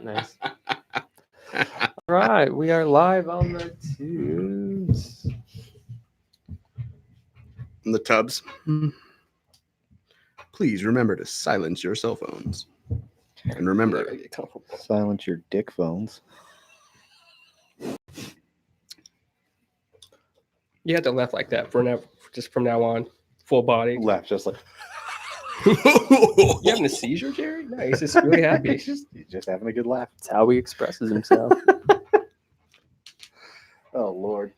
Nice. All right, we are live on the tubes. The tubs. Please remember to silence your cell phones. And remember, silence your dick phones. You have to laugh like that for now, just from now on. Full body. Laugh just like. You having a seizure, Jerry? No, he's just really happy. He's just having a good laugh. That's how he expresses himself. Oh, Lord.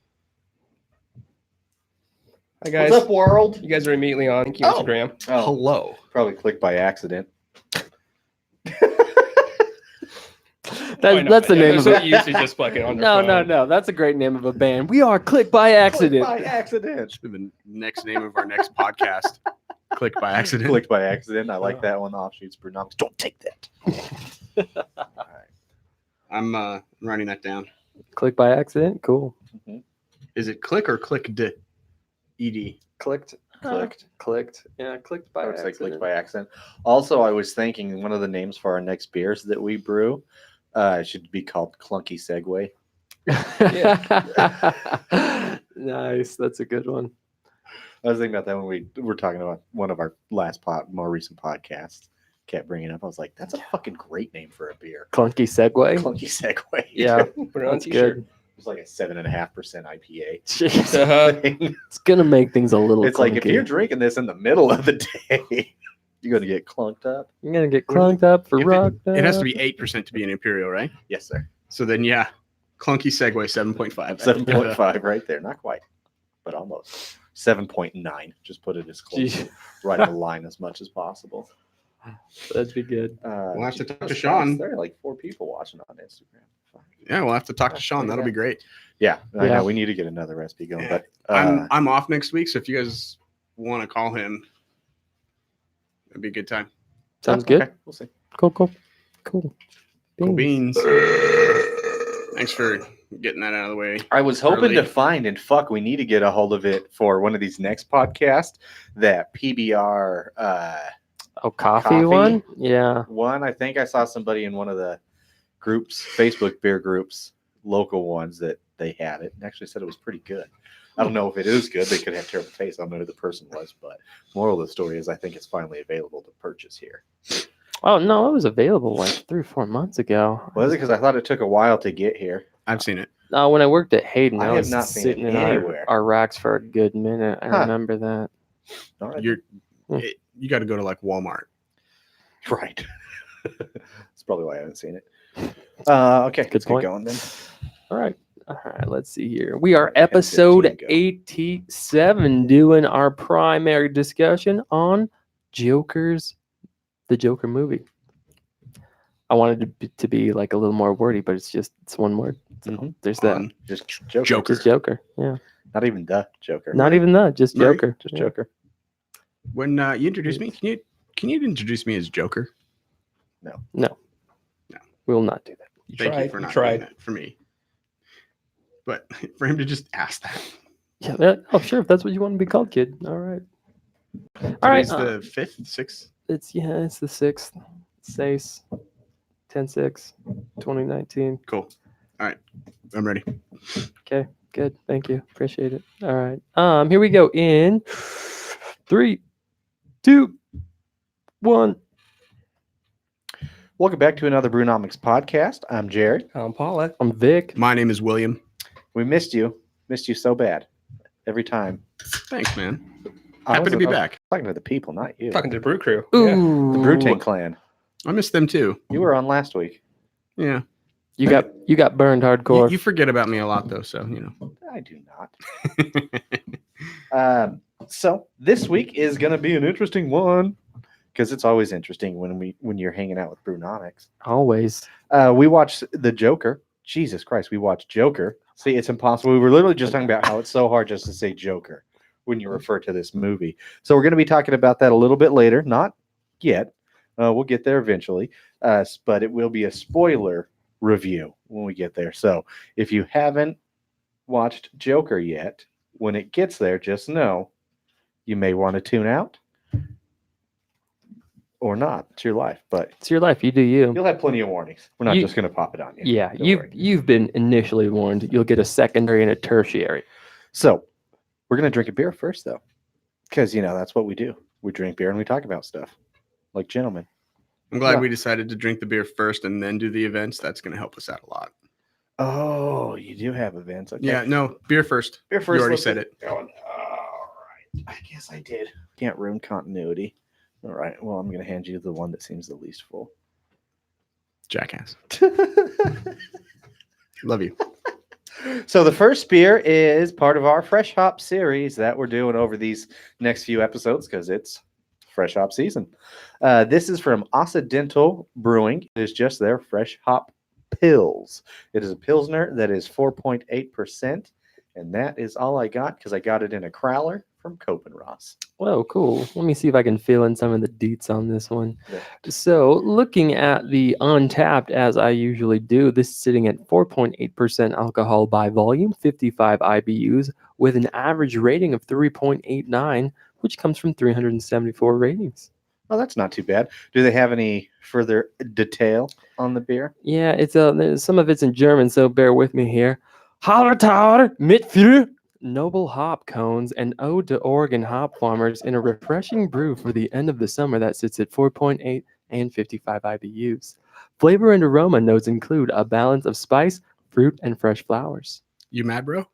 Hi, guys. What's up, world? You guys are immediately on Instagram. Oh, hello. probably clicked by accident. That's the name of so it. used to just fucking on their phone. No. That's a great name of a band. We are Click by Accident. Clicked by accident. Should be the next name of our next podcast. Click by accident. Clicked by accident. I like that one. Offshoots Brewnomics. Don't take that. All right. I'm writing that down. Click by Accident? Cool. Mm-hmm. Is it click or clicked? Ed. Clicked. Clicked. Yeah, clicked by I would say accident. clicked by accident. Also, I was thinking one of the names for our next beers that we brew should be called Clunky Segway. Nice. That's a good one. I was thinking about that when we were talking about one of our more recent podcasts. Kept bringing it up. I was like, that's a fucking great name for a beer. Clunky Segway. Clunky Segway. Yeah, Put it on that's t-shirt. good. It's like a 7.5% IPA. Jeez. Uh-huh. It's gonna make things a little. It's like if clunky. you're drinking this in the middle of the day, you're gonna get clunked up. You're gonna get clunked up for If rock. It has to be 8% to be an imperial, right? Yes, sir. So then, yeah, clunky Segway 7.5. 7.5 right there. Not quite, but almost. 7.9. Just put it as close Jeez. right on the line as much as possible. That'd be good. We'll have to talk to Jesus Sean. Christ, there are like 4 people watching on Instagram. Fuck. Yeah, we'll have to talk to Sean. That'll be great. Yeah, I Yeah. know. We need to get another recipe going. Yeah. But I'm off next week, so if you guys want to call him, it'd be a good time. Sounds good. okay, we'll see. Cool. Cool Beans. beans. Thanks for getting that out of the way. I was hoping Early. to find, and fuck, we need to get a hold of it for one of these next podcasts. That PBR Coffee one? Yeah. one. I think I saw somebody in one of the groups, Facebook beer groups, local ones, that they had it and actually said it was pretty good. I don't know if it is good. They could have terrible taste. I don't know who the person was, but moral of the story is I think it's finally available to purchase here. Oh no, it was available like 3 or 4 months ago. Was it? Because I thought it took a while to get here. I've seen it. When I worked at Hayden, I I have was not seen sitting it in anywhere. our racks for a good minute. I Huh. remember that. All right. You got to go to like Walmart. Right. That's probably why I haven't seen it. Okay, Good let's point. get going then. All right. Let's see here. We are 10, episode 15 go. 87 doing our primary discussion on the Joker movie. I wanted to be like a little more wordy, but it's one word. So Mhm. there's that. On Just Joker. Joker. Just Joker. Yeah. Not even the Joker. Not even that. Just Right. Joker. Just Yeah. Joker. When you introduce me, can you introduce me as Joker? No. We will not do that. You Thank tried. you for not tried. doing that for me. But for him to just ask that. Yeah. Oh, sure. If that's what you want to be called, kid. All right. All right. Today's the 5th, 6th. It's the 6th. Says 10/6, 2019. Cool. All right. I'm ready. Okay, good. Thank you. Appreciate it. All right. Here we go in 3, 2, 1. Welcome back to another Brewnomics podcast. I'm Jared. I'm Paula. I'm Vic. My name is William. We missed you. Missed you so bad. Every time. Thanks, man. I Happy to be was back. talking to the people, not you. Talking to the Brew Crew. Ooh. The Brew Tank clan. I miss them too. You were on last week. Yeah. You got burned hardcore. You forget about me a lot though, so you know. I do not. So this week is going to be an interesting one because it's always interesting when you're hanging out with Brewnomics. Always. We watched The Joker. Jesus Christ, we watched Joker. See, it's impossible. We were literally just talking about how it's so hard just to say Joker when you refer to this movie. So we're going to be talking about that a little bit later. Not yet. We'll get there eventually. But it will be a spoiler review when we get there. So if you haven't watched Joker yet, when it gets there, just know you may want to tune out. or not. It's your life, but It's your life. You do you. you'll have plenty of warnings. We're not You- just going to pop it on you. Yeah, Don't you've worry. you've been initially warned. You'll get a secondary and a tertiary. So we're going to drink a beer first, though, because that's what we do. We drink beer and we talk about stuff like gentlemen. I'm glad Yeah. we decided to drink the beer first and then do the events. That's going to help us out a lot. Oh, you do have events. Okay. Yeah, no, beer first. Beer first. You already let's said get it. going. All right. I guess I did. Can't ruin continuity. All right. Well, I'm going to hand you the one that seems the least full. Jackass. Love you. So the first beer is part of our fresh hop series that we're doing over these next few episodes because it's fresh hop season. This is from Occidental Brewing. It is just their fresh hop pills. It is a Pilsner that is 4.8%. And that is all I got because I got it in a crowler from Cope and Ross. Whoa, cool. Let me see if I can fill in some of the deets on this one. Yeah. So, looking at the Untapped, as I usually do, this is sitting at 4.8% alcohol by volume, 55 IBUs, with an average rating of 3.89, which comes from 374 ratings. Oh, that's not too bad. Do they have any further detail on the beer? Yeah, some of it's in German, so bear with me here. Hallertauer mit für noble hop cones, an ode to Oregon hop farmers in a refreshing brew for the end of the summer that sits at 4.8 and 55 IBUs. Flavor and aroma notes include a balance of spice, fruit, and fresh flowers. You mad, bro?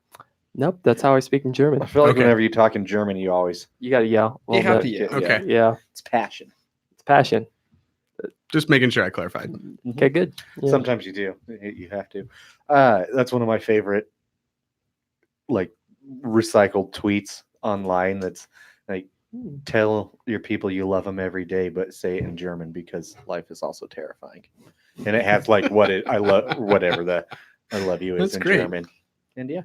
Nope, that's how I speak in German. I feel like Okay. whenever you talk in German, you always You gotta yell. a You little have bit. to yell. Okay. Yeah, it's passion. it's passion. Just making sure I clarified. Okay, good. Yeah. Sometimes you do. You have to. That's one of my favorite, like, recycled tweets online. That's like, tell your people you love them every day, but say it in German because life is also terrifying. And it has like I love whatever the I love you is That's in great. German. And yeah,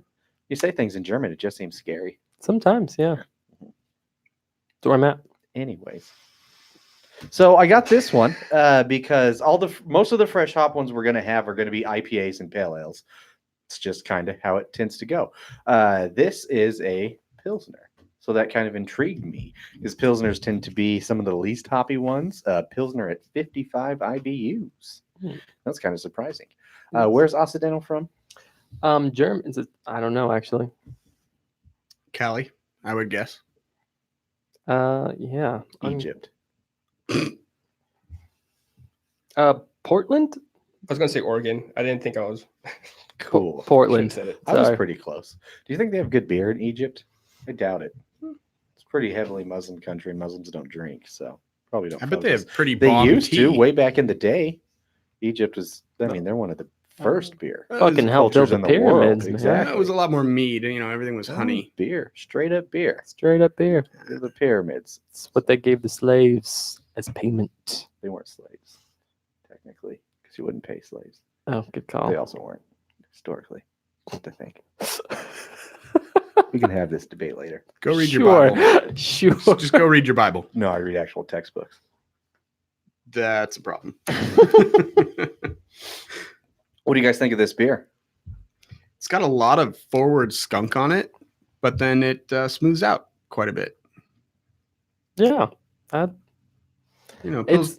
you say things in German, it just seems scary. Sometimes, yeah. That's where I'm at. Anyways, so I got this one because most of the fresh hop ones we're going to have are going to be IPAs and pale ales. It's just kind of how it tends to go. This is a Pilsner, so that kind of intrigued me because Pilsners tend to be some of the least hoppy ones. Pilsner at 55 IBUs. That's kind of surprising. Where's Occidental from? German. I don't know actually. Cali, I would guess. Yeah. Egypt. Portland. I was gonna say Oregon. I didn't think I was. Cool. Portland. Said it. I was Sorry. pretty close. Do you think they have good beer in Egypt? I doubt it. It's pretty heavily Muslim country. Muslims don't drink, so probably don't. I bet they focus. have pretty They bomb used tea. to way back in the day. Egypt was. I mean, they're one of the first beer. Fucking help build cultures the in the world, pyramids, man. exactly. It was a lot more mead. Everything was honey. Beer, straight up beer. Straight up beer. The pyramids. It's what they gave the slaves as payment. They weren't slaves, technically, because you wouldn't pay slaves. Oh, good call. They also weren't historically. What to think? We can have this debate later. Go read your Bible. Sure. Just go read your Bible. No, I read actual textbooks. That's a problem. What do you guys think of this beer? It's got a lot of forward skunk on it, but then it smooths out quite a bit. Yeah. Pils-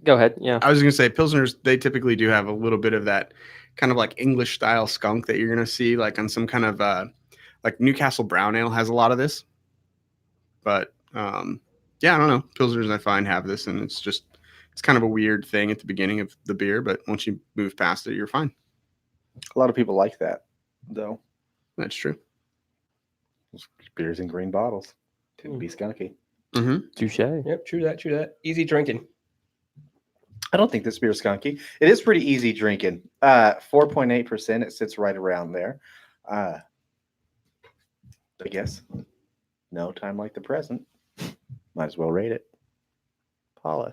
Go ahead. Yeah. I was going to say Pilsners, they typically do have a little bit of that kind of like English style skunk that you're going to see like on some kind of like Newcastle Brown Ale has a lot of this. But yeah, I don't know. Pilsners I find have this, and it's kind of a weird thing at the beginning of the beer, but once you move past it, you're fine. A lot of people like that, though. That's true. Beers in green bottles tend to be skunky. Mm-hmm. Touche. Yep, true that, true that. Easy drinking. I don't think this beer is skunky. It is pretty easy drinking. 4.8%. It sits right around there. I guess. No time like the present. Might as well rate it. Paula,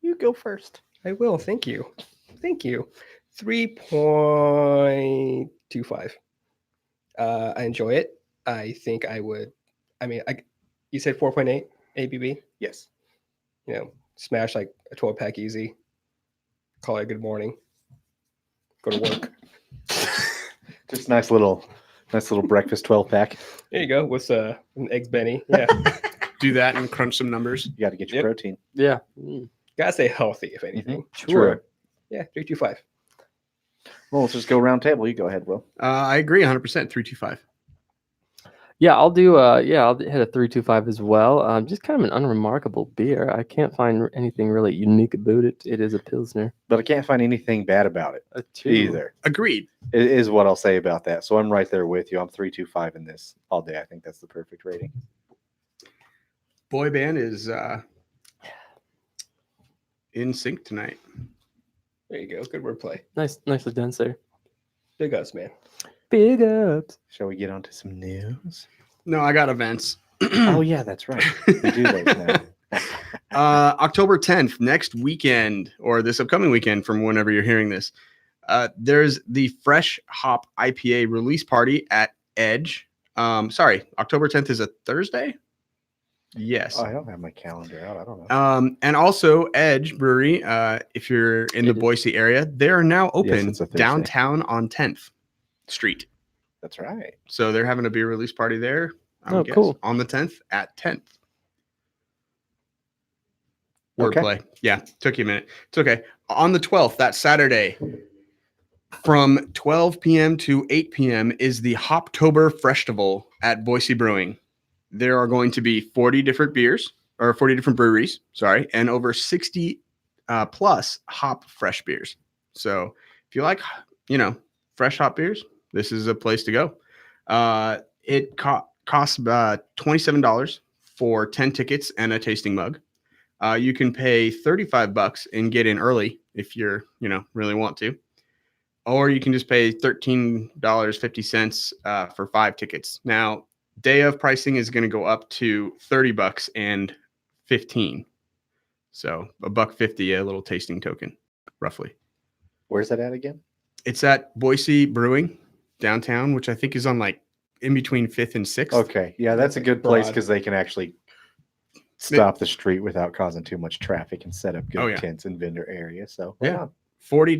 you go first. I will. Thank you. Thank you. 3.25. I enjoy it. I think I would. I mean, you said 4.8 ABV. Yes. Smash like a 12-pack easy. Call it a good morning. Go to work. Just nice little breakfast 12-pack. There you go with an eggs Benny. Yeah. do that and crunch some numbers. You got to get your Yep. protein. Yeah. Gotta stay healthy, if anything. Sure. Yeah, 325. Well, let's just go round table. You go ahead, Will. I agree 100%. 325. Yeah, I'll do. I'll hit a 325 as well. Just kind of an unremarkable beer. I can't find anything really unique about it. It is a pilsner. But I can't find anything bad about it A 2. either. Agreed. It is what I'll say about that. So I'm right there with you. I'm 325 in this all day. I think that's the perfect rating. Boy band is in sync tonight. There you go. Good wordplay. Nicely done, sir. Big ups, man. Big ups. Shall we get on to some news? No, I got events. Oh, yeah, that's right. We do those now. October 10th, next weekend, or this upcoming weekend from whenever you're hearing this, there's the Fresh Hop IPA release party at Edge. October 10th is a Thursday? Yes. Oh, I don't have my calendar out. I don't know. And also Edge Brewery, if you're in the It is. Boise area, they are now open it's a Thursday. downtown on 10th Street. That's right. So they're having a beer release party there. I would Oh, guess, cool. On the 10th at 10th. Okay. Wordplay. Yeah, took you a minute. It's okay. On the 12th, that Saturday, from 12 p.m. to 8 p.m. is the Hoptober Festival at Boise Brewing. There are going to be 40 different beers, or 40 different breweries, sorry, and over 60 plus hop fresh beers. So if you like, fresh hop beers, this is a place to go. It costs $27 for 10 tickets and a tasting mug. You can pay $35 and get in early if you're, really want to. Or you can just pay $13.50 for 5 tickets. Now, day of pricing is going to go up to $30 and 15. So $1.50, a little tasting token, roughly. Where's that at again? It's at Boise Brewing downtown, which I think is on in between 5th and 6th. Okay. Yeah, that's a good place Broad. because they can actually stop the street without causing too much traffic and set up good Oh, yeah. tents and vendor areas. So, Yeah. 40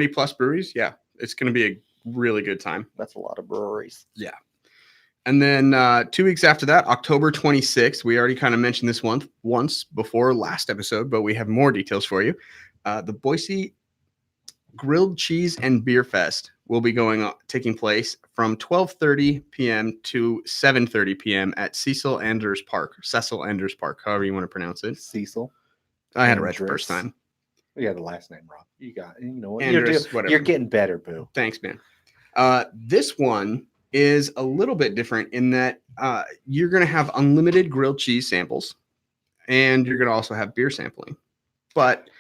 plus breweries. Yeah. It's going to be a really good time. that's a lot of breweries. And then 2 weeks after that, October 26th, we already kind of mentioned this one once before last episode, but we have more details for you. The Boise Grilled Cheese and Beer Fest will be taking place from 12:30 p.m. to 7:30 p.m. at Cecil Anders Park, however you want to pronounce it. Cecil. I had it right the Andrus. first time. Yeah, the last name wrong. You got what? Andrus, whatever. You're getting better, boo. Thanks, man. This one is a little bit different in that you're going to have unlimited grilled cheese samples, and you're going to also have beer sampling. But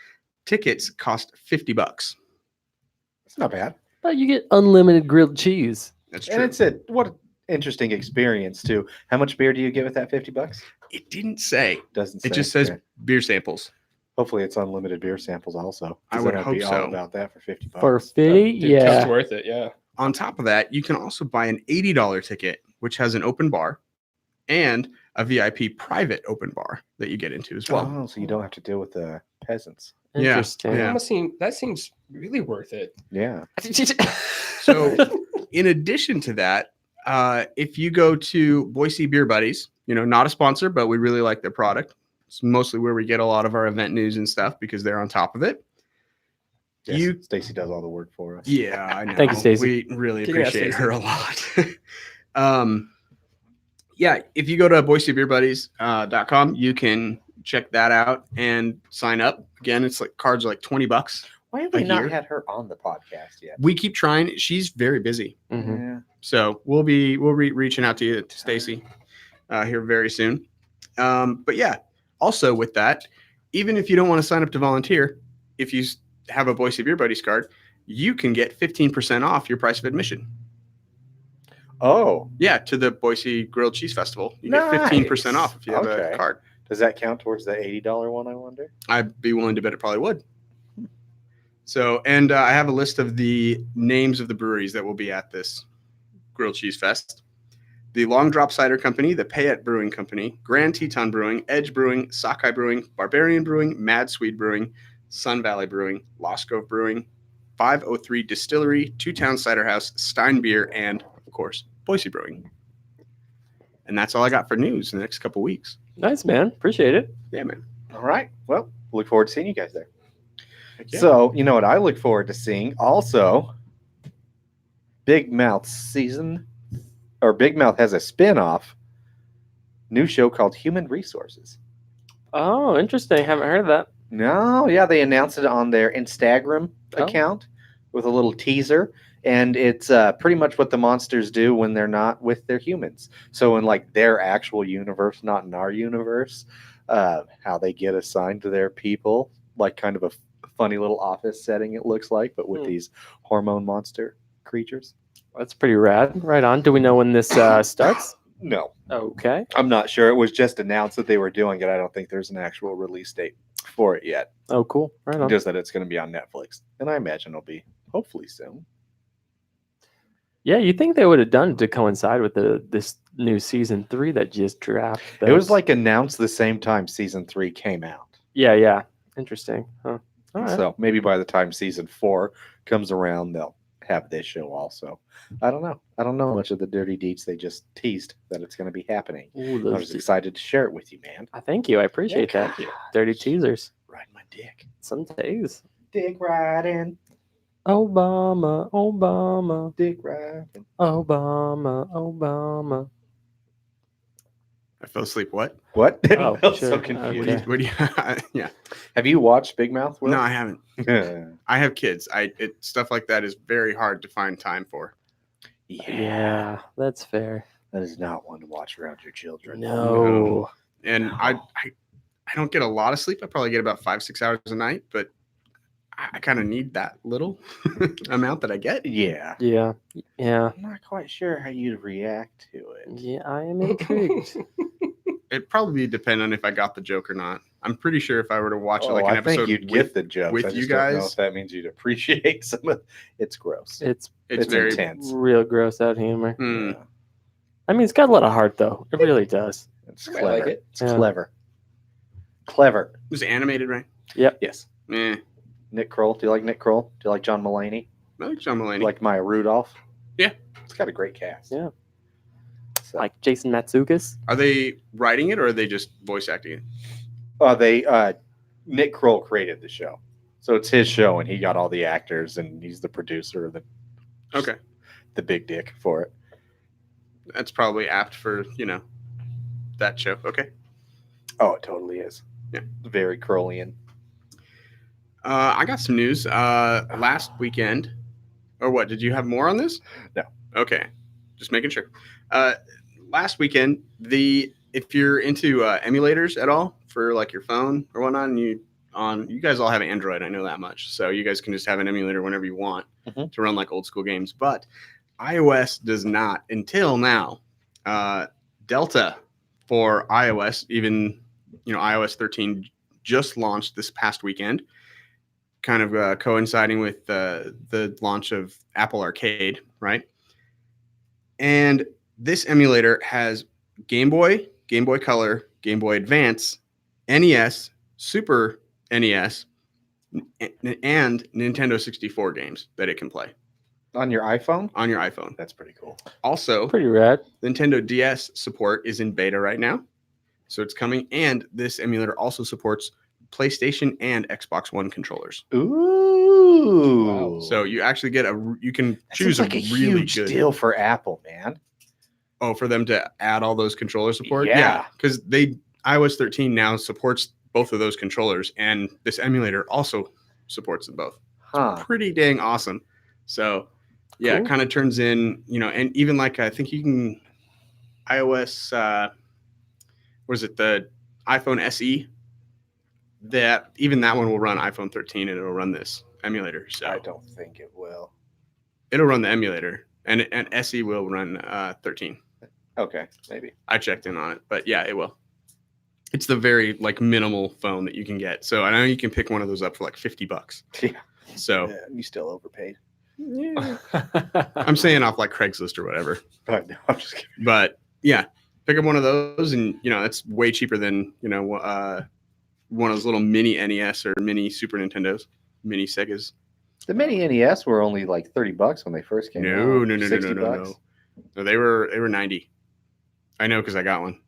tickets cost $50. It's not bad. But you get unlimited grilled cheese. That's And true. it's what an interesting experience too. How much beer do you get with that $50? It didn't say. Doesn't say. It just says Okay. beer samples. Hopefully it's unlimited beer samples also. 'cause I would then I'd hope be all so. about that for $50. For 50? Dude, Yeah. It's worth it. Yeah. On top of that, you can also buy an $80 ticket, which has an open bar and a VIP private open bar that you get into as well. Oh, so you don't have to deal with the peasants. Yeah, Interesting. yeah. That seems really worth it. Yeah. So, in addition to that, if you go to Boise Beer Buddies, not a sponsor, but we really like their product. It's mostly where we get a lot of our event news and stuff because they're on top of it. Yes, Stacy does all the work for us. Yeah, I know. Thank you, Stacey. We really Kick ass, appreciate Stacey. her a lot. Yeah, if you go to BoiseBeerBuddies.com, you can check that out and sign up. Again, it's cards are $20. Why have A we not year? had her on the podcast yet? We keep trying. She's very busy. Mhm. Yeah. So we'll be reaching out to Stacy here very soon. But yeah, also with that, even if you don't want to sign up to volunteer, if you have a Boise Beer Buddies card, you can get 15% off your price of admission. Oh, Yeah, to the Boise Grilled Cheese Festival. You get 15% Nice. off if you have Okay. a card. does that count towards the $80 one, I wonder? I'd be willing to bet it probably would. So, and I have a list of the names of the breweries that will be at this Grilled Cheese Fest. The Long Drop Cider Company, the Payette Brewing Company, Grand Teton Brewing, Edge Brewing, Sockeye Brewing, Barbarian Brewing, Mad Swede Brewing, Sun Valley Brewing, Lost Grove Brewing, 503 Distillery, Two Town Cider House, Stein Beer, and, of course, Boise Brewing. And that's all I got for news in the next couple weeks. Nice, man. Appreciate it. Yeah, man. All right. Well, look forward to seeing you guys there. Heck yeah. So, you know what I look forward to seeing? Also, Big Mouth Big Mouth has a spin-off new show called Human Resources. Oh, interesting. Haven't heard of that. No, yeah, they announced it on their Instagram Oh. account with a little teaser, and it's pretty much what the monsters do when they're not with their humans. So in like their actual universe, not in our universe, how they get assigned to their people, like kind of a funny little office setting it looks like, but with these hormone monster creatures. That's pretty rad. Right on. Do we know when this starts? No, Okay. I'm not sure. It was just announced that they were doing it. I don't think there's an actual release date for it yet. Oh, cool. Right on. Just that it's going to be on Netflix, and I imagine it'll be hopefully soon. Yeah, you think they would have done it to coincide with this new season 3 that just dropped? It was like announced the same time season 3 came out. Yeah. Interesting. Huh. All right. So maybe by the time season 4 comes around, they'll have this show also. I don't know. I don't know much of the dirty deeds. They just teased that it's going to be happening. Ooh, I those was excited to share it with you, man. thank you. I appreciate that. Thank you. Dirty teasers. Ride my dick. Some days. Dick riding. Obama. Dick riding. Obama. I fell asleep. What? What? Oh, I'm sure. so confused. Okay. What do you yeah. Have you watched Big Mouth? Will? No, I haven't. yeah. I have kids. Stuff like that is very hard to find time for. Yeah, that's fair. That is not one to watch around your children. No. And No. I don't get a lot of sleep. I probably get about 5-6 hours a night, but I kind of need that little amount that I get. Yeah. Yeah. I'm not quite sure how you'd react to it. Yeah, I am intrigued. It'd probably depend on if I got the joke or not. I'm pretty sure if I were to watch it like an I think episode you'd with, get the jokes. with I you just don't know guys. if that means you'd appreciate some of it's gross. It's it's very intense. real gross out humor. Hmm. Yeah. I mean, it's got a lot of heart, though. It really does. It's I clever. like it. It's Yeah. clever. Clever. It was animated, right? Yes. Eh. Nick Kroll. Do you like Nick Kroll? Do you like John Mulaney? I like John Do Mulaney. you like Maya Rudolph? Yeah. It's got a great cast. Yeah. So, Like Jason Matsukas. Are they writing it or are they just voice acting it? Nick Kroll created the show. So it's his show and he got all the actors and he's the producer of Okay. the big dick for it. That's probably apt for, that show. Okay. Oh, it totally is. Yeah. Very Krollian. I got some news. Last weekend, or what? Did you have more on this? No. Okay, just making sure. Last weekend, if you're into emulators at all for like your phone or whatnot, and you guys all have Android, I know that much. So you guys can just have an emulator whenever you want Mhm. to run like old school games. But iOS does not until now. Delta for iOS, even iOS 13 just launched this past weekend. Kind of coinciding with the launch of Apple Arcade, right? And this emulator has Game Boy, Game Boy Color, Game Boy Advance, NES, Super NES, and Nintendo 64 games that it can play On your iPhone? on your iPhone. That's pretty cool. Also, Pretty rad. Nintendo DS support is in beta right now. So it's coming. And this emulator also supports PlayStation and Xbox One controllers. Ooh. Wow. So you actually get you can That choose seems like a really huge good deal for Apple, man. Oh, for them to add all those controller support? Yeah. Because iOS 13 now supports both of those controllers, and this emulator also supports them both. Huh. Pretty dang awesome. So yeah, Cool. it kind of turns in, and even like I think you can iOS what is it, the iPhone SE? That one will run iPhone 13 and it'll run this emulator. So I don't think it will. it'll run the emulator, and SE will run 13. Okay, maybe. I checked in on it, but yeah, it will. It's the very like minimal phone that you can get. So I know you can pick one of those up for like $50. Yeah. So Yeah, you still overpaid. yeah. I'm saying off like Craigslist or whatever. But no, I'm just kidding. But yeah, pick up one of those, and it's way cheaper than one of those little mini NES or mini Super Nintendos, mini Segas. The mini NES were only like $30 when they first came out. No. 60 bucks. No, they were 90. I know because I got one.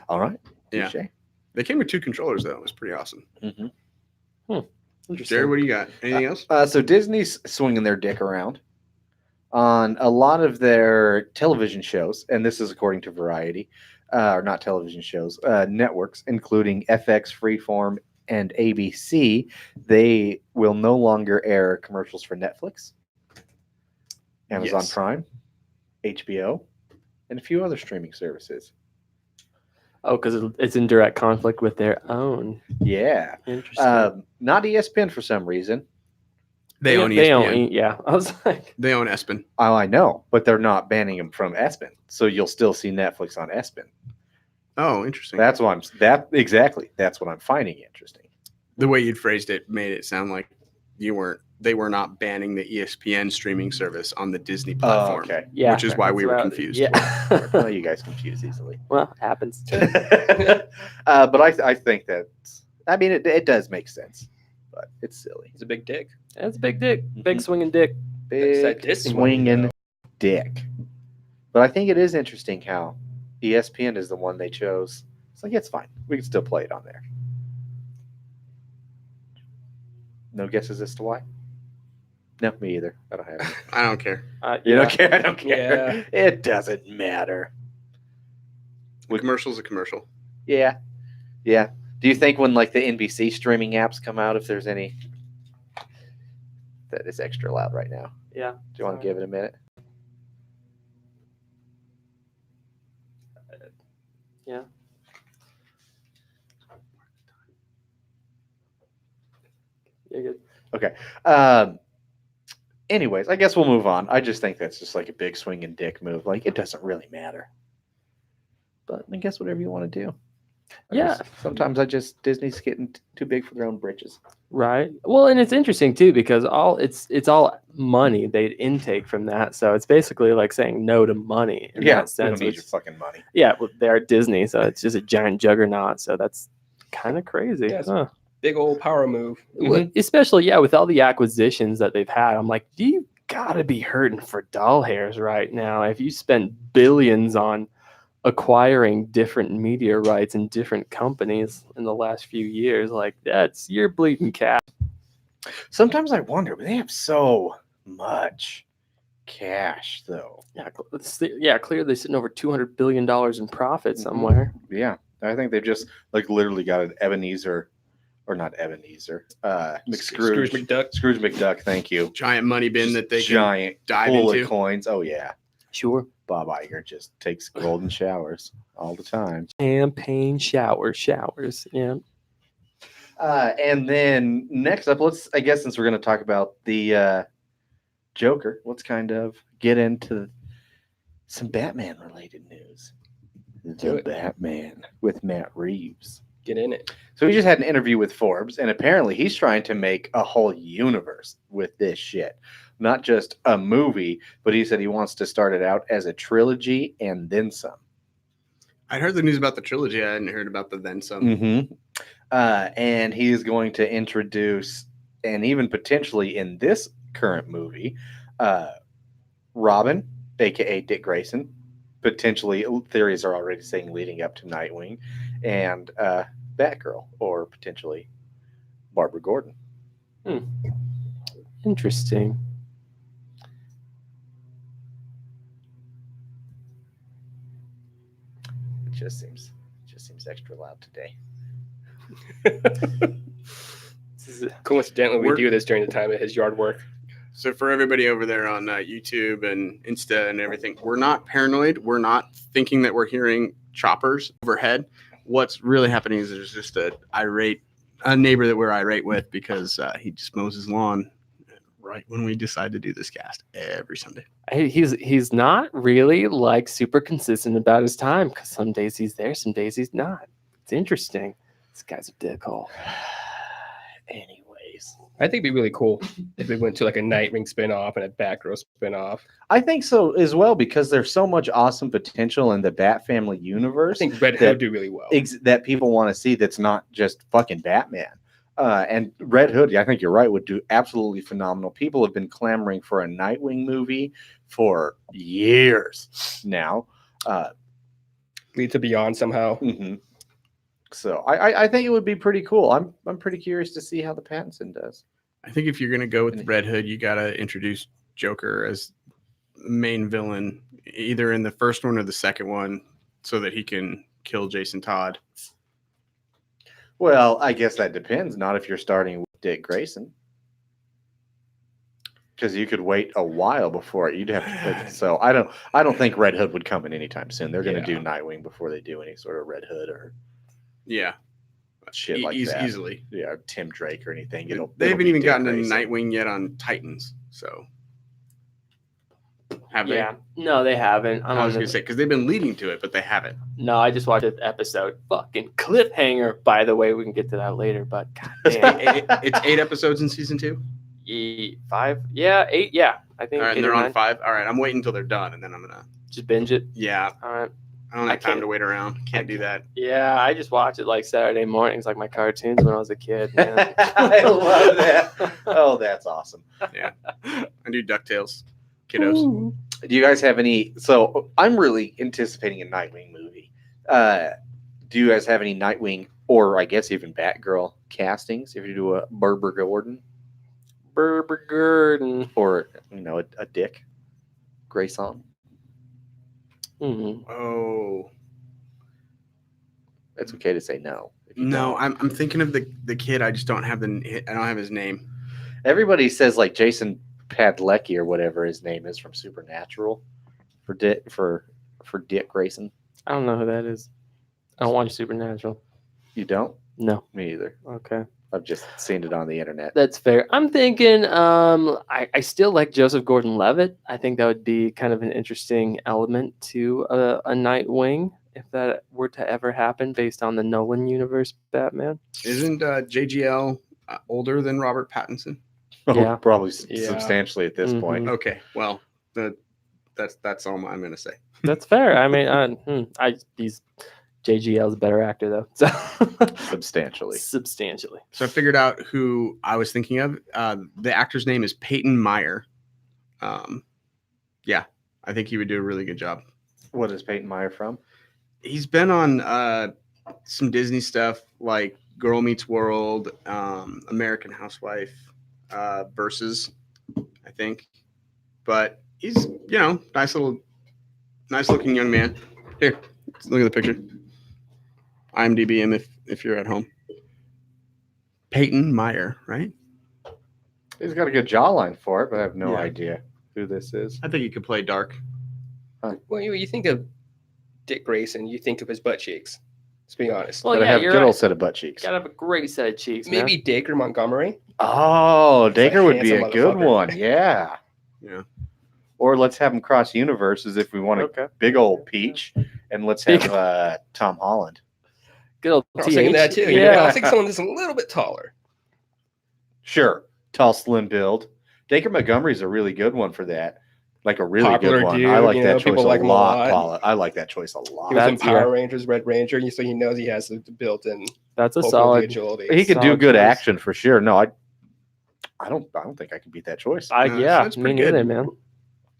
All right. Yeah. Touche. They came with 2 controllers though. It was pretty awesome. Mm-hmm. Jared, what do you got? Anything else? So Disney's swinging their dick around on a lot of their television shows, and this is according to Variety, or not television shows, networks, including FX, Freeform, and ABC. They will no longer air commercials for Netflix, Amazon Yes. Prime, HBO, and a few other streaming services. Oh, because it's in direct conflict with their own. Yeah. Interesting. Not ESPN for some reason. They own They ESPN. own. Yeah, I was like, They own Espen. Oh, I know, but they're not banning them from ESPN, so you'll still see Netflix on ESPN. Oh, interesting. That's what That's what I'm finding interesting. The way you'd phrased it made it sound like they were not banning the ESPN streaming service on the Disney platform. Okay. yeah, Which is why we that's were what confused. Yeah. Well, you guys confuse easily. Well, happens. But I think that, I mean, it does make sense, but it's silly. He's a big dick. That's a big dick. Big swinging dick. Big that Disney money, swinging though. dick. But I think it is interesting how ESPN is the one they chose. It's like, it's fine. We can still play it on there. No guesses as to why? No, me either. I don't have any. I don't care. You Yeah. don't care? I don't care. Yeah. It doesn't matter. The commercial's a commercial. Yeah. Yeah. Do you think when like the NBC streaming apps come out, if there's any that is extra loud right now? Yeah. Do you want to give it a minute? Yeah. You're good. Anyways, I guess we'll move on. I just think that's just like a big swinging dick move. Like, it doesn't really matter. But I guess whatever you want to do. Yeah. Sometimes Disney's getting too big for their own britches. Right. Well, and it's interesting too because it's all money they intake from that. So it's basically like saying no to money in that We don't sense. need which- your fucking money. yeah, well, they're Disney, so it's just a giant juggernaut. So that's kind of crazy. Yeah, it's- Huh. Big old power move. Well, especially with all the acquisitions that they've had. I'm like, you gotta be hurting for doll hairs right now. If you spent billions on acquiring different media rights in different companies in the last few years, like you're bleeding cash. Sometimes I wonder, but they have so much cash, though. Yeah, clearly sitting over $200 billion in profit somewhere. Yeah, I think they've just like literally got an Ebenezer, or not Ebenezer, Scrooge McDuck. Scrooge McDuck. Thank you. Giant money bin that they can giant dive full into. of coins. Oh yeah, Sure. Bob Iger just takes golden showers all the time. Champagne showers. Yeah. And then next up, I guess since we're going to talk about the Joker, let's kind of get into some Batman related news. Do The it. Batman with Matt Reeves. Get in it. So he just had an interview with Forbes, and apparently he's trying to make a whole universe with this shit. Not just a movie, but he said he wants to start it out as a trilogy and then some. I heard the news about the trilogy. I hadn't heard about the then some. Mm-hmm. And he is going to introduce, and even potentially in this current movie, Robin, aka Dick Grayson, potentially, theories are already saying leading up to Nightwing, and Batgirl, or potentially Barbara Gordon. Interesting. It just seems extra loud today. Coincidentally, we We're- do this during the time of his yard work. So for everybody over there on YouTube and Insta and everything, we're not paranoid. We're not thinking that we're hearing choppers overhead. What's really happening is there's just a neighbor that we're irate with because he just mows his lawn right when we decide to do this cast every Sunday. He's not really like super consistent about his time because some days he's there, some days he's not. It's interesting. This guy's a dickhole. Anyways, I think it'd be really cool if we went to like a Nightwing spinoff and a Batgirl spinoff. I think so as well, because there's so much awesome potential in the Bat Family I universe think Red Hood that- would do really well. that people want to see that's not just fucking Batman. And Red Hood, I think you're right, would do absolutely phenomenal. People have been clamoring for a Nightwing movie for years now. Lead to Beyond somehow. mhm. So I think it would be pretty cool. I'm pretty curious to see how the Pattinson does. I think if you're gonna go with Red Hood, you gotta introduce Joker as the main villain, either in the first one or the second one, so that he can kill Jason Todd. Well, I guess that depends. Not if you're starting with Dick Grayson, because you could wait a while before you'd have to. So I don't think Red Hood would come in anytime soon. They're going to do Nightwing before they do any sort of Red Hood or Yeah, shit like that. Easily. Yeah, or Tim Drake or anything. They It'll haven't be even Dick gotten to Grayson. Nightwing yet on Titans, so have they? Yeah, no, they haven't. I was gonna say because they've been leading to it, but they haven't. No, I just watched an episode. Fucking cliffhanger. By the way, we can get to that later. But goddamn, It's 8 episodes in season 2. 5, yeah, 8, yeah. I think. All right, 8 and they're or on 9. 5. All right, I'm waiting until they're done, and then I'm gonna. Just binge it. Yeah, All right. I don't I have time can't- to wait around. Can't do that. Yeah, I just watch it like Saturday mornings, like my cartoons when I was a kid. Man. I love that. Oh, that's awesome. I do DuckTales, kiddos. Ooh. Do you guys have any? So I'm really anticipating a Nightwing movie. Do you guys have any Nightwing or I guess even Batgirl castings? If you do a Barbara Gordon Berber Gordon. or a Dick Grayson, Mhm. Oh it's okay to say no. if you no, don't. I'm thinking of the kid. I just don't have his name. Everybody says like Jason Padalecki or whatever his name is from Supernatural for Dick Grayson. I don't know who that is. I don't watch Supernatural. You don't? No. Me either. Okay. I've just seen it on the internet. That's fair. I'm thinking I still like Joseph Gordon-Levitt. I think that would be kind of an interesting element to a Nightwing if that were to ever happen based on the Nolan universe Batman. Isn't JGL older than Robert Pattinson? Yeah. Probably Yeah. substantially at this point. Okay, well, that's all I'm gonna say. That's fair. I mean, he's JGL's a better actor though. So Substantially. substantially. So I figured out who I was thinking of. The actor's name is Peyton Meyer. Yeah, I think he would do a really good job. What is Peyton Meyer from? He's been on some Disney stuff like Girl Meets World, American Housewife, Versus, I think. But he's, nice looking young man. Here, look at the picture. IMDb him if you're at home. Peyton Meyer, right? He's got a good jawline for it, but I have no Yeah. idea who this is. I think he could play Dark. Well, you think of Dick Grayson, you think of his butt cheeks. Let's be honest. Well, Gotta yeah, have a you're good right. old set of butt cheeks. Gotta have a great set of cheeks. man. Maybe Dacre Montgomery. Oh, Dacre would be a handsome good motherfucker. one. Yeah. Yeah. Or let's have him cross universes if we want a Okay. big old peach, and let's have Tom Holland. Good old I was thinking that too. Yeah. I was thinking someone that's a little bit taller. Sure, tall, slim build. Dacre Montgomery's a really good one for that. Like a really Popular good one. dude, I like you that know, choice people a like him a lot, lot. Paula. I like that choice a lot. He was in That's- Power yeah. Rangers, Red Ranger, so he knows he has the built-in That's a vocal solid. agility. He could do solid good choice. action for sure. No, I don't think I can beat that choice. Yeah, that's me pretty neither, good. man.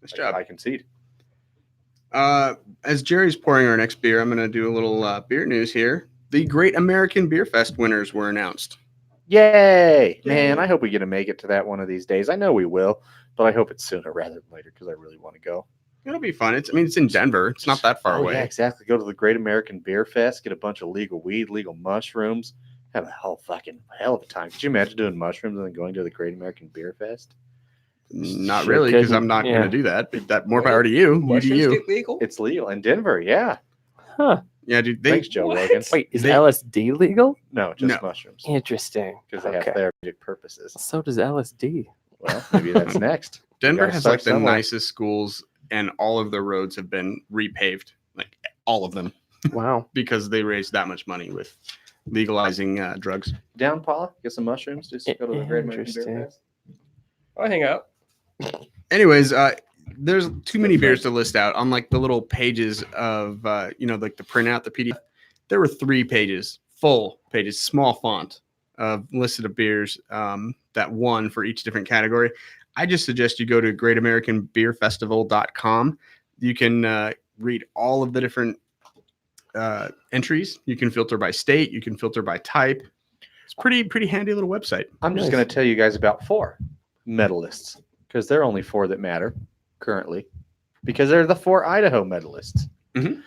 Nice job. I concede. As Jerry's pouring our next beer, I'm going to do a little beer news here. The Great American Beer Fest winners were announced. Yay! Man, I hope we get to make it to that one of these days. I know we will, but I hope it's sooner rather than later because I really want to go. It'll be fun. It's in Denver. It's not that far away. Yeah, exactly. Go to the Great American Beer Fest, get a bunch of legal weed, legal mushrooms, have a hell of a time. Could you imagine doing mushrooms and then going to the Great American Beer Fest? Not Sure really, because couldn't. I'm not Yeah. going to do that. But that more power to you. You do Mushrooms you. get legal? It's legal in Denver. Yeah. Huh. Yeah, dude. Thanks, Joe What? Rogan. Wait, is They- LSD legal? No, just No. mushrooms Interesting. because they Okay. have therapeutic purposes. So does LSD. Well, maybe that's next. Denver gotta has start like the somewhere. nicest schools, and all of the roads have been repaved, like all of them, Wow. because they raised that much money with legalizing drugs. Down, Paula, get some mushrooms. Just go to the Great American Beer Interesting. Fest. I'll hang out. Anyways, there's too many beers to list out on like the little pages of like the printout, the PDF. There were 3 pages, full pages, small font of listed of beers that won for each different category. I just suggest you go to greatamericanbeerfestival.com. You can read all of the different entries. You can filter by state. You can filter by type. It's pretty handy little website. I'm just Nice. going to tell you guys about 4 medalists because there are only 4 that matter currently because they're the 4 Idaho medalists. Mhm.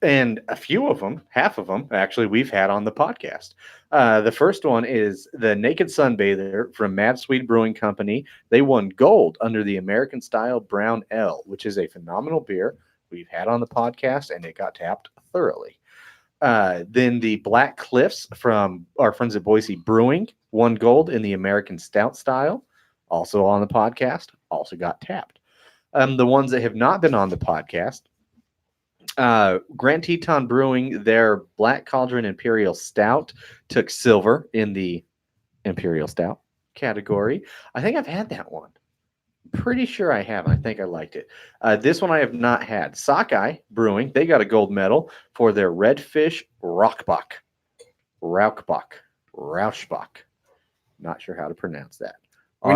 And a few of them, half of them, actually, we've had on the podcast. The first one is the Naked Sunbather from Mad Swede Brewing Company. They won gold under the American Style Brown Ale, which is a phenomenal beer we've had on the podcast, and it got tapped thoroughly. Then the Black Cliffs from our friends at Boise Brewing won gold in the American Stout style, also on the podcast, also got tapped. The ones that have not been on the podcast, Grand Teton Brewing, their Black Cauldron Imperial Stout took silver in the Imperial Stout category. I think I've had that one. Pretty sure I have. I think I liked it. This one I have not had. Sockeye Brewing, they got a gold medal for their Redfish Rauchbach. Not sure how to pronounce that. We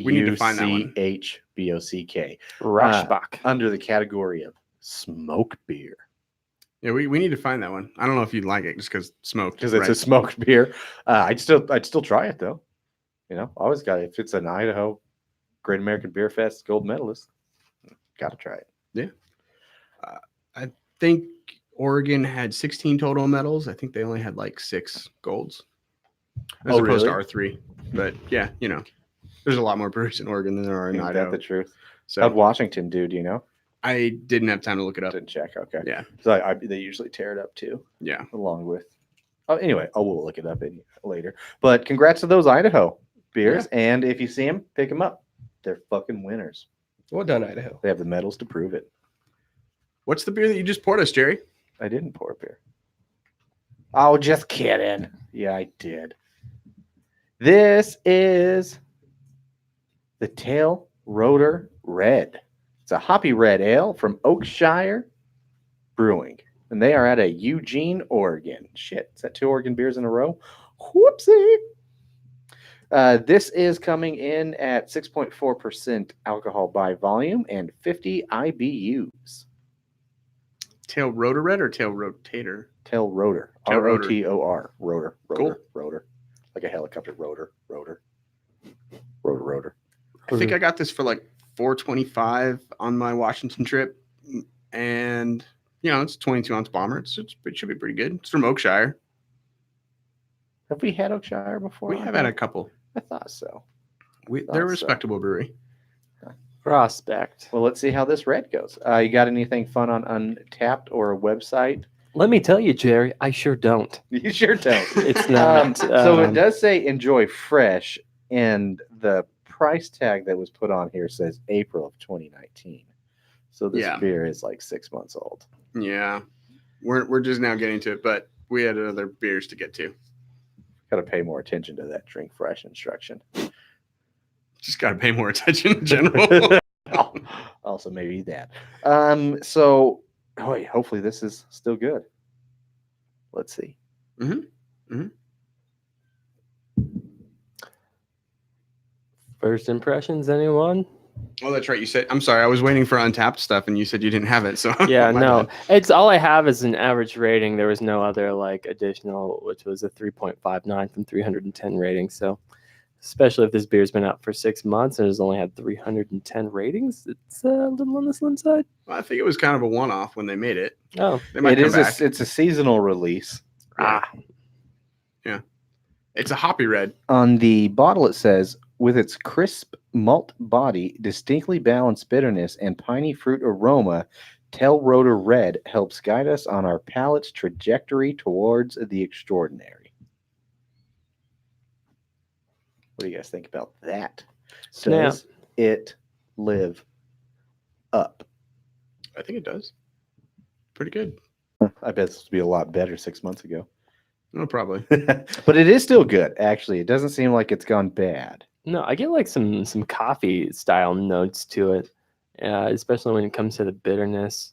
need to find that one. Rauchbock. Rauchbach. Under the category of smoke beer. Yeah, we need to find that one. I don't know if you'd like it just because smoked. Because it's a smoked beer. I'd still try it though. You know, always got it. If it's an Idaho Great American Beer Fest gold medalist, got to try it. Yeah. I think Oregon had 16 total medals. I think they only had like 6 golds as opposed to R3. But yeah, you know, there's a lot more breweries in Oregon than there are in Isn't Idaho. that the truth? So How'd Washington do? Do you know? I didn't have time to look it up. Didn't check. Okay. Yeah. So they usually tear it up too, Yeah. along with. Oh, anyway, we'll look it up later. But congrats to those Idaho beers, and if you see them, pick them up. They're fucking winners. Well done, Idaho. They have the medals to prove it. What's the beer that you just poured us, Jerry? I didn't pour a beer. Oh, just kidding. Yeah, I did. This is the Tail Rotor Red. It's a hoppy red ale from Oakshire Brewing. And they are out of Eugene, Oregon. Shit, is that 2 Oregon beers in a row? Whoopsie. This is coming in at 6.4% alcohol by volume and 50 IBUs. Tail Rotor Red or Tail Rotator? Tail Rotor. Tail rotor. ROTOR. Rotor. Cool. Rotor. Like a helicopter. Rotor. I think I got this for like $4.25 on my Washington trip. And, you know, it's a 22-ounce bomber. It should be pretty good. It's from Oakshire. Have we had Oakshire before? We have had a couple. I thought so. They're a respectable brewery. Prospect. Well, let's see how this red goes. You got anything fun on Untapped or a website? Let me tell you, Jerry, I sure don't. You sure don't. It's not. So it does say enjoy fresh, and the price tag that was put on here says April of 2019. So this beer is like 6 months old. Yeah. We're just now getting to it, but we had other beers to get to. Got to pay more attention to that drink fresh instruction. Just got to pay more attention in general. Also, maybe that. So, hopefully, this is still good. Let's see. First impressions, anyone? Oh, that's right. You said, I'm sorry. I was waiting for Untapped stuff, and you said you didn't have it. So Yeah, my no. bad. It's all I have is an average rating. There was no other like additional, which was a 3.59 from 310 rating. So, especially if this beer's been out for 6 months and has only had 310 ratings, it's a little on the slim side. Well, I think it was kind of a one-off when they made it. Oh, They might come back. It's a seasonal release. Yeah. It's a hoppy red. On the bottle, it says, with its crisp malt body, distinctly balanced bitterness, and piney fruit aroma, Tail Rotor Red helps guide us on our palate's trajectory towards the extraordinary. What do you guys think about that? Does it live up? I think it does. Pretty good. I bet this would be a lot better 6 months ago. No, probably. But it is still good, actually. It doesn't seem like it's gone bad. no, I get like some coffee style notes to it, especially when it comes to the bitterness.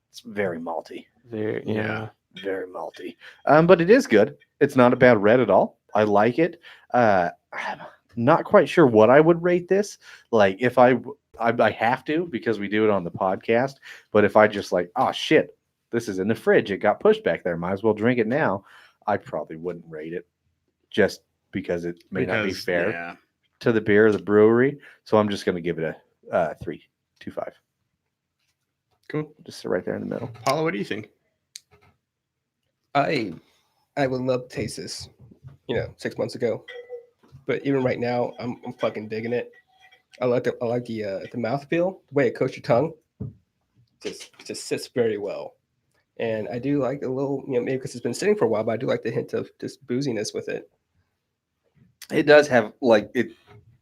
It's very malty. Very, Yeah. Very malty. But it is good. It's not a bad red at all. I like it. I'm not quite sure what I would rate this. Like if I I have to because we do it on the podcast. But if I just like, oh shit, this is in the fridge, it got pushed back there, might as well drink it now, I probably wouldn't rate it just because it may not be fair Yeah. to the beer or the brewery. So I'm just going to give it a 3.25. Cool. Just right there in the middle. Paula, what do you think? I would love to taste this, 6 months ago, but even right now, I'm fucking digging it. I like the mouthfeel, the way it coats your tongue. Just sits very well, and I do like a little, maybe because it's been sitting for a while, but I do like the hint of just booziness with it. It does have like it.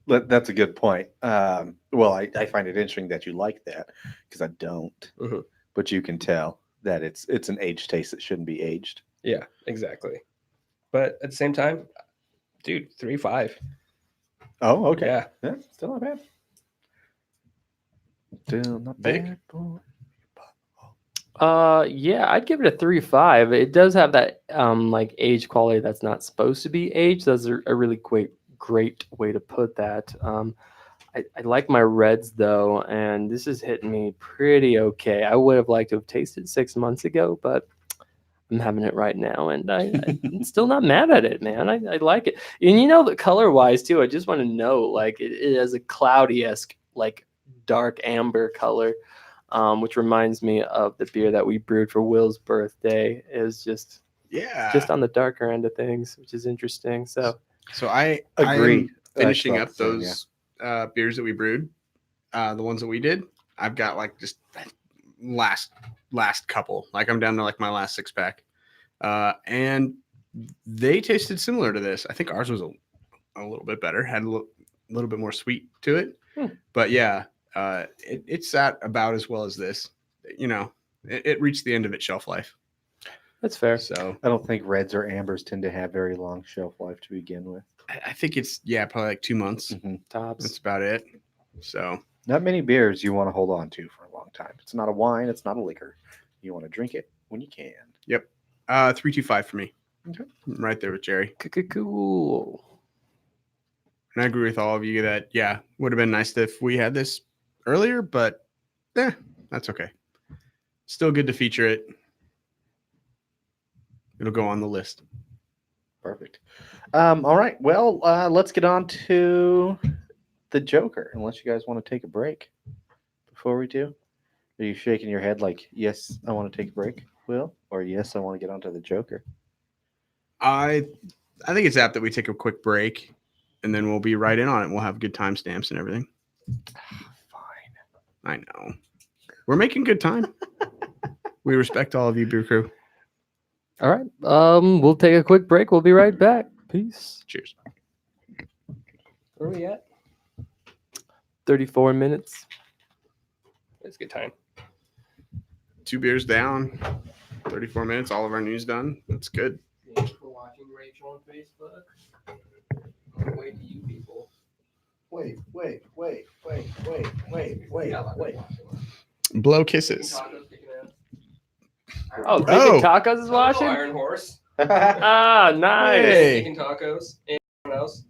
That's a good point. Well, I find it interesting that you like that because I don't. Mhm. But you can tell that it's an aged taste that shouldn't be aged. Yeah, exactly. But at the same time, dude, 3.5. Oh, okay. Yeah. Still not bad. Still not Vic? bad. Boy. Yeah, I'd give it a 3.5. It does have that like age quality that's not supposed to be aged. That's a really great way to put that. I like my reds though, and this is hitting me pretty okay. I would have liked to have tasted 6 months ago, but I'm having it right now, and I'm still not mad at it, man. I like it, and the color wise too. I just want to know, like, it has a cloudy-esque, like dark amber color. Which reminds me of the beer that we brewed for Will's birthday. Is just on the darker end of things, which is interesting. So I Agree. am finishing I up thought the same, those beers that we brewed, the ones that we did. I've got like just last couple. Like I'm down to like my last 6-pack, and they tasted similar to this. I think ours was a little bit better, had a little bit more sweet to it. But yeah, it sat about as well as this. It reached the end of its shelf life. that's fair. So I don't think reds or ambers tend to have very long shelf life to begin with. I think it's probably like 2 months. Tops. That's about it. So Not many beers you want to hold on to for a long time. It's not a wine. It's not a liquor. You want to drink it when you can. 3.25 for me. Okay. I'm right there with Jerry. Cool. And I agree with all of you that, would have been nice if we had this earlier, but that's okay. Still good to feature it. It'll go on the list. Perfect. All right. Well, let's get on to the Joker, unless you guys want to take a break before we do. Are you shaking your head like, yes, I want to take a break, Will? Or yes, I want to get onto the Joker? I think it's apt that we take a quick break, and then we'll be right in on it. We'll have good timestamps and everything. Fine. I know. We're making good time. We respect all of you, Beer Crew. All right. We'll take a quick break. We'll be right back. Peace. Cheers. Where are we at? 34 minutes. It's a good time. 2 beers down, 34 minutes, all of our news done. That's good. Thanks for watching Rachel on Facebook. Wait to you people. Wait. Blow kisses. Oh, Oh. Thinking Tacos is watching? Iron Horse. Ah, nice. Hey. Taking tacos. Anyone else?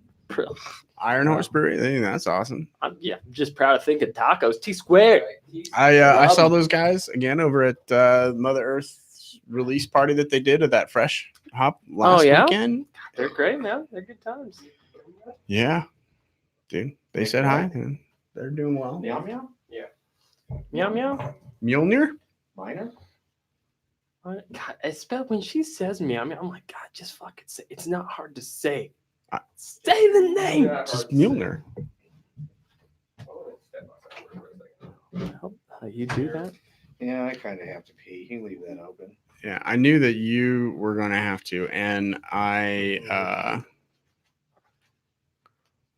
Iron Horse Brewery. I think that's awesome. I'm just proud of Thinking Tacos. T-Squared. I saw Rob. those guys again over at Mother Earth's release party that they did of that fresh hop last yeah? weekend. They're great, man. They're good times. Yeah, dude. They said hi. And they're doing well. Meow meow? Meow meow. Mjolnir? Minor? God, I spelled when she says meow meow. I'm like, God, just fucking say. It's not hard to say. Say the name. Just Mjolnir. You do that? Yeah, I kind of have to pee. You can leave that open. Yeah, I knew that you were going to have to, and I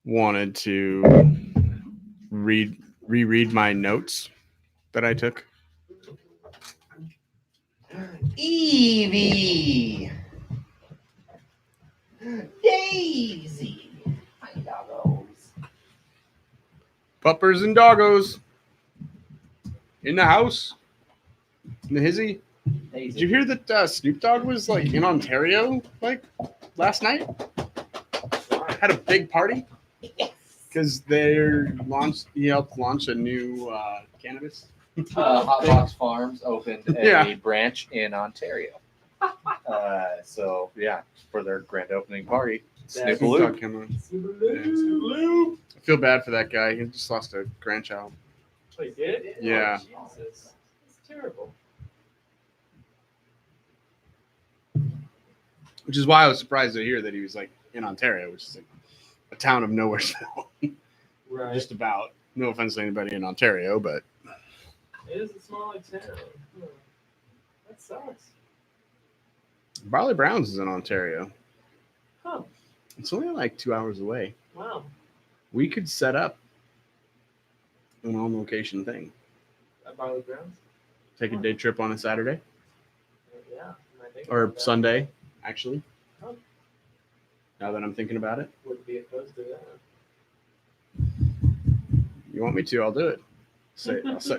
wanted to reread my notes that I took. Evie! Daisy! My doggos. Puppers and doggos in the house. In the hizzy. Did you hear that Snoop Dogg was like in Ontario like last night? Had a big party. Yes. Because he helped launch a new cannabis. Hot Box Farms opened a Yeah. branch in Ontario. So yeah, for their grand opening party, That's Snoop Dog Loop. came on. I feel bad for that guy. He just lost a grandchild. Oh, you did? Yeah. Oh, Jesus. That's terrible. Which is why I was surprised to hear that he was like in Ontario, which is like a town of Nowheresville. Right. Just about. No offense to anybody in Ontario, but It is a small town. Hmm. That sucks. Barley Browns is in Ontario. Huh. It's only like 2 hours away. Wow. We could set up an on location thing. At Barley Browns? Take a day trip on a Saturday Yeah. I think or about that. Sunday, actually. Oh. Now that I'm thinking about it, Wouldn't be opposed to that. you want me to? I'll do it.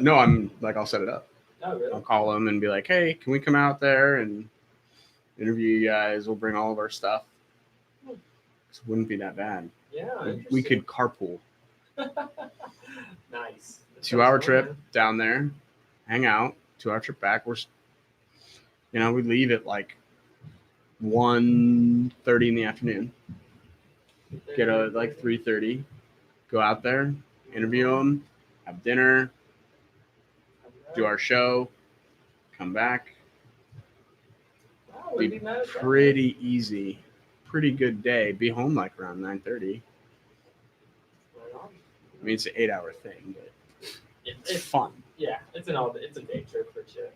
No, I'll set it up. Oh, I'll really? call them and be like, "Hey, can we come out there and interview you guys? We'll bring all of our stuff." It wouldn't be that bad. Yeah. We could carpool. Nice. That 2 hour sounds fun, trip man. down there, hang out. 2 hour trip back. We leave at like 1:30 in the afternoon. Get out at like 3:30. Go out there, interview them, have dinner, do our show, come back. Wow, wouldn't Be be mad at that. pretty easy. Pretty good day. Be home like around 9:30. Right on. I mean, it's an 8 hour thing, but It's it's fun. yeah, it's a day trip for sure.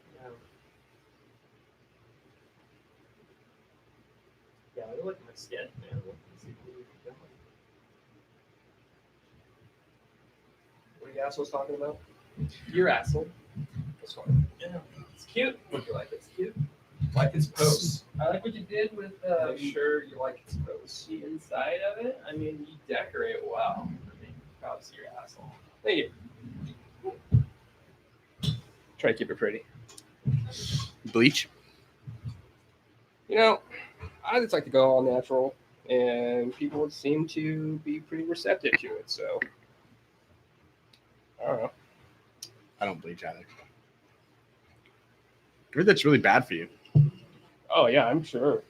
Yeah, I look at my sketch, man. Look and see where we're going. What are you assholes talking about? Your asshole. This one. Yeah, it's cute. Look, you like it's cute. Like its posts. I like what you did with Make sure you like its posts. the inside of it. I mean, you decorate well. I mean, props to your asshole. Thank you. Try to keep it pretty. Bleach. You know, I just like to go all natural, and people seem to be pretty receptive to it. So, I don't know. I don't bleach either. I heard that's really bad for you. Oh yeah, I'm sure.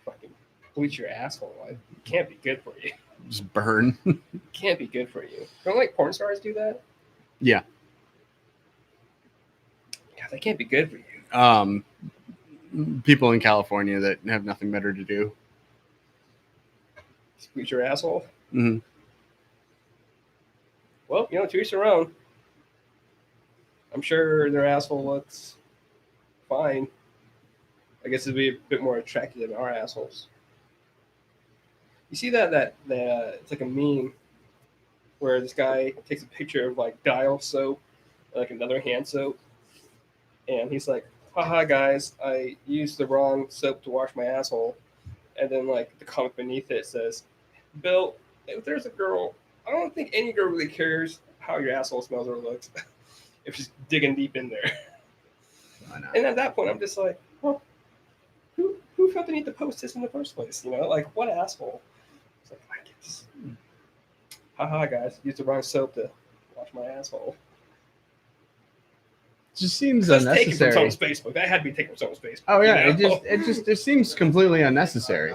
Fucking bleach your asshole. It can't be good for you. Just burn. It can't be good for you. Don't like porn stars do that? Yeah. Yeah, they can't be good for you. People in California that have nothing better to do. Just bleach your asshole. Mhm. Well, to each their own. I'm sure their asshole looks fine. I guess it'd be a bit more attractive than our assholes. You see that it's like a meme where this guy takes a picture of like Dial soap, like another hand soap, and he's like, "Haha, guys, I used the wrong soap to wash my asshole," and then like the comment beneath it says, "Bill, if there's a girl, I don't think any girl really cares how your asshole smells or looks if she's digging deep in there." Why not? And at that point, I'm just like, well, who felt the need to post this in the first place? Like what asshole? It's like, I guess. Haha, guys, used the wrong soap to wash my asshole. It just seems That's taken from unnecessary. someone's Facebook. That had to be taken from someone's Facebook. Oh yeah, you know? it seems completely unnecessary.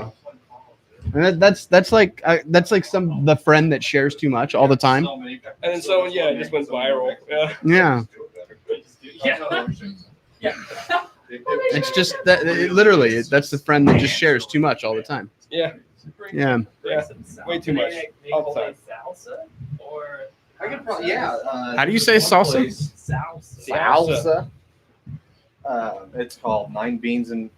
And that's like the friend that shares too much all the time. And then someone, it just went viral. Yeah. Yeah, Yeah. Yeah. it's just that literally that's the friend that just shares too much all the time. Yeah. Yeah. Yeah. Way too much. All the time. Salsa or I could probably, yeah. How do you say salsa? salsa. Salsa. It's called Nine Beans and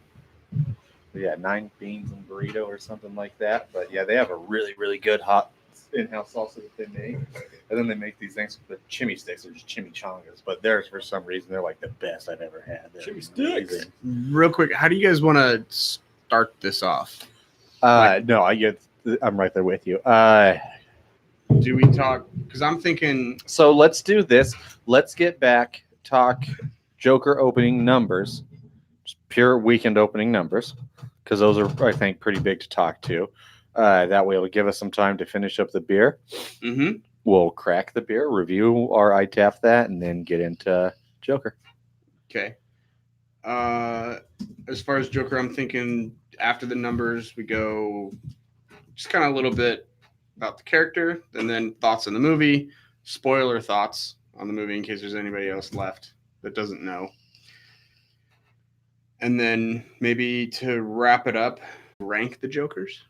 Burrito or something like that. But yeah, they have a really, really good hot in-house salsa that they make. And then they make these things with the chimney sticks or just chimichangas. But theirs, for some reason, they're like the best I've ever had. They're Chimney sticks. amazing. Real quick, how do you guys want to start this off? No, I'm right there with you. Do we talk? Because I'm thinking. So let's do this. Let's get back, talk Joker opening numbers, just pure weekend opening numbers, because those are, I think, pretty big to talk to. That way it'll give us some time to finish up the beer. Mm-hmm. We'll crack the beer, review our ITAF that, and then get into Joker. Okay. As far as Joker, I'm thinking after the numbers, we go just kind of a little bit about the character, and then thoughts on the movie, spoiler thoughts on the movie in case there's anybody else left that doesn't know. And then maybe to wrap it up, rank the Jokers.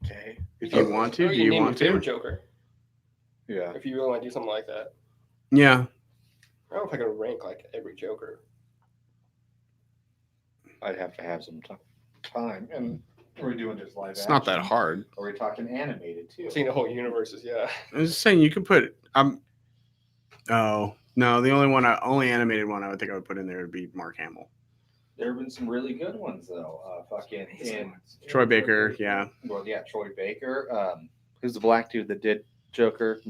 Okay. If you want to, do you name want your favorite to? Joker? Yeah. If you really want to do something like that, Yeah. I don't know if I can rank like every Joker. I'd have to have some time. And are we doing just live It's not that action? hard. Are we talking animated too? Seeing the whole universe is I was just saying you could put. Oh no, the only animated one I would think I would put in there would be Mark Hamill. There have been some really good ones though. Troy Baker, yeah. Well, yeah, Troy Baker. Who's the black dude that did Joker?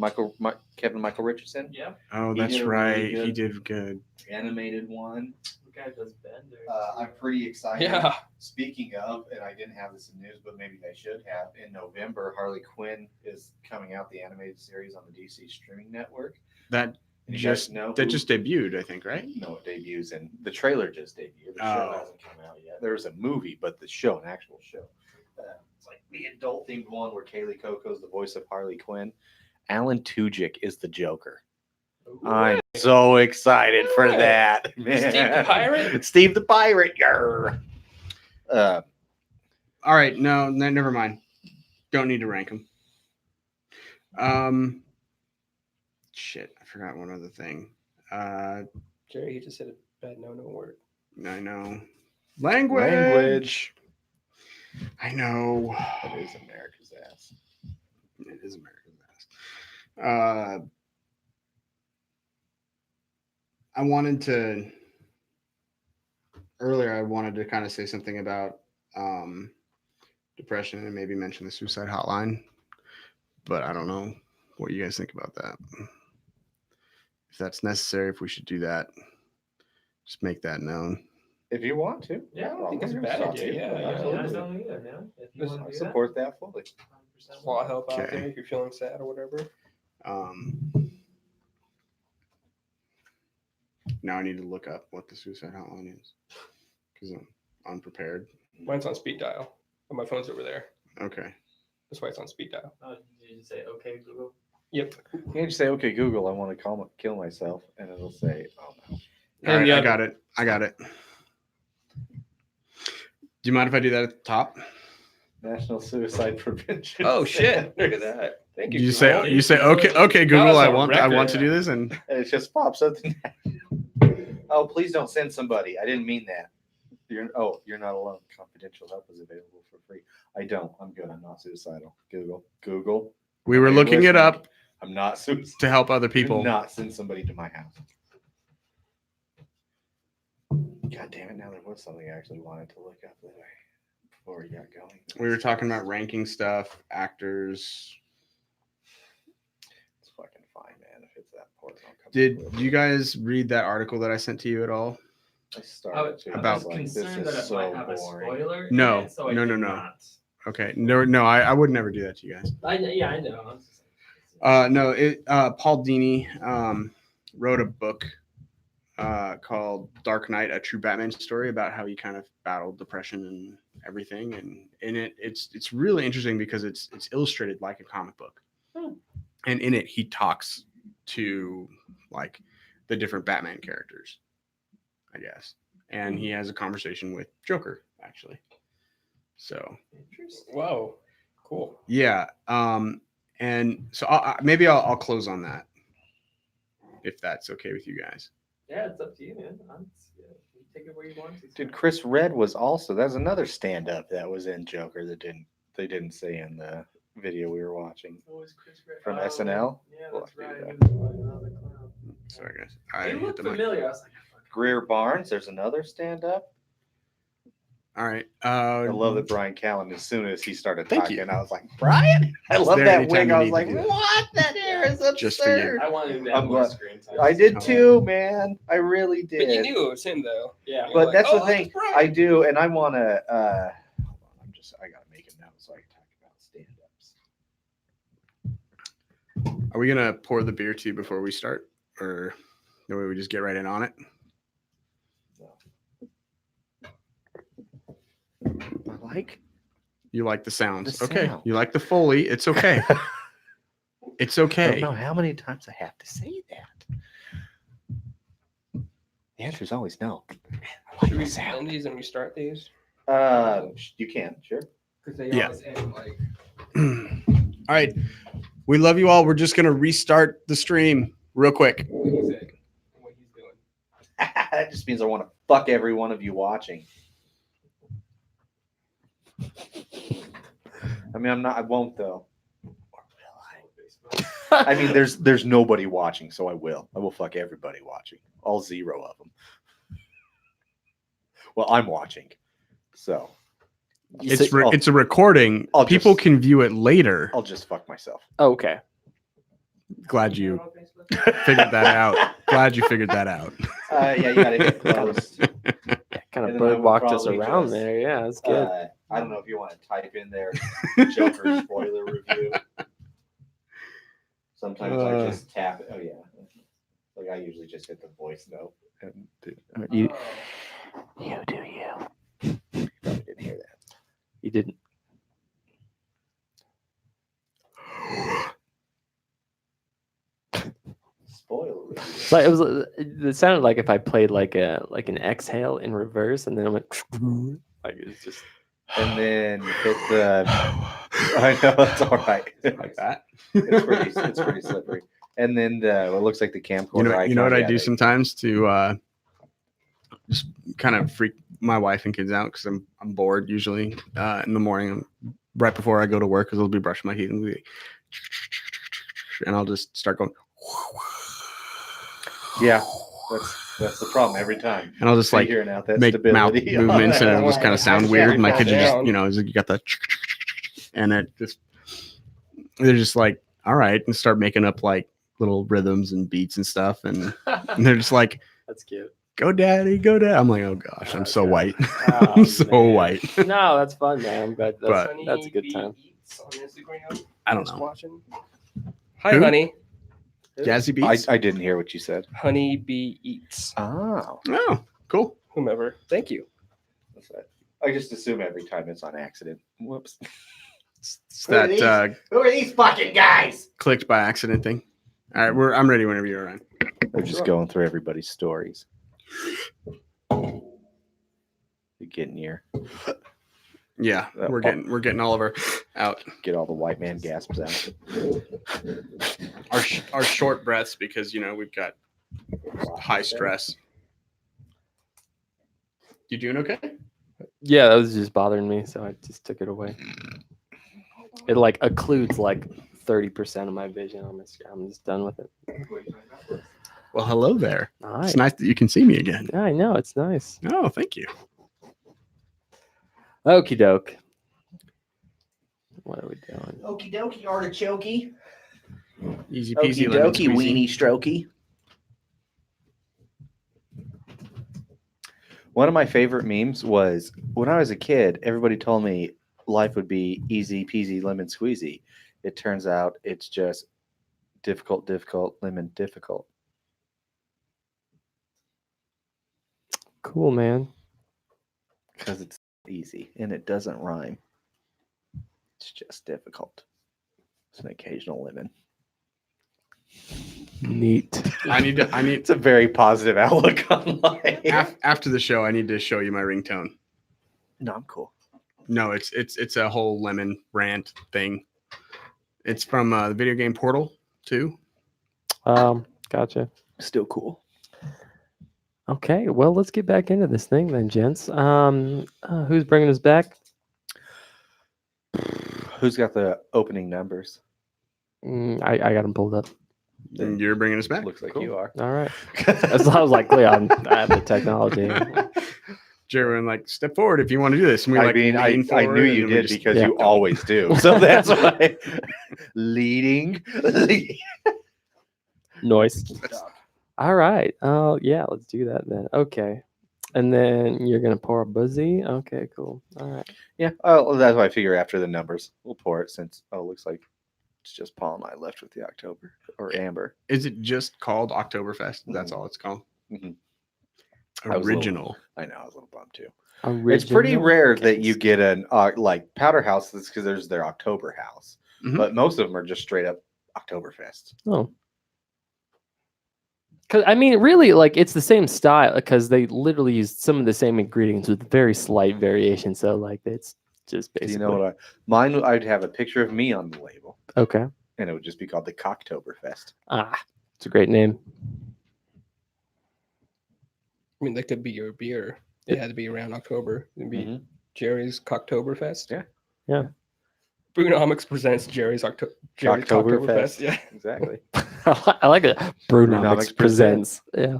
Kevin Michael Richardson. Yeah, Oh, He that's did a right. really good- He did good. Animated one. the guy does Bender. I'm pretty excited. Yeah. Speaking of, and I didn't have this in news, but maybe I should have. In November, Harley Quinn is coming out, the animated series on the DC streaming network. That And you just guys know that who- just debuted, I think, right? No, it debuts and the trailer just debuted. The show Oh. hasn't come out yet. There's a movie, but the show, an actual show. It's like the adult themed one where Kaylee Coco's the voice of Harley Quinn. Alan Tudyk is the Joker. I'm so excited for Yeah. that, man. Steve the Pirate? Steve the Pirate, yer. All right, no, never mind. Don't need to rank them. Shit, I forgot one other thing. Jerry, he just said a bad no word. I know. Language. I know. That is America's ass. It is America's ass. I wanted to kind of say something about depression and maybe mention the suicide hotline, but I don't know what you guys think about that. If that's necessary, if we should do that, just make that known. If you want to. Yeah, I don't think it's a bad idea. Yeah, absolutely. either, man. If you Just want I to do support that fully. that, Well, help out Okay. there if you're feeling sad or whatever. Now I need to look up what the suicide hotline is because I'm unprepared. Mine's on speed dial. But my phone's over there. Okay. That's why it's on speed dial. Did you just say okay, Google? Yep. You can just say, okay, Google, I want to kill myself. And it'll say, oh no. All right, yeah. I got it. Do you mind if I do that at the top? National Suicide Prevention. Oh shit! Look at that. Thank you. You Google. say okay, Google, was I a want record. to do this, and And it just pops up. Oh, please don't send somebody. I didn't mean that. You're not alone. Confidential help is available for free. I don't. I'm good. I'm not suicidal. Google. we were Hey, looking it listen, up I'm not suicidal. to help other Do people. not send somebody to my house. God damn it! Now there was something I actually wanted to look up before we got going. We were talking about ranking stuff, actors. It's fucking fine, man. If it's that important, I'll come Did up with you it. guys read that article that I sent to you at all? I started to. About- I was like, this concerned is that it so might have a boring. spoiler. No, in it, so I no, did no. not. Okay, no, I would never do that to you guys. I know. I'm just saying. No, Paul Dini wrote a book called Dark Knight: A True Batman Story about how he kind of battled depression and everything. And in it, it's really interesting because it's illustrated like a comic book, and in it he talks to like the different Batman characters, I guess, and he has a conversation with Joker actually. So Whoa. Cool. yeah, and so maybe I'll close on that if that's okay with you guys. Yeah, it's up to you, man. You take it where you want to. Dude, Chris Red was also. That's another stand-up that was in Joker that they didn't say in the video we were watching from SNL. Yeah, Well, that's I right. figured He was another clown. Sorry guys, He I hit looked the mic. familiar. I was like, Greer Barnes, there's another stand-up. All right. I love that Brian Callen. As soon as he started Thank talking, you. I was like, Brian. I love there that anytime wing. you I need was to like, do that. what? That hair is Just for you. absurd. I wanted him to I'm have more glad- screen time. I did Okay. too, man. I really did. But you knew it was him though. Yeah. But Like, that's oh, the thing. that's Brian. I do, and I want to. I'm I gotta make a note so I can talk about stand-ups. Are we gonna pour the beer tea before we start, or the way we just get right in on it? I like You like the sounds? The Okay. sound. You like the Foley? It's okay. It's I okay. don't know how many times I have to say that. The answer is always no. I like Should we the sound. end these and restart these? You can, sure. Because they Yeah. always end like. All right. We love you all. We're just gonna restart the stream real quick. What he said, what he's doing. That just means I want to fuck every one of you watching. I mean, I'm not. I won't though. Or will I? I mean, there's nobody watching, so I will. I will fuck everybody watching. All 0 of them. Well, I'm watching, so It's a recording. I'll People just- can view it later. I'll just fuck myself. Okay. Glad you figured that out. Glad you figured that out. Yeah, you gotta hit close. Kind And of then I bird would walked us probably around just, there. Yeah, that's good. I don't know if you want to type in there Joker spoiler review. Sometimes I just tap it. Oh yeah, like I usually just hit the voice note. And You do you? Probably didn't hear that. you didn't. Spoiler review. It's like it sounded like if I played like an exhale in reverse and then I went like it's just And then hit the. I know it's all right. Like that. It's pretty slippery. And then what looks like the camcorder. You know what I icon, do yeah, sometimes to just kind of freak my wife and kids out because I'm bored usually in the morning right before I go to work because I'll be brushing my teeth and I'll just start going. Yeah, that's the problem every time. And I'll just like Figuring out that make mouth stability. movements and it'll just kind of sound weird. My kids are just, down. you know, you got the and it just they're just like, all right, and start making up like little rhythms and beats and stuff, and they're just like, that's cute. go daddy, go dad. I'm like, oh gosh, I'm so Okay. white. Oh, I'm so man. white. No, that's fun, man. I'm glad But- that's a good time. On Instagram. I don't Just know. Watching. Hi, Who? honey. Jazzy beats. I didn't hear what you said. Honey bee eats. Oh, Oh, cool. Whomever. Thank you. that's that. I just assume every time it's on accident. Whoops. It's Who are that Who are these fucking guys? clicked by accident thing. All right, I'm ready whenever you're around. They're just going through everybody's stories. You're getting your Yeah, we're getting all of our out. get all the white man gasps out. Our short breaths because we've got high stress. You doing okay? Yeah, that was just bothering me, so I just took it away. It like occludes like 30% of my vision. I'm just done with it. Well, hello there. All right. It's nice that you can see me again. Yeah, I know, it's nice. Oh, thank you. Okie doke. What are we doing? Okie dokie artichokey. Easy Okie peasy. lemon dokie squeezy. weenie strokey. One of my favorite memes was when I was a kid, everybody told me life would be easy peasy lemon squeezy. It turns out it's just difficult, lemon difficult. Cool, man. Because it's easy and it doesn't rhyme. It's just difficult. It's an occasional lemon. Neat. I need. It's a very positive outlook on life. After the show, I need to show you my ringtone. No, I'm cool. No, it's a whole lemon rant thing. It's from the video game Portal 2. Gotcha. Still cool. Okay, well, let's get back into this thing then, gents. Who's bringing us back? Who's got the opening numbers? I got them pulled up. And you're bringing us back. Looks like Cool. you are. All right. As I was like, yeah, I have the technology. Jerry, like, step forward if you want to do this. And we I like mean, I lean knew forward, you and we did just- because yeah. you always do. So that's why. Leading. Noise. All right. Yeah, let's do that then. Okay. And then you're gonna pour a buzzy. Okay, cool. All right. Yeah. Oh, that's why I figure after the numbers, we'll pour it since, it looks like it's just Paul and I left with the October or Amber. Is it just called Oktoberfest? That's all it's called. Mhm. I was a little- Original. I know, I was a little bummed too. Original It's pretty rare that you taste. get an like Powder House because there's their October House, Mhm. but most of them are just straight up Oktoberfest. Oh. Cause I mean, really, like it's the same style because they literally used some of the same ingredients with very slight variation. So like it's just Do basically. you know what mine? I'd have a picture of me on the label, Okay. and it would just be called the Cocktoberfest. It's a great name. I mean, that could be your beer. It had to be around October. It'd be Mhm. Jerry's Cocktoberfest. Yeah. Yeah. Brewnomics presents Jerry's Cocktoberfest. Cocktoberfest. Yeah. Exactly. I like it. Brewnomics Brewnomics presents. Yeah.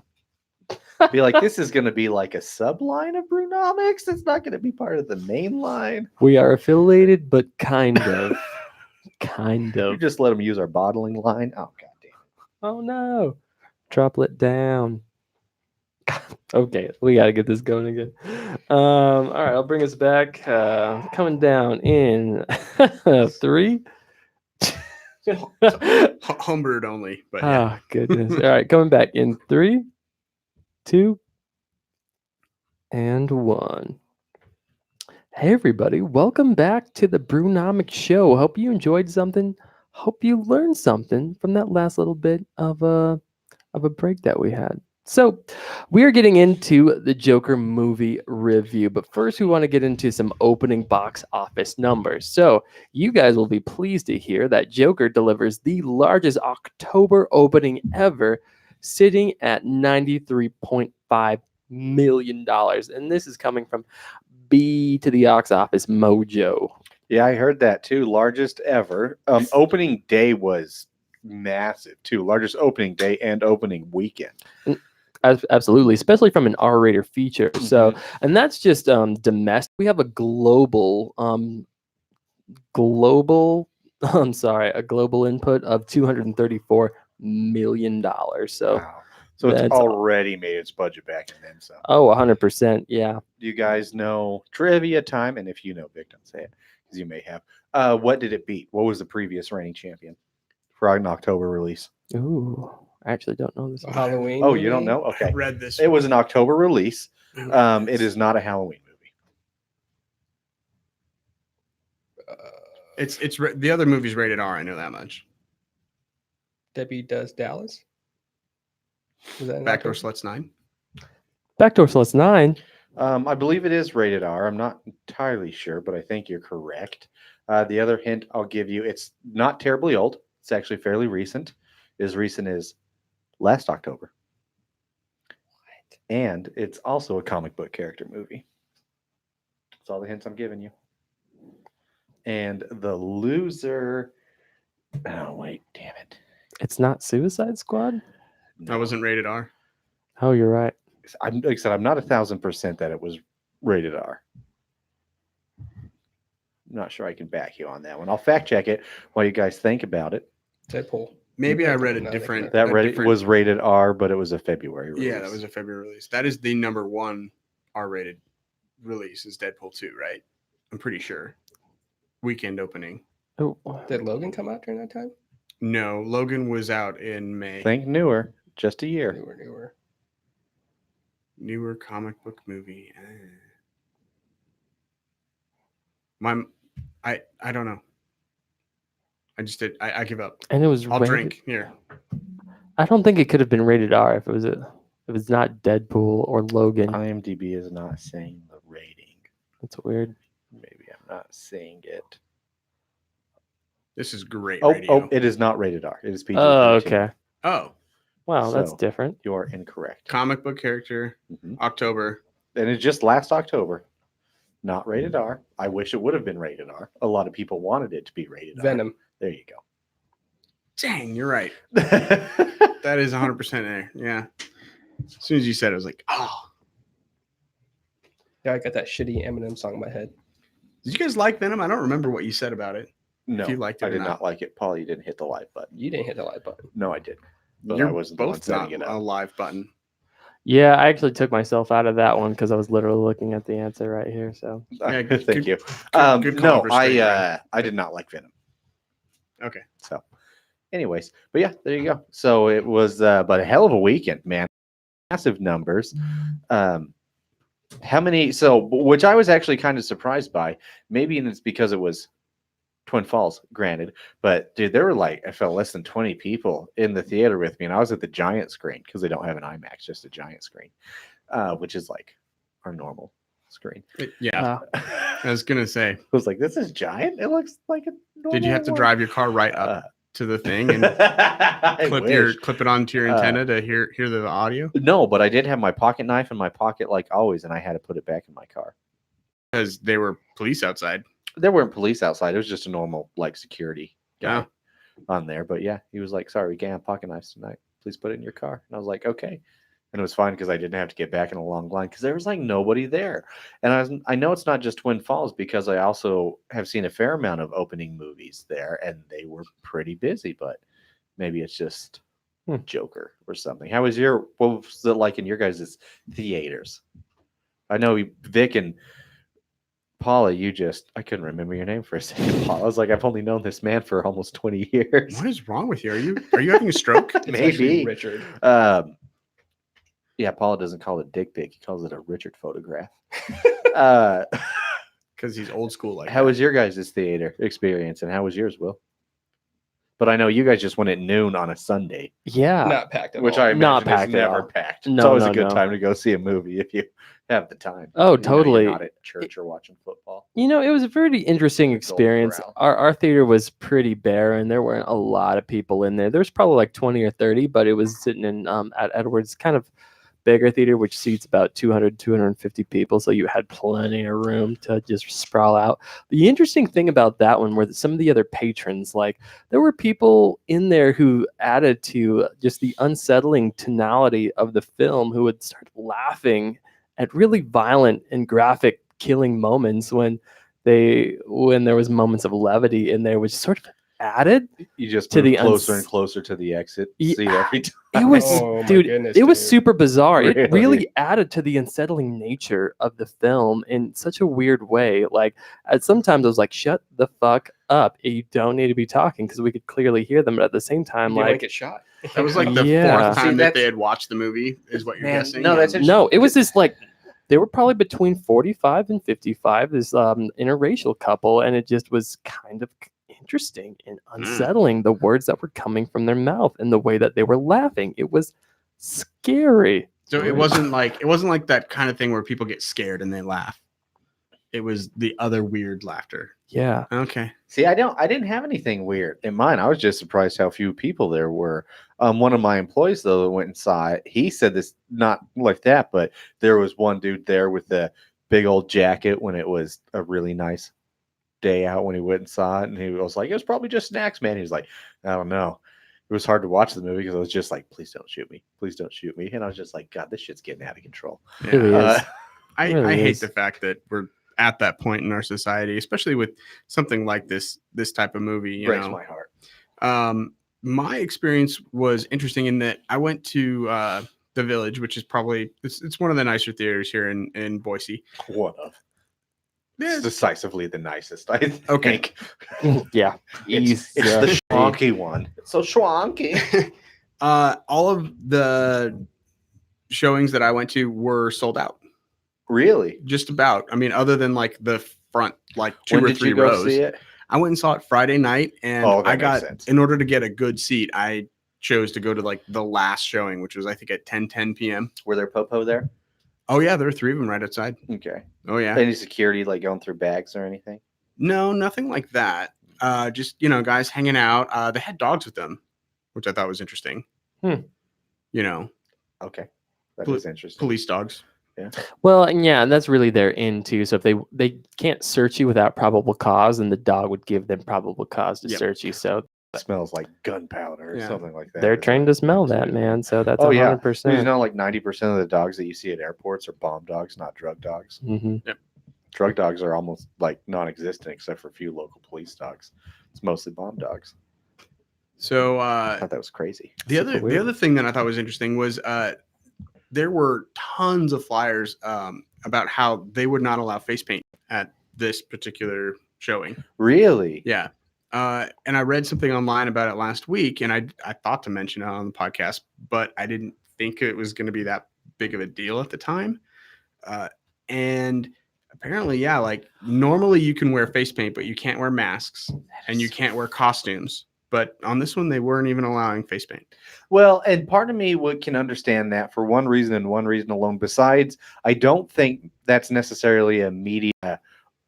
Be like, this is going to be like a subline of Brewnomics. It's not going to be part of the main line. We are affiliated, but kind of. Kind You of. just let them use our bottling line. Oh, god damn it. Oh no. Droplet down. Okay, we got to get this going again. All right, I'll bring us back. Coming down in 3. Homebrewed only, but yeah. Oh, goodness. All right, coming back in 3, 2, and 1. Hey, everybody. Welcome back to the Brewnomics Show. Hope you enjoyed something. Hope you learned something from that last little bit of a break that we had. So, we are getting into the Joker movie review, but first we want to get into some opening box office numbers. So, you guys will be pleased to hear that Joker delivers the largest October opening ever, sitting at $93.5 million. And this is coming from B to the Ox Office Mojo. Yeah, I heard that too. Largest ever. Opening day was massive too. Largest opening day and opening weekend. Absolutely, especially from an R-rated feature. So, and that's just domestic. We have a global a global input of $234 million. So, Wow. So it's that's already made its budget back and then some. 100%. Yeah. Do you guys know trivia time? And if you know, Vic, don't say it because you may have. What did it beat? What was the previous reigning champion for an October release? Ooh, I actually don't know this. Halloween. Oh, you don't movie? know? Okay. Read this. It was an October release. one. It is not a Halloween movie. It's the other movie's rated R. I know that much. Debbie Does Dallas. Was that in Backdoor October? Sluts 9. Backdoor Sluts 9. I believe it is rated R. I'm not entirely sure, but I think you're correct. The other hint I'll give you, it's not terribly old. It's actually fairly recent. As recent as last October. What? And it's also a comic book character movie. That's all the hints I'm giving you. And the loser. Oh, wait, damn it. It's not Suicide Squad? That wasn't rated R. Oh, you're right. Like I said, I'm not 1,000% that it was rated R. I'm not sure I can back you on that one. I'll fact check it while you guys think about it. Deadpool. Maybe I read a No, different. That a different- was rated R, but it was a February release. Yeah, that was a February release. That is the number 1 R-rated release. Is Deadpool 2, right? I'm pretty sure. Weekend opening. Oh, Did Logan come out during that time? No, Logan was out in May. Think newer, just a year. Newer. Newer comic book movie. I don't know. I just did. I give up. and it was I'll rated- drink here. I don't think it could have been rated R if it was not Deadpool or Logan. IMDb is not saying the rating. That's weird. Maybe I'm not seeing it. This is great Oh, radio. it is not rated R. It is PG. Oh, okay. Oh, Wow, that's So- different. You are incorrect. comic book character, Mhm. October. And it's just last October. Not rated R. I wish it would have been rated R. A lot of people wanted it to be rated R. Venom. There you go. Dang, you're right. That is 100% there. Yeah. As soon as you said it, I was like, oh. Yeah, I got that shitty Eminem song in my head. Did you guys like Venom? I don't remember what you said about it. No, If you liked it I or did not. not like it. Paul, you didn't hit the like button. You didn't hit the like button. No, I did. But You're I wasn't the one both not setting it a up. live button. Yeah, I actually took myself out of that one because I was literally looking at the answer right here. So Yeah, Thank good- you. good call No, for straight man. I did not like Venom. Okay. So, anyways, but yeah, there you go. So it was, but a hell of a weekend, man. Massive numbers. How many? So, which I was actually kind of surprised by. Maybe it's because it was Twin Falls, granted, but dude, there were like I felt less than 20 people in the theater with me, and I was at the giant screen because they don't have an IMAX, just a giant screen, which is like our normal screen. Yeah, I was gonna say. I was like, this is giant. It looks like a normal Did you have to one. drive your car right up to the thing and I wish. clip it onto your antenna to hear the audio? No, but I did have my pocket knife in my pocket like always, and I had to put it back in my car. Because they were police outside. There weren't police outside. It was just a normal like security guy Yeah. on there. But yeah, he was like, "Sorry, we can't have pocket knives tonight. Please put it in your car." And I was like, "Okay." And it was fine because I didn't have to get back in a long line because there was like nobody there. And I know it's not just Twin Falls because I also have seen a fair amount of opening movies there, and they were pretty busy. But maybe it's just Joker or something. What was it like in your guys' theaters? I know Vic and Paula, I couldn't remember your name for a second. Paula, I was like, I've only known this man for almost 20 years. What is wrong with you? Are you having a stroke? It's actually Maybe. Richard. Yeah, Paula doesn't call it dick pic. He calls it a Richard photograph. Because he's old school like How that. was your guys' theater experience, and how was yours, Will? But I know you guys just went at noon on a Sunday, yeah, Not packed at which all. I Not imagine is packed at never all. packed. No, It's always no, a good no. time to go see a movie if you have the time. Oh, You know totally. you're not at church or watching football. It was a very interesting The Golden experience. Corral. Our theater was pretty bare, and there weren't a lot of people in there. There was probably like 20 or 30, but it was sitting in at Edwards, kind of bigger theater, which seats about 200, 250 people. So you had plenty of room to just sprawl out. The interesting thing about that one were that some of the other patrons, like there were people in there who added to just the unsettling tonality of the film who would start laughing at really violent and graphic killing moments when there was moments of levity in there, which sort of added. You just To move the closer and closer to the exit Yeah. seat every time. It was, Oh my dude, goodness, it was dude. super bizarre. It Really? really added to the unsettling nature of the film in such a weird way. Like, sometimes I was like, shut the fuck up. You don't need to be talking because we could clearly hear them. But at the same time, You didn't like, get shot. That was like the Yeah. fourth See, time that that's- they had watched the movie, is what you're Man, guessing. no, that's no, it was this like, they were probably between 45 and 55, this interracial couple. And it just was kind of interesting and unsettling, the words that were coming from their mouth and the way that they were laughing. It was scary. So it wasn't like that kind of thing where people get scared and they laugh. It was the other weird laughter. Yeah. Okay. See, I didn't have anything weird in mine. I was just surprised how few people there were. One of my employees though that went and saw it, he said this not like that, but there was one dude there with the big old jacket when it was a really nice day out when he went and saw it, and he was like, "It was probably just snacks, man." He was like, "I don't know." It was hard to watch the movie because I was just like, "Please don't shoot me, please don't shoot me," and I was just like, "God, this shit's getting out of control." It really Uh, is. I really hate is. the fact that we're at that point in our society, especially with something like this type of movie. You breaks know, my heart. my experience was interesting in that I went to the Village, which is probably it's one of the nicer theaters here in Boise. One of Yeah, decisively the nicest, I think. Okay. Yeah. It's the schwanky one. It's so schwanky. all of the showings that I went to were sold out. Really? Just about. I mean, other than like the front, like two When or did three you go rows. see it? I went and saw it Friday night, and Oh, that I makes got sense. in order to get a good seat, I chose to go to like the last showing, which was I think at 10 p.m. Were there popo there? Oh yeah, there were three of them right outside. Okay. Oh yeah. Any security like going through bags or anything? No, nothing like that. Just guys hanging out. They had dogs with them, which I thought was interesting. Hmm. Okay. That Pol- is interesting. Police dogs. Well, and yeah, and that's really their in too. So if they can't search you without probable cause, then the dog would give them probable cause to Yep. search you. So It smells like gunpowder or Yeah. something like that. they're It's trained like- to smell that, man. So that's Oh, yeah. 100%. Like 90% of the dogs that you see at airports are bomb dogs, not drug dogs. hmm Drug dogs are almost like non-existent except for a few local police dogs. It's mostly bomb dogs. So I thought that was crazy. the Super other weird. thing that I thought was interesting was there were tons of flyers about how they would not allow face paint at this particular showing. Really? Yeah. And I read something online about it last week, and I thought to mention it on the podcast, but I didn't think it was going to be that big of a deal at the time. And apparently, yeah, like normally you can wear face paint, but you can't wear masks and you can't wear costumes. But on this one, they weren't even allowing face paint. Well, and part of me can understand that for one reason and one reason alone. Besides, I don't think that's necessarily a media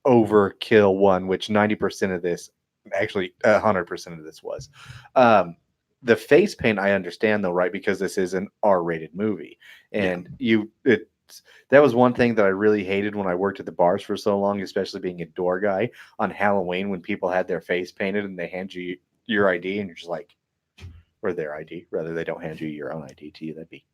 overkill one, which 90% of this, actually 100% of this was. The face paint, I understand though, right? Because this is an R-rated movie, and that was one thing that I really hated when I worked at the bars for so long, especially being a door guy on Halloween when people had their face painted and they hand you your ID and you're just like, or their ID, rather they don't hand you your own ID to you. That'd be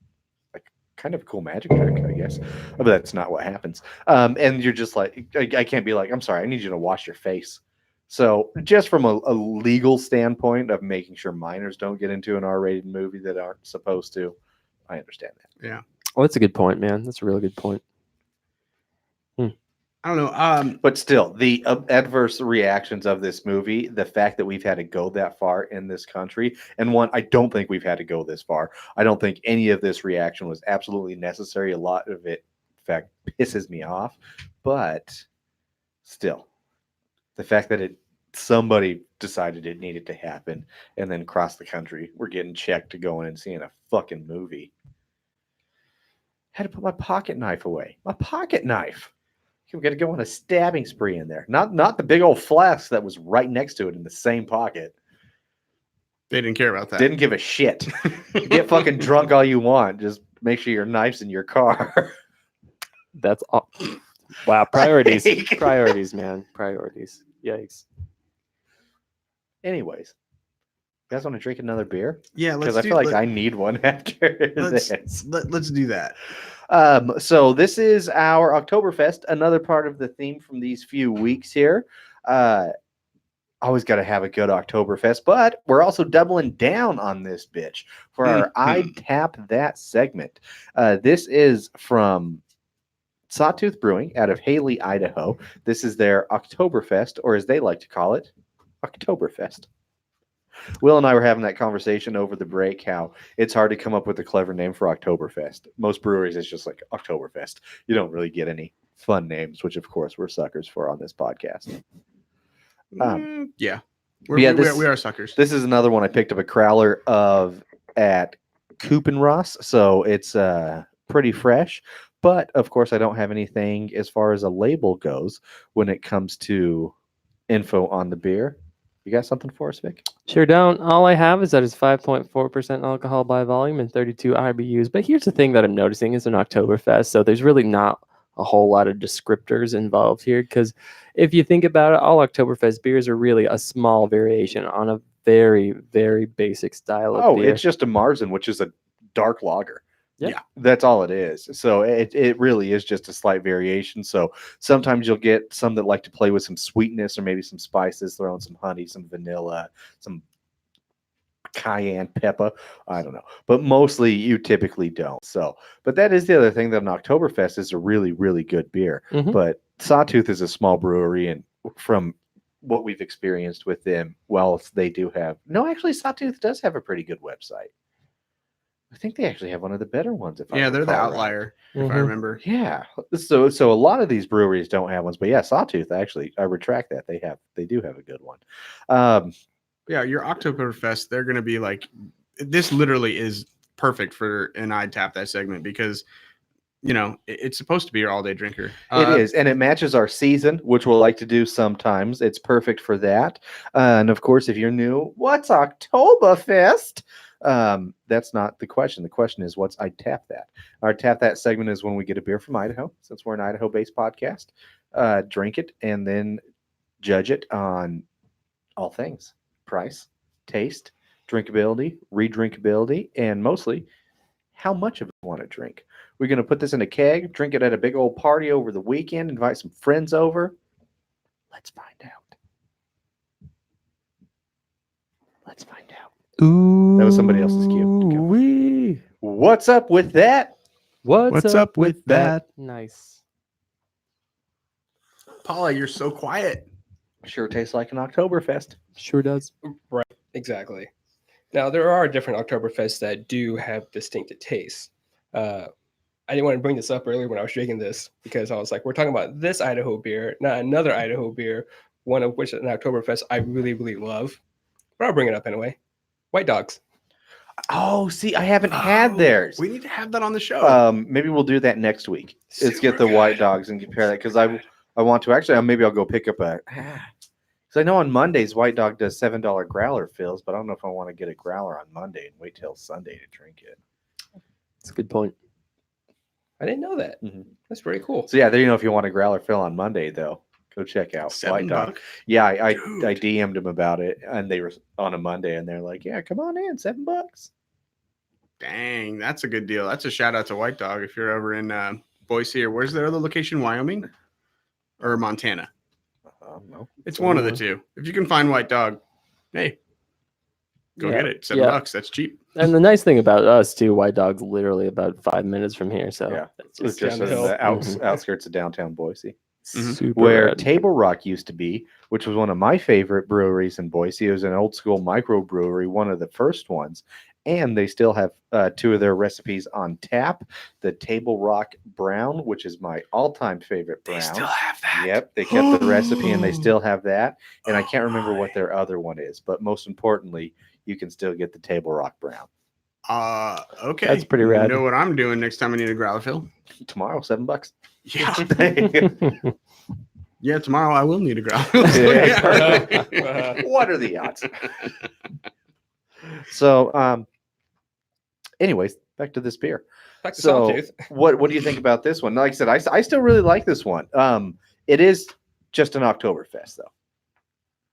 like kind of a cool magic trick, I guess. But that's not what happens. And you're just like, I can't be like, I'm sorry, I need you to wash your face. So just from a legal standpoint of making sure minors don't get into an R-rated movie that aren't supposed to, I understand that. Yeah. Oh, that's a good point, man. That's a really good point. I don't know. But still, the adverse reactions of this movie, the fact that we've had to go that far in this country, and one, I don't think we've had to go this far. I don't think any of this reaction was absolutely necessary. A lot of it, in fact, pisses me off. But still, the fact that somebody decided it needed to happen, and then across the country, we're getting checked to go in and seeing a fucking movie. Had to put my pocket knife away. My pocket knife. We got to go on a stabbing spree in there. Not the big old flask that was right next to it in the same pocket. They didn't care about that. Didn't give a shit. Get fucking drunk all you want. Just make sure your knife's in your car. That's all. Wow, priorities. Like- Priorities, man. Priorities. Yikes. Anyways, you guys want to drink another beer? Yeah, Because I feel like I need one after this. Let's do that. So this is our Oktoberfest, another part of the theme from these few weeks here. Always got to have a good Oktoberfest, but we're also doubling down on this bitch for our I Tap That segment. This is from Sawtooth Brewing out of Haley, Idaho. This is their Oktoberfest, or as they like to call it, Oktoberfest. Will and I were having that conversation over the break, how it's hard to come up with a clever name for Oktoberfest. Most breweries, it's just like Oktoberfest. You don't really get any fun names, which of course we're suckers for on this podcast. Yeah. We are suckers. This is another one I picked up a crowler of at Ross, so it's pretty fresh. But of course, I don't have anything as far as a label goes when it comes to info on the beer. You got something for us, Vic? Sure don't. All I have is that it's 5.4% alcohol by volume and 32 IBUs. But here's the thing that I'm noticing is an Oktoberfest, so there's really not a whole lot of descriptors involved here. Because if you think about it, all Oktoberfest beers are really a small variation on a very, very basic style of beer. It's just a Marzen, which is a dark lager. Yeah. That's all it is. So it really is just a slight variation. So sometimes you'll get some that like to play with some sweetness or maybe some spices, throw in some honey, some vanilla, some cayenne pepper. I don't know. But mostly you typically don't. So, but that is the other thing, that an Oktoberfest is a really, really good beer. Mhm. But Sawtooth is a small brewery, and from what we've experienced with them, well, they do have, no, actually Sawtooth does have a pretty good website. I think they actually have one of the better ones. They're the recall right. outlier, if I Mhm. remember. Yeah. So a lot of these breweries don't have ones, but yeah, Sawtooth, actually, I retract that. They do have a good one. Yeah, your Oktoberfest, they're going to be like, this literally is perfect for an I Tap That segment because, you know, it's supposed to be your all-day drinker. It is, and it matches our season, which we'll like to do sometimes. It's perfect for that. And of course, if you're new, what's Oktoberfest? That's not the question. The question is, what's I Tap That? Our Tap That segment is when we get a beer from Idaho, since we're an Idaho-based podcast, drink it, and then judge it on all things: price, taste, drinkability, redrinkability, and mostly how much of it we want to drink. We're going to put this in a keg, drink it at a big old party over the weekend, invite some friends over. Let's find out. Let's find out. Ooh, That was somebody else's cue. Go. wee. What's up with that? What's up with that? Nice. Paula, you're so quiet. Sure tastes like an Oktoberfest. Sure does. Right, exactly. Now there are different Oktoberfests that do have distinctive tastes. I didn't want to bring this up earlier when I was drinking this because I was like, we're talking about this Idaho beer, not another Idaho beer, one of which is an Oktoberfest I really, really love. But I'll bring it up anyway. White Dogs. Oh, see, I haven't had theirs. We need to have that on the show. Maybe we'll do that next week. Let's Super get the White good. Dogs and compare that because I want to actually. Maybe I'll go pick up a. Because I know on Mondays White Dog does $7 growler fills, but I don't know if I want to get a growler on Monday and wait till Sunday to drink it. That's a good point. I didn't know that. Mhm. That's very cool. So yeah, there you know if you want a growler fill on Monday though, go check out White Dog. $7. Yeah, I Dude. DM'd them about it and they were on a Monday and they're like, yeah, come on in, $7. Dang, that's a good deal. That's a shout out to White Dog if you're ever in Boise or where's their other location? Wyoming or Montana? No. It's one of the two. If you can find White Dog, hey, go get it. $7. That's cheap. And the nice thing about us too, White Dog's literally about 5 minutes from here. So Yeah. it's It's just just down in the the hill. Mhm. outskirts of downtown Boise. Mhm. super Where rad. Table Rock used to be, which was one of my favorite breweries in Boise. It was an old school microbrewery, one of the first ones. And they still have two of their recipes on tap. The Table Rock Brown, which is my all-time favorite brown. They still have that. Yep, they kept the recipe and they still have that. And I can't remember what their other one is, but most importantly, you can still get the Table Rock Brown. Okay. That's pretty You rad. know what I'm doing next time I need a growler fill? Tomorrow, $7. Yeah. Yeah, tomorrow I will need a growler. Yeah. What are the odds? So, anyways, back to this beer. Back to So, Sawtooth. what do you think about this one? Like I said, I still really like this one. It is just an Oktoberfest, though.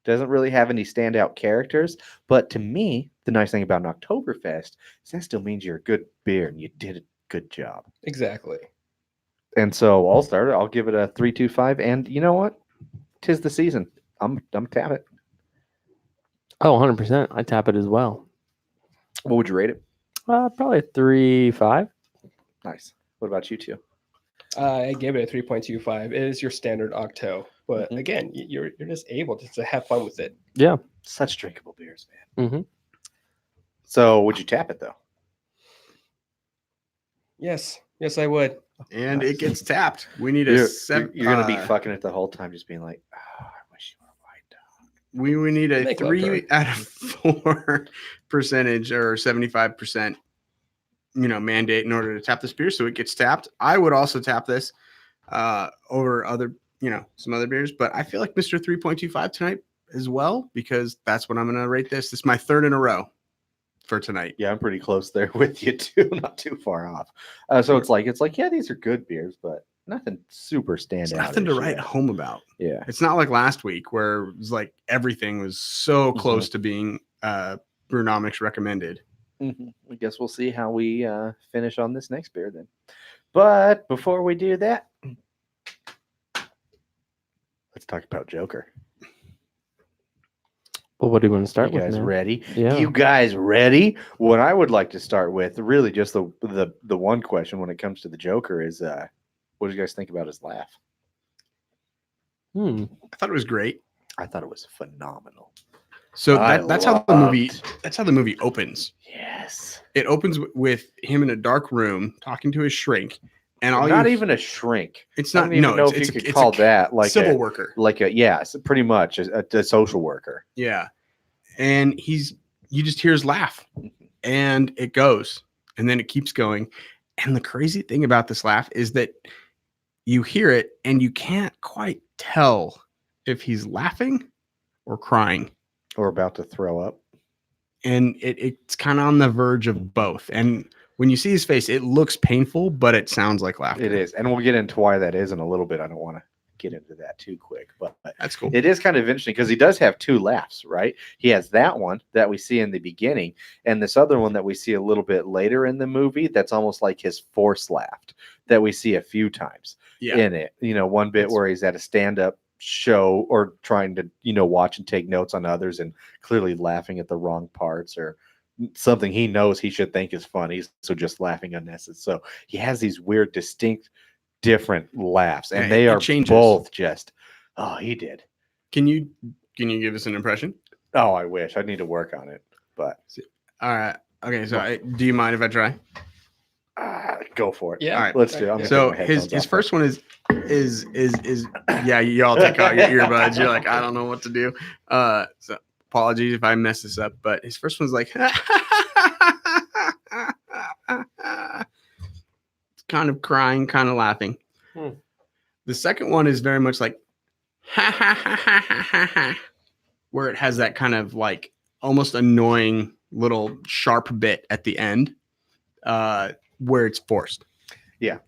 Doesn't really have any standout characters, but to me, the nice thing about an Oktoberfest is that still means you're a good beer and you did a good job. Exactly. And so I'll give it a 3.25. And you know what? 'Tis the season. I'm tap it. Oh, 100%. I tap it as well. What would you rate it? Probably 3.5. Nice. What about you two? I gave it a 3.25. It is your standard Octo, but Mhm. again, you're just able to have fun with it. Yeah. Such drinkable beers, man. Mm-hmm. So would you tap it though? Yes, I would. And Nice. it gets tapped. We need a You're, seven. you're gonna be fucking it the whole time, just being like, oh, I wish you were a White Dog. We need a Make love 3 to her. out of 4 percentage or 75%, mandate in order to tap this beer. So it gets tapped. I would also tap this over other, some other beers, but I feel like Mr. 3.25 tonight as well, because that's what I'm going to rate this. This is my third in a row for tonight. Yeah, I'm pretty close there with you too, not too far off. So it's like, yeah, these are good beers, but nothing super standout. It's nothing to write home about. Yeah. It's not like last week where it was like everything was so close to being Brewnomics recommended. I guess we'll see how we finish on this next beer then. But before we do that, let's talk about Joker. Well, what do you want to start You with, guys man? ready? Yeah. You guys ready? What I would like to start with, really just the one question when it comes to the Joker is, what do you guys think about his laugh? I thought it was great. I thought it was phenomenal. So I that's how the movie opens. Yes. It opens with him in a dark room talking to his shrink, and Not even a shrink. It's I not. don't even No, know it's if you a could call that like civil a worker. pretty much a social worker. Yeah, and you just hear his laugh, and it goes, and then it keeps going. And the crazy thing about this laugh is that you hear it, and you can't quite tell if he's laughing or crying, Or about to throw up. and it's kind of on the verge of both. And when you see his face, it looks painful, but it sounds like laughter. It is. And we'll get into why that is in a little bit. I don't want to get into that too quick, but That's cool. it is kind of interesting because he does have two laughs, right? He has that one that we see in the beginning, and this other one that we see a little bit later in the movie that's almost like his forced laugh that we see a few times in it. One bit where he's at a stand-up show or trying to, watch and take notes on others and clearly laughing at the wrong parts or something he knows he should think is funny, so just laughing unnecessary. So he has these weird, distinct, different laughs, and Yeah, they it are changes. both just. Oh, he did. Can you give us an impression? Oh, I wish. I need to work on it, but All right. Okay. So do you mind if I try? go for it. Yeah. All right. Let's do it. I'm gonna So take my his headphones off first one is yeah. You all take out your earbuds. You're like, I don't know what to do. So apologies if I mess this up. But his first one's like, it's kind of crying, kind of laughing. The second one is very much like where it has that kind of like almost annoying little sharp bit at the end, where it's forced. Yeah.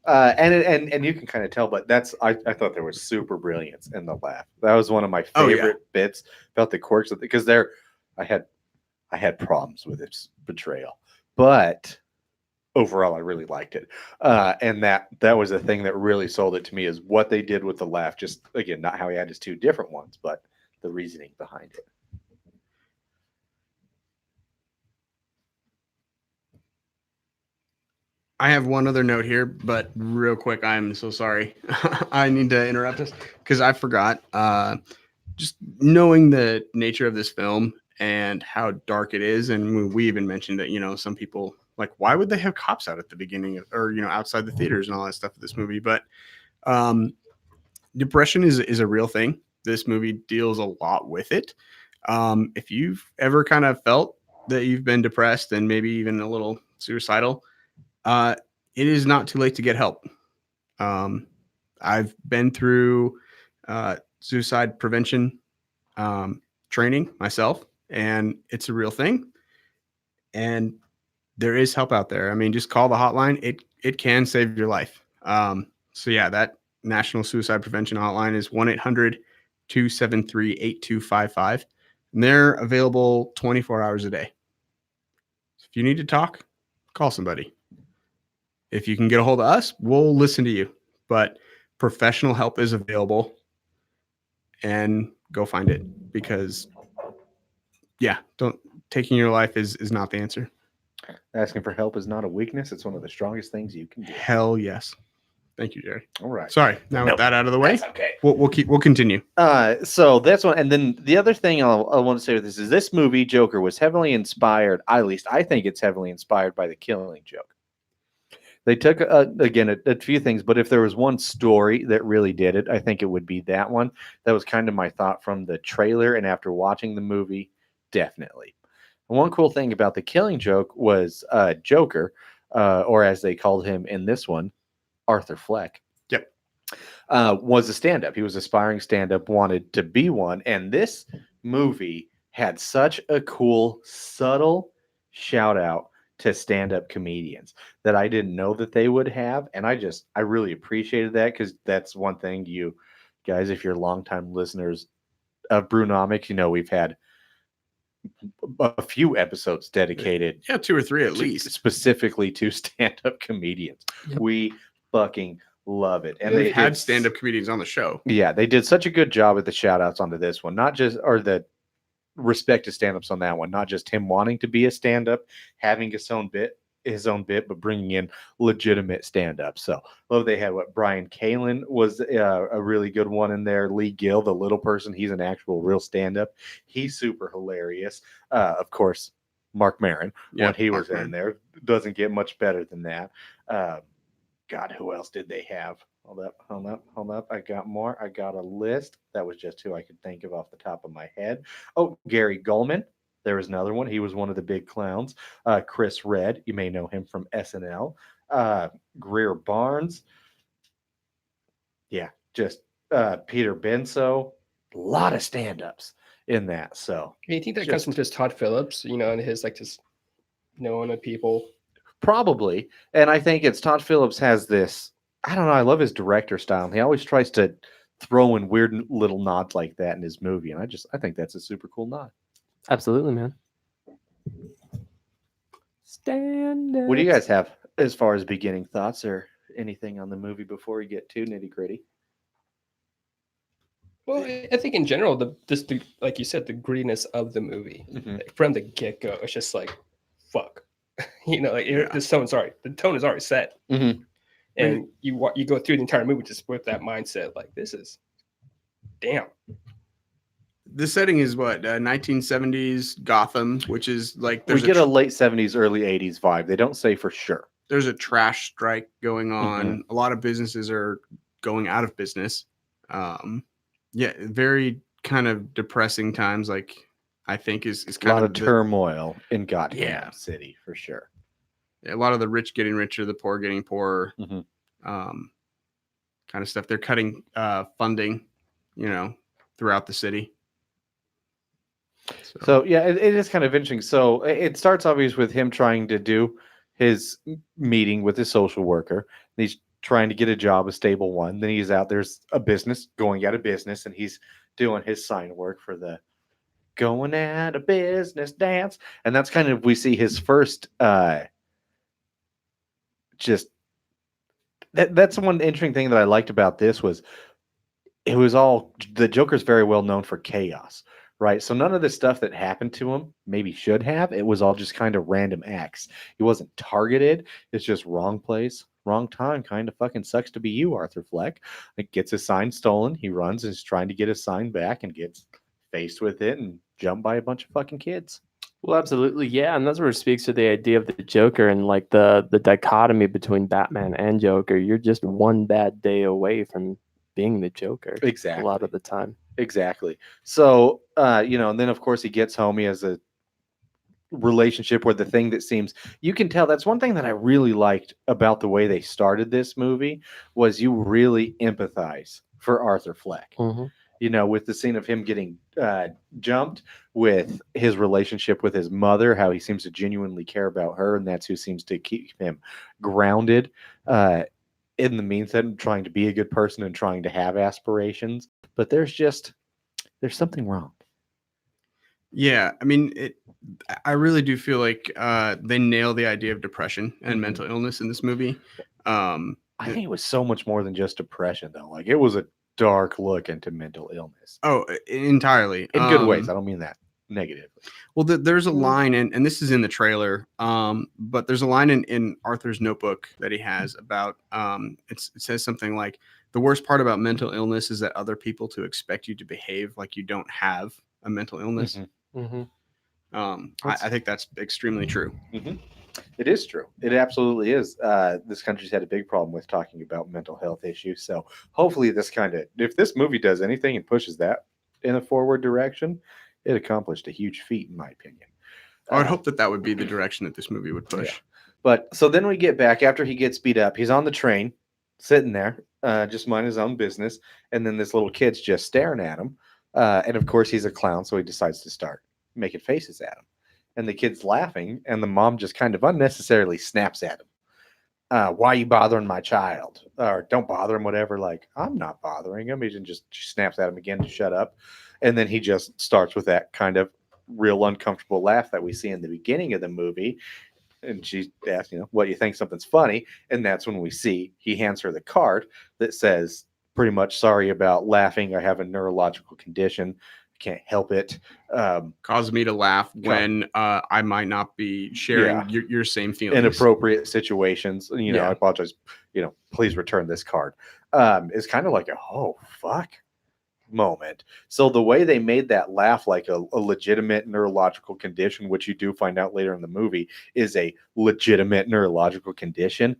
And you can kind of tell, but I thought there was super brilliance in the laugh. That was one of my Oh, yeah. favorite bits. Felt the quirks of because I had problems with its portrayal, but overall I really liked it. And that was a thing that really sold it to me is what they did with the laugh. Just again, not how he had his two different ones, but the reasoning behind it. I have one other note here, but real quick, I'm so sorry. I need to interrupt us because I forgot. Just knowing the nature of this film and how dark it is, and we even mentioned that some people like, why would they have cops out at the beginning or outside the theaters and all that stuff of this movie? But depression is a real thing. This movie deals a lot with it. If you've ever kind of felt that you've been depressed and maybe even a little suicidal, it is not too late to get help. I've been through suicide prevention training myself, and it's a real thing. And there is help out there. I mean, just call the hotline. It can save your life. So yeah, that National Suicide Prevention Hotline is 1-800-273-8255. And they're available 24 hours a day. If you need to talk, call somebody. If you can get a hold of us, we'll listen to you. But professional help is available, and go find it because, yeah, taking your life is not the answer. Asking for help is not a weakness. It's one of the strongest things you can do. Hell yes. Thank you, Jerry. All right. Sorry. Now with that out of the way, That's okay. we'll continue. So that's one. And then the other thing I want to say with this movie, Joker, was heavily inspired. At least I think it's heavily inspired by The Killing Joke. They took, again, a few things, but if there was one story that really did it, I think it would be that one. That was kind of my thought from the trailer, and after watching the movie, definitely. And one cool thing about The Killing Joke was Joker, or as they called him in this one, Arthur Fleck. Yep. Was a stand-up. He was aspiring stand-up, wanted to be one, and this movie had such a cool, subtle shout-out to stand-up comedians that I didn't know that they would have, and I really appreciated that because that's one thing you guys, if you're longtime listeners of Brewnomics, we've had a few episodes dedicated, 2 or 3 at least, specifically to stand-up comedians. Yep. We fucking love it, and they've had stand-up comedians on the show. Yeah, they did such a good job with the shout-outs onto this one, not just or the respect to stand-ups on that one, not just him wanting to be a stand-up, having his own bit, but bringing in legitimate stand-up. So, they had Brian Kalin was a really good one in there. Lee Gill, the little person, he's an actual real stand-up. He's super hilarious. Of course, Mark Maron, when he was in there, doesn't get much better than that. God, who else did they have? Hold up. I got more. I got a list. That was just who I could think of off the top of my head. Oh, Gary Gulman. There was another one. He was one of the big clowns. Chris Redd. You may know him from SNL. Greer Barnes. Yeah, just Peter Benso. A lot of stand-ups in that. So You think that comes from just Todd Phillips, and his just knowing of people? Probably. And I think it's Todd Phillips has this, I don't know, I love his director style. He always tries to throw in weird little nods like that in his movie. And I think that's a super cool nod. Absolutely, man. Stand up. What do you guys have as far as beginning thoughts or anything on the movie before we get too nitty gritty? Well, I think in general, like you said, the grittiness of the movie Mhm. like, from the get go, it's just like, fuck, like Yeah. the tone is already set, Mhm. and you go through the entire movie just with that mindset, like this is, damn. The setting is what 1970s Gotham, which is like We get a late 70s, early 80s vibe. They don't say for sure. there's a trash strike going on. Mm-hmm. A lot of businesses are going out of business. Yeah, very kind of depressing times. Like I think is A kind lot of of turmoil in Gotham Yeah. City for sure. a lot of the rich getting richer, the poor getting poorer, Mhm. kind of stuff. They're cutting funding, throughout the city. So yeah, it is kind of interesting. So it starts obviously with him trying to do his meeting with his social worker. He's trying to get a job, a stable one. Then he's out there's a business going out of business, and he's doing his sign work for the going out of business dance. And that's kind of we see his first just that's one interesting thing that I liked about this was it was all the Joker's very well known for chaos, right? So none of the stuff that happened to him maybe should have. It was all just kind of random acts. He wasn't targeted. It's just wrong place, wrong time. Kind of fucking sucks to be you, Arthur Fleck. Like gets his sign stolen. He runs and is trying to get his sign back and gets faced with it and jumped by a bunch of fucking kids. Well, absolutely, yeah, and that's where it speaks to the idea of the Joker and like the dichotomy between Batman and Joker. You're just one bad day away from being the Joker. Exactly. A lot of the time. Exactly. So, and then of course he gets home. He has a relationship where the thing that seems you can tell that's one thing that I really liked about the way they started this movie was you really empathize for Arthur Fleck. Mm-hmm. With the scene of him getting jumped, with his relationship with his mother, how he seems to genuinely care about her, and that's who seems to keep him grounded in the meantime, trying to be a good person and trying to have aspirations. But there's something wrong. Yeah, I mean, I really do feel like they nail the idea of depression and Mhm. mental illness in this movie. I think it was so much more than just depression, though. Like it was a dark look into mental illness Entirely in good ways. I don't mean that negatively. Well, there's a line, and this is in the trailer, but there's a line in Arthur's notebook that he has about it says something like, the worst part about mental illness is that other people to expect you to behave like you don't have a mental illness. Mhm. Mm-hmm. I think that's extremely true. Mm-hmm. It is true. It absolutely is. This country's had a big problem with talking about mental health issues. So hopefully if this movie does anything and pushes that in a forward direction, it accomplished a huge feat, in my opinion. I would hope that would be the direction that this movie would push. Yeah. But so then we get back after he gets beat up. He's on the train, sitting there, just mind his own business. And then this little kid's just staring at him. And of course, he's a clown. So he decides to start making faces at him. And the kid's laughing, and the mom just kind of unnecessarily snaps at him. Why are you bothering my child? Or don't bother him, whatever. Like, I'm not bothering him. She snaps at him again to shut up. And then he just starts with that kind of real uncomfortable laugh that we see in the beginning of the movie. And she asks, what do you think something's funny? And that's when we see he hands her the card that says pretty much, sorry about laughing. I have a neurological condition. Can't help it. Cause me to laugh when I might not be sharing your same feelings. Inappropriate situations. I apologize. Please return this card. It's kind of like a oh fuck moment. So the way they made that laugh like a legitimate neurological condition, which you do find out later in the movie is a legitimate neurological condition.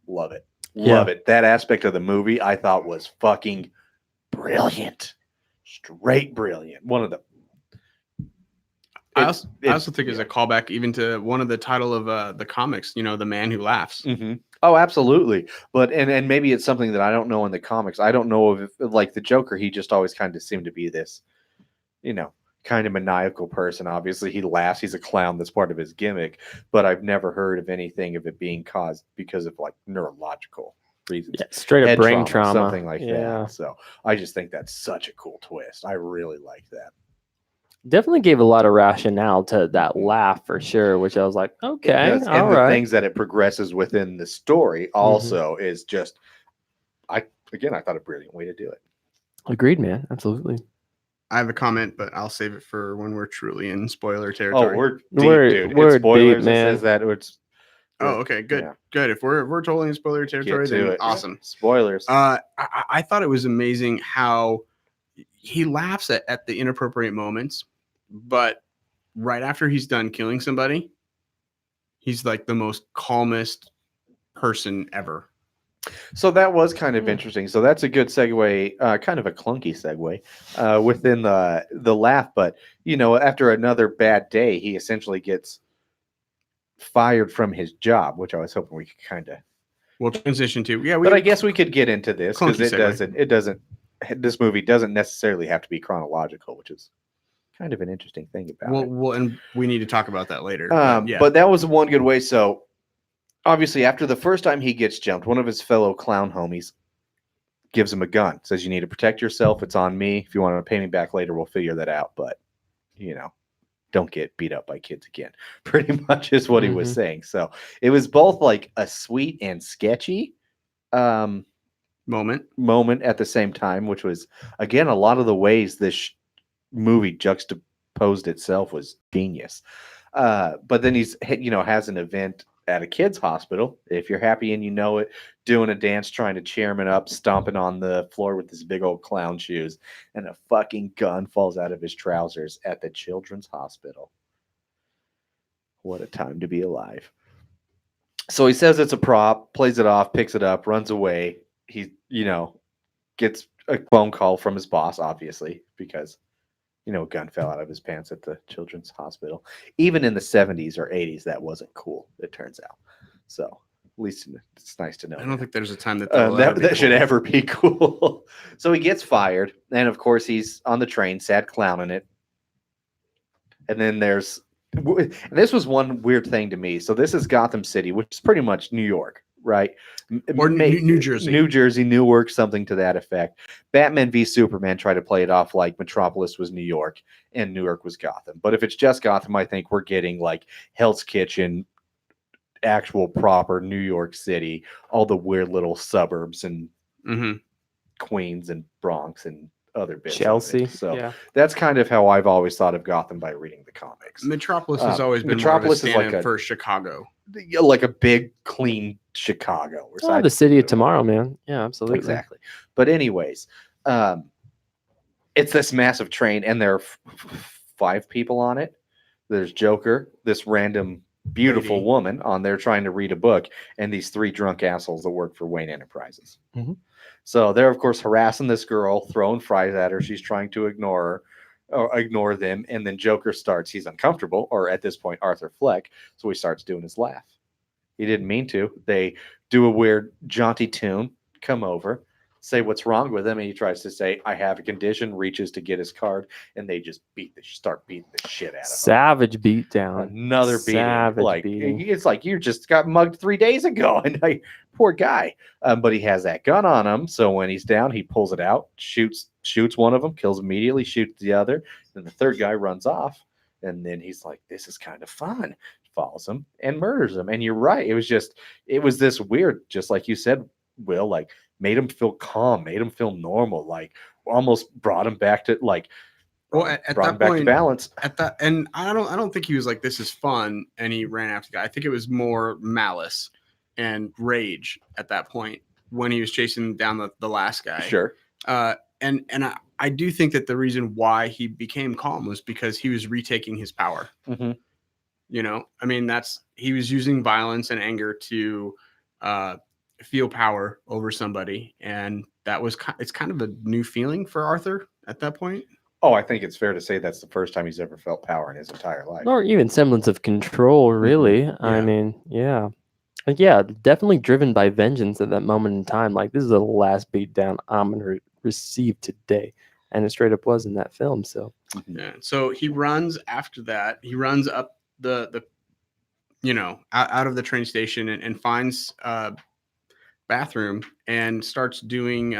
Love it. Love it. That aspect of the movie I thought was fucking brilliant. Straight brilliant. One of the. I also think it's a callback even to one of the title of the comics. The man who laughs. Mm-hmm. Oh, absolutely. But and maybe it's something that I don't know in the comics. I don't know if like the Joker, he just always kind of seemed to be this, kind of maniacal person. Obviously, he laughs. He's a clown. That's part of his gimmick. But I've never heard of anything of it being caused because of like neurological reasons. Yeah, straight up Head brain trauma. Something like that. So I just think that's such a cool twist. I really like that. Definitely gave a lot of rationale to that laugh for sure, which I was like, okay, and all the right. things that it progresses within the story also is just, I thought a brilliant way to do it. Agreed, man. Absolutely. I have a comment, but I'll save it for when we're truly in spoiler Oh, territory. we're deep, We're- dude. we're It's deep, spoilers. It man. says that it's. Oh, okay, good, Yeah. good. If we're totally in spoiler territory, Get to then it. awesome. Spoilers. I thought it was amazing how he laughs at the inappropriate moments, but right after he's done killing somebody, he's like the most calmest person ever. So that was kind of Yeah. interesting. So that's a good segue, kind of a clunky segue within the laugh. But after another bad day, he essentially gets fired from his job, which I was hoping we could kind of. We'll transition to But I guess we could get into this because clunky segue. it doesn't. This movie doesn't necessarily have to be chronological, which is kind of an interesting thing about it. Well, and we need to talk about that later. Yeah. But that was one good way. So obviously, after the first time he gets jumped, one of his fellow clown homies gives him a gun, says, "You need to protect yourself. It's on me. If you want to pay me back later, we'll figure that out. But, don't get beat up by kids again." Pretty much is what he was saying. So it was both like a sweet and sketchy moment at the same time, which was, again, a lot of the ways this movie juxtaposed itself was genius. But then he's, has an event at a kid's hospital, if you're happy and you know it, doing a dance, trying to cheer him up, stomping on the floor with his big old clown shoes, and a fucking gun falls out of his trousers at the children's hospital. What a time to be alive. So he says it's a prop, plays it off, picks it up, runs away. He, gets a phone call from his boss, obviously, because a gun fell out of his pants at the children's hospital. Even in the 70s or 80s, that wasn't cool, it turns out. So at least it's nice to know. I don't think there's a time that that should ever be cool. So he gets fired. And of course, he's on the train, sad clowning it. And then this was one weird thing to me. So this is Gotham City, which is pretty much New York, right? Or New Jersey. New Jersey, Newark, something to that effect. Batman v Superman tried to play it off like Metropolis was New York and Newark was Gotham. But if it's just Gotham, I think we're getting like Hell's Kitchen, actual proper New York City, all the weird little suburbs and Queens and Bronx and other bits. Chelsea. So yeah. that's kind of how I've always thought of Gotham by reading the comics. Metropolis has always been Metropolis more is of a like stand-in for Chicago. Like a big, clean Chicago. Oh, the city of tomorrow, man. Yeah, absolutely. Exactly. But anyways, it's this massive train, and there are 5 people on it. There's Joker, this random beautiful woman on there trying to read a book, and these 3 drunk assholes that work for Wayne Enterprises. So they're, of course, harassing this girl, throwing fries at her. She's trying to ignore her or ignore them. And then Joker starts. He's uncomfortable, or at this point, Arthur Fleck. So he starts doing his laugh. He didn't mean to. They do a weird jaunty tune, come over, say what's wrong with him. And he tries to say, "I have a condition," reaches to get his card. And they just start beating the shit out of him. Savage beatdown. Another beating. Savage beating. It's like you just got mugged 3 days ago. And poor guy. But he has that gun on him. So when he's down, he pulls it out, shoots one of them, kills immediately, shoots the other. Then the third guy runs off. And then he's like, "This is kind of fun." Follows him and murders him. And you're right. It was this weird, just like you said, Will, like made him feel calm, made him feel normal, like almost brought him back to like, well, at brought that him back point, to balance. And I don't think he was like, "This is fun," and he ran after the guy. I think it was more malice and rage at that point when he was chasing down the last guy. Sure. And I do think that the reason why he became calm was because he was retaking his power. I mean, he was using violence and anger to feel power over somebody, and it's kind of a new feeling for Arthur at that point. Oh, I think it's fair to say that's the first time he's ever felt power in his entire life. Or even semblance of control, really. I mean, yeah. Like, yeah, definitely driven by vengeance at that moment in time. Like, this is the last beatdown I'm going to receive today. And it straight up was in that film. So, yeah. So he runs after that. He runs up the out of the train station and finds a bathroom and starts doing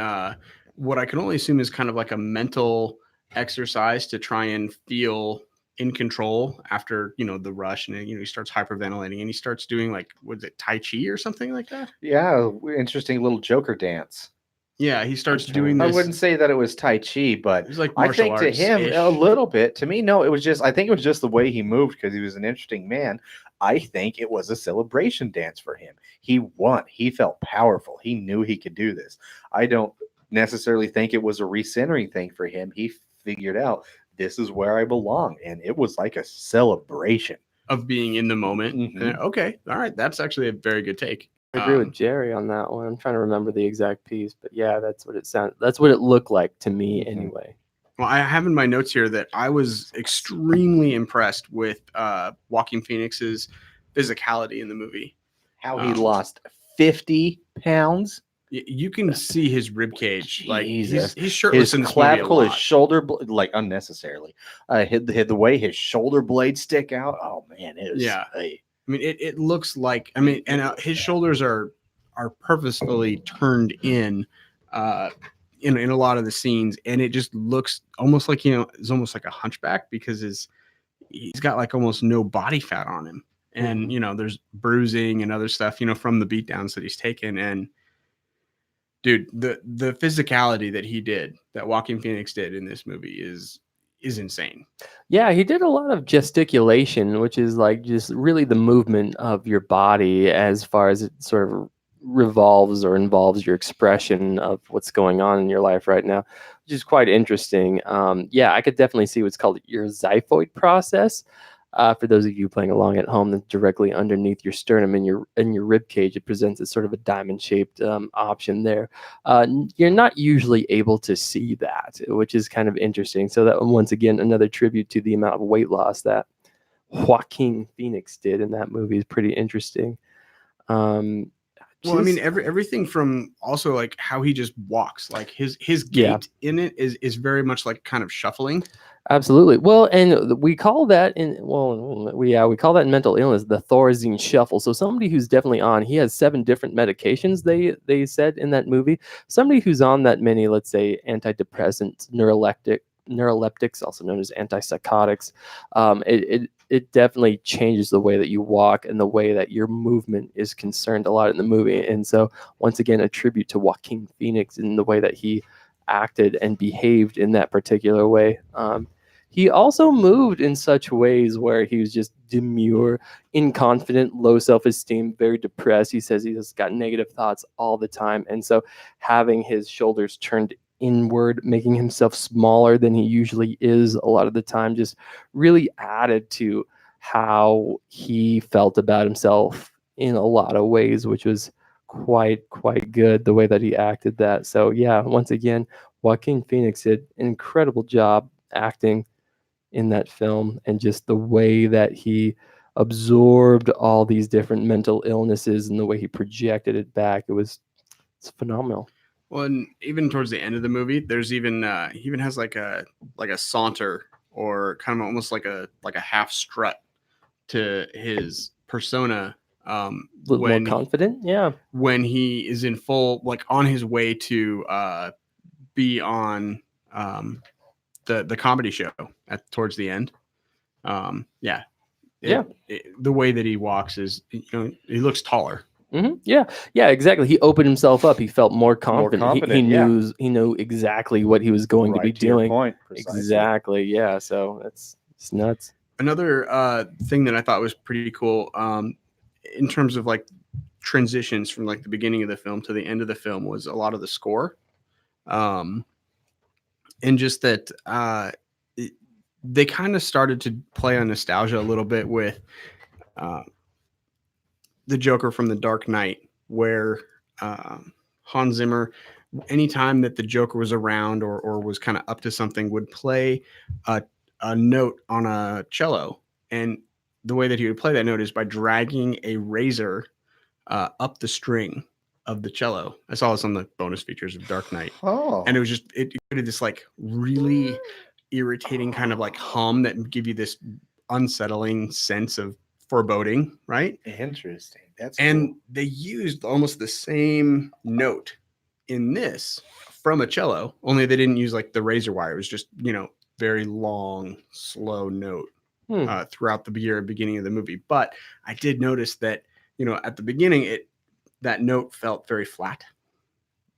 what I can only assume is kind of like a mental exercise to try and feel in control after the rush, and he starts hyperventilating and he starts doing like, was it Tai Chi or something like that? Yeah, interesting little Joker dance. Yeah, he starts I'm doing trying- I this. wouldn't say that it was Tai Chi, but It's like I martial think to arts. him a little bit. To me, no, it was just. I think it was just the way he moved because he was an interesting man. I think it was a celebration dance for him. He won. He felt powerful. He knew he could do this. I don't necessarily think it was a recentering thing for him. He figured out this is where I belong, and it was like a celebration. Of being in the moment. Mhm. Okay, all right, that's actually a very good take. I agree with Jerry on that one. I'm trying to remember the exact piece, but yeah, that's what it sounded. That's what it looked like to me, Mhm. anyway. Well, I have in my notes here that I was extremely impressed with Joaquin Phoenix's physicality in the movie. How he Um, lost 50 pounds. You can see his rib cage. Like Jesus. he's shirtless His in this movie a clavicle, his lot. shoulder, like unnecessarily, the way his shoulder blades stick out. Oh man, it was. Yeah. I mean, it looks like. I mean, and his shoulders are purposefully turned in a lot of the scenes, and it just looks almost like it's almost like a hunchback because he's got like almost no body fat on him, and there's bruising and other stuff from the beatdowns that he's taken. And dude, the physicality that Joaquin Phoenix did in this movie is insane. Yeah, he did a lot of gesticulation, which is like just really the movement of your body as far as it sort of revolves or involves your expression of what's going on in your life right now, which is quite interesting. Yeah, I could definitely see what's called your xiphoid process. For those of you playing along at home, that's directly underneath your sternum and your rib cage. It presents as sort of a diamond-shaped option there. You're not usually able to see that, which is kind of interesting. So that once again, another tribute to the amount of weight loss that Joaquin Phoenix did in that movie is pretty interesting. Well, I mean, everything from also like how he just walks, like his gait in it is very much like kind of shuffling. Absolutely. Well, and we call that we call that in mental illness the Thorazine shuffle. So somebody who's definitely on, he has 7 different medications. They said in that movie, somebody who's on that many, let's say, antidepressants, neuroleptics, also known as antipsychotics, it definitely changes the way that you walk and the way that your movement is concerned a lot in the movie. And so once again, a tribute to Joaquin Phoenix in the way that he acted and behaved in that particular way. He also moved in such ways where he was just demure, inconfident, low self-esteem, very depressed. He says he just got negative thoughts all the time. And so having his shoulders turned inward, making himself smaller than he usually is a lot of the time, just really added to how he felt about himself in a lot of ways, which was quite good, the way that he acted that. So yeah, once again, Joaquin Phoenix did an incredible job acting in that film, and just the way that he absorbed all these different mental illnesses and the way he projected it back, it's phenomenal. Well, and even towards the end of the movie, there's even he even has like a saunter or kind of almost like a half strut to his persona. A little more confident, when he is in full, like on his way to be on the comedy show towards the end. The way that he walks is, he looks taller. Mm-hmm. Yeah, exactly. He opened himself up. He felt more confident. He knew exactly what he was going to be doing. Point, exactly. Yeah. So it's nuts. Another thing that I thought was pretty cool, in terms of like transitions from like the beginning of the film to the end of the film, was a lot of the score, and just that they kind of started to play on nostalgia a little bit with the Joker from The Dark Knight, where Hans Zimmer, anytime that the Joker was around or was kind of up to something, would play a note on a cello. And the way that he would play that note is by dragging a razor up the string of the cello. I saw this on the bonus features of Dark Knight. Oh. And it created this like really irritating kind of like hum that would give you this unsettling sense of foreboding, right? Interesting. And they used almost the same note in this from a cello, only they didn't use like the razor wire. It was just, very long, slow note throughout the beginning of the movie. But I did notice that, at the beginning, that note felt very flat.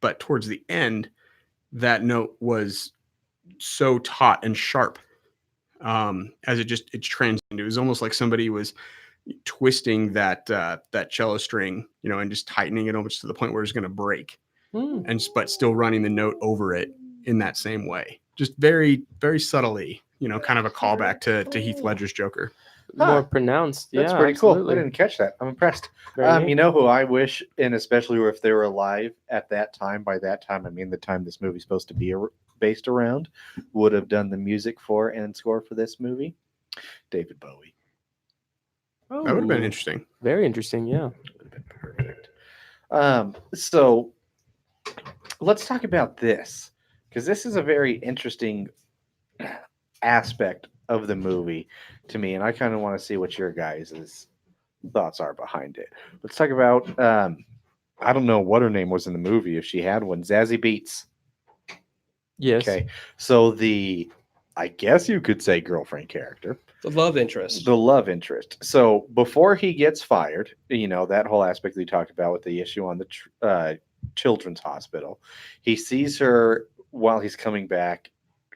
but towards the end, that note was so taut and sharp, as it transcended. It was almost like somebody was twisting that cello string, and just tightening it almost to the point where it's going to break, but still running the note over it in that same way. Just very, very subtly, kind of a callback to Heath Ledger's Joker. More pronounced. That's yeah, pretty absolutely. cool. I didn't catch that. I'm impressed. Very neat. You know who I wish, and especially if they were alive at that time, by that time, I mean the time this movie's supposed to be based around, would have done the music for and score for this movie? David Bowie. Oh, That would have been interesting. Very interesting, yeah. Would have been perfect. So let's talk about this, because this is a very interesting aspect of the movie to me, and I kind of want to see what your guys' thoughts are behind it. Let's talk about I don't know what her name was in the movie, if she had one. Zazie Beetz. Yes. Okay, so I guess you could say girlfriend character, The love interest. the love interest. So before he gets fired, that whole aspect we talked about with the issue on the children's hospital, he sees her while he's coming back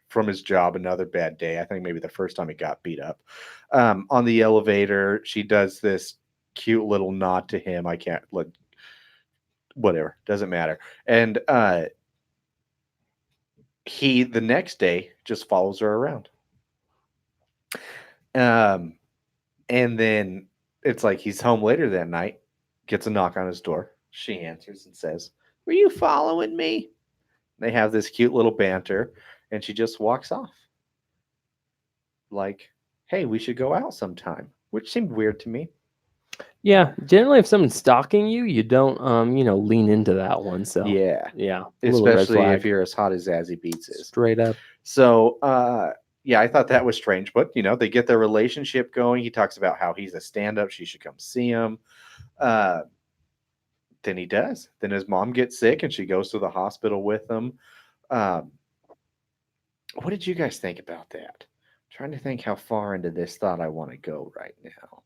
from his job, another bad day. I think maybe the first time he got beat up. On the elevator, she does this cute little nod to him. I can't let, whatever, doesn't matter. And he, the next day, just follows her around. And then it's like he's home later that night, gets a knock on his door. She answers and says, "Were you following me?" They have this cute little banter, and she just walks off. Like, hey, we should go out sometime, which seemed weird to me. Yeah, generally if someone's stalking you, you don't lean into that one. So Yeah, yeah, a little red especially flag. if you're as hot as Zazie Beetz is. Straight up. So, yeah, I thought that was strange, but they get their relationship going. He talks about how he's a stand-up; she should come see him. Then he does. Then his mom gets sick, and she goes to the hospital with him. What did you guys think about that? I'm trying to think how far into this thought I want to go right now.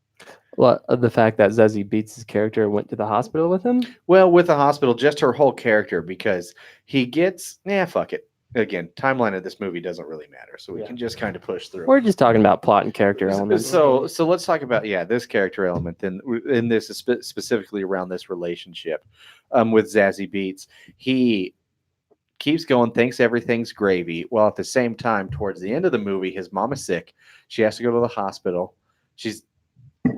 Well, the fact that Zazie Beetz' character went to the hospital with him. Well, with the hospital, just her whole character, because he gets, fuck it. Again, timeline of this movie doesn't really matter, so we can just kind of push through. We're just talking about plot and character elements. So let's talk about this character element, and in this specifically around this relationship with Zazie Beetz. He keeps going, thinks everything's gravy, while at the same time, towards the end of the movie, his mom is sick. She has to go to the hospital. She's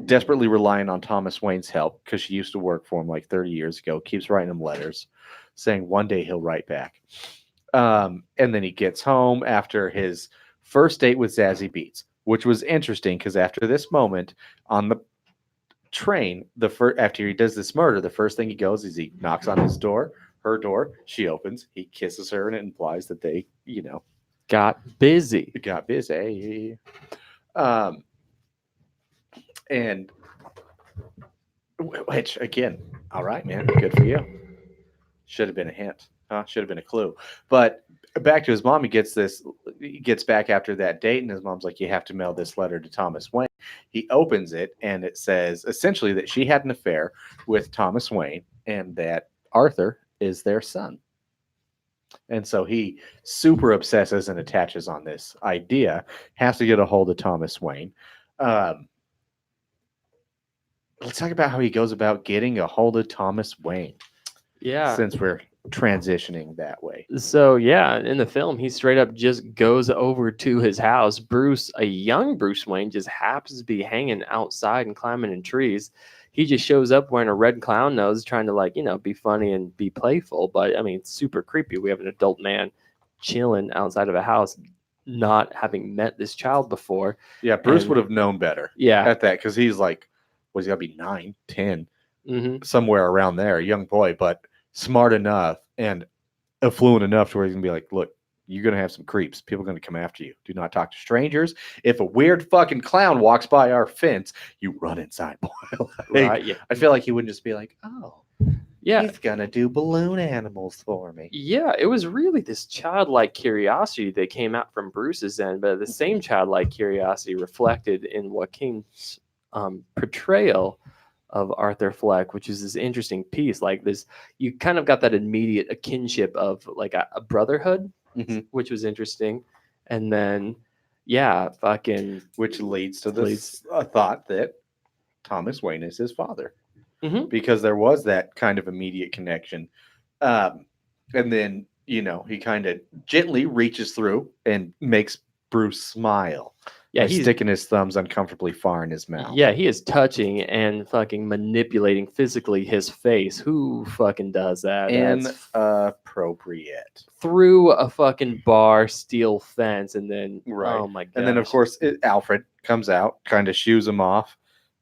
desperately relying on Thomas Wayne's help because she used to work for him like 30 years ago. Keeps writing him letters saying one day he'll write back. And then he gets home after his first date with Zazie Beetz, which was interesting because after this moment on the train, after he does this murder, the first thing he goes is he knocks on her door, she opens, he kisses her, and it implies that they, got busy. got busy. And which again, all right, man, good for you. Should have been a hint. Should have been a clue. But back to his mom, he gets back after that date, and his mom's like, you have to mail this letter to Thomas Wayne. He opens it, and it says essentially that she had an affair with Thomas Wayne and that Arthur is their son. And so he super obsesses and attaches on this idea, has to get a hold of Thomas Wayne. Let's talk about how he goes about getting a hold of Thomas Wayne. Yeah. Since we're transitioning that way. So yeah, in the film, he straight up just goes over to his house. A young Bruce Wayne, just happens to be hanging outside and climbing in trees. He just shows up wearing a red clown nose, trying to be funny and be playful. But I mean, it's super creepy. We have an adult man chilling outside of a house, not having met this child before. Yeah, Bruce would have known better. Yeah, at that, because he's like, was he gotta be 9, 10, somewhere around there, a young boy, but smart enough and affluent enough to where he's gonna be like, look, you're gonna have some creeps. People are gonna come after you. Do not talk to strangers. If a weird fucking clown walks by our fence, you run inside. right. Yeah. I feel like he wouldn't just be like, oh, yeah, he's gonna do balloon animals for me. Yeah, it was really this childlike curiosity that came out from Bruce's end, but the same childlike curiosity reflected in Joaquin's portrayal of Arthur Fleck, which is this interesting piece. Like this, you kind of got that immediate a kinship of like a brotherhood, Mhm. which was interesting. And then, yeah, fucking Which leads to Leads- this thought that Thomas Wayne is his father, Mhm. because there was that kind of immediate connection. And then, you know, he kind of gently reaches through and makes Bruce smile yeah, by he's sticking his thumbs uncomfortably far in his mouth. yeah, he is touching and fucking manipulating physically his face. Who fucking does that? That's Inappropriate. through a fucking bar, steel fence, and then Right. oh my god! And then, of course, Alfred comes out, kind of shoos him off,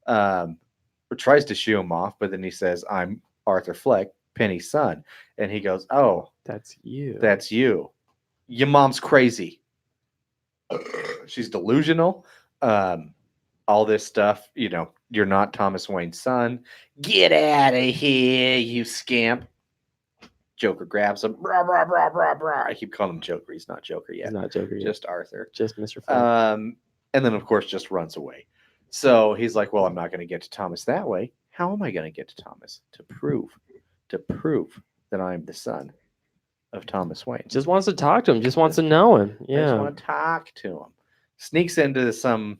or tries to shoo him off, but then he says, "I'm Arthur Fleck, Penny's son," and he goes, "Oh, that's you. that's you. Your mom's crazy. She's delusional. All this stuff. You know, you're not Thomas Wayne's son. Get out of here, you scamp." Joker grabs him. Brah, brah, brah, brah, brah. I keep calling him Joker. He's not Joker He's yet. not Joker yet. Just Arthur. Just Mr. Fleck. And then, of course, just runs away. So he's like, well, I'm not going to get to Thomas that way. How am I going to get to Thomas? To prove that I'm the son of Thomas Wayne. Just wants to talk to him. Just wants to know him. I just Yeah. want to talk to him. Sneaks into some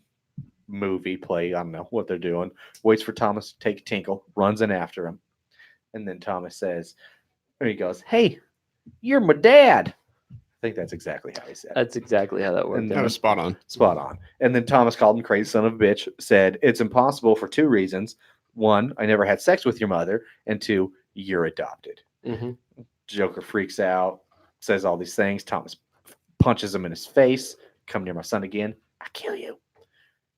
movie play. I don't know what they're doing. Waits for Thomas to take a tinkle. Runs in after him. And then Thomas says, or he goes, "Hey, you're my dad." I think that's exactly how he said it. That's exactly how that worked. And That out. was spot on. Spot on. And then Thomas called him crazy son of a bitch, said, "It's impossible for two reasons. One, I never had sex with your mother. And two, you're adopted." Mhm. Joker freaks out, says all these things. Thomas punches him in his face. "Come near my son again, I kill you."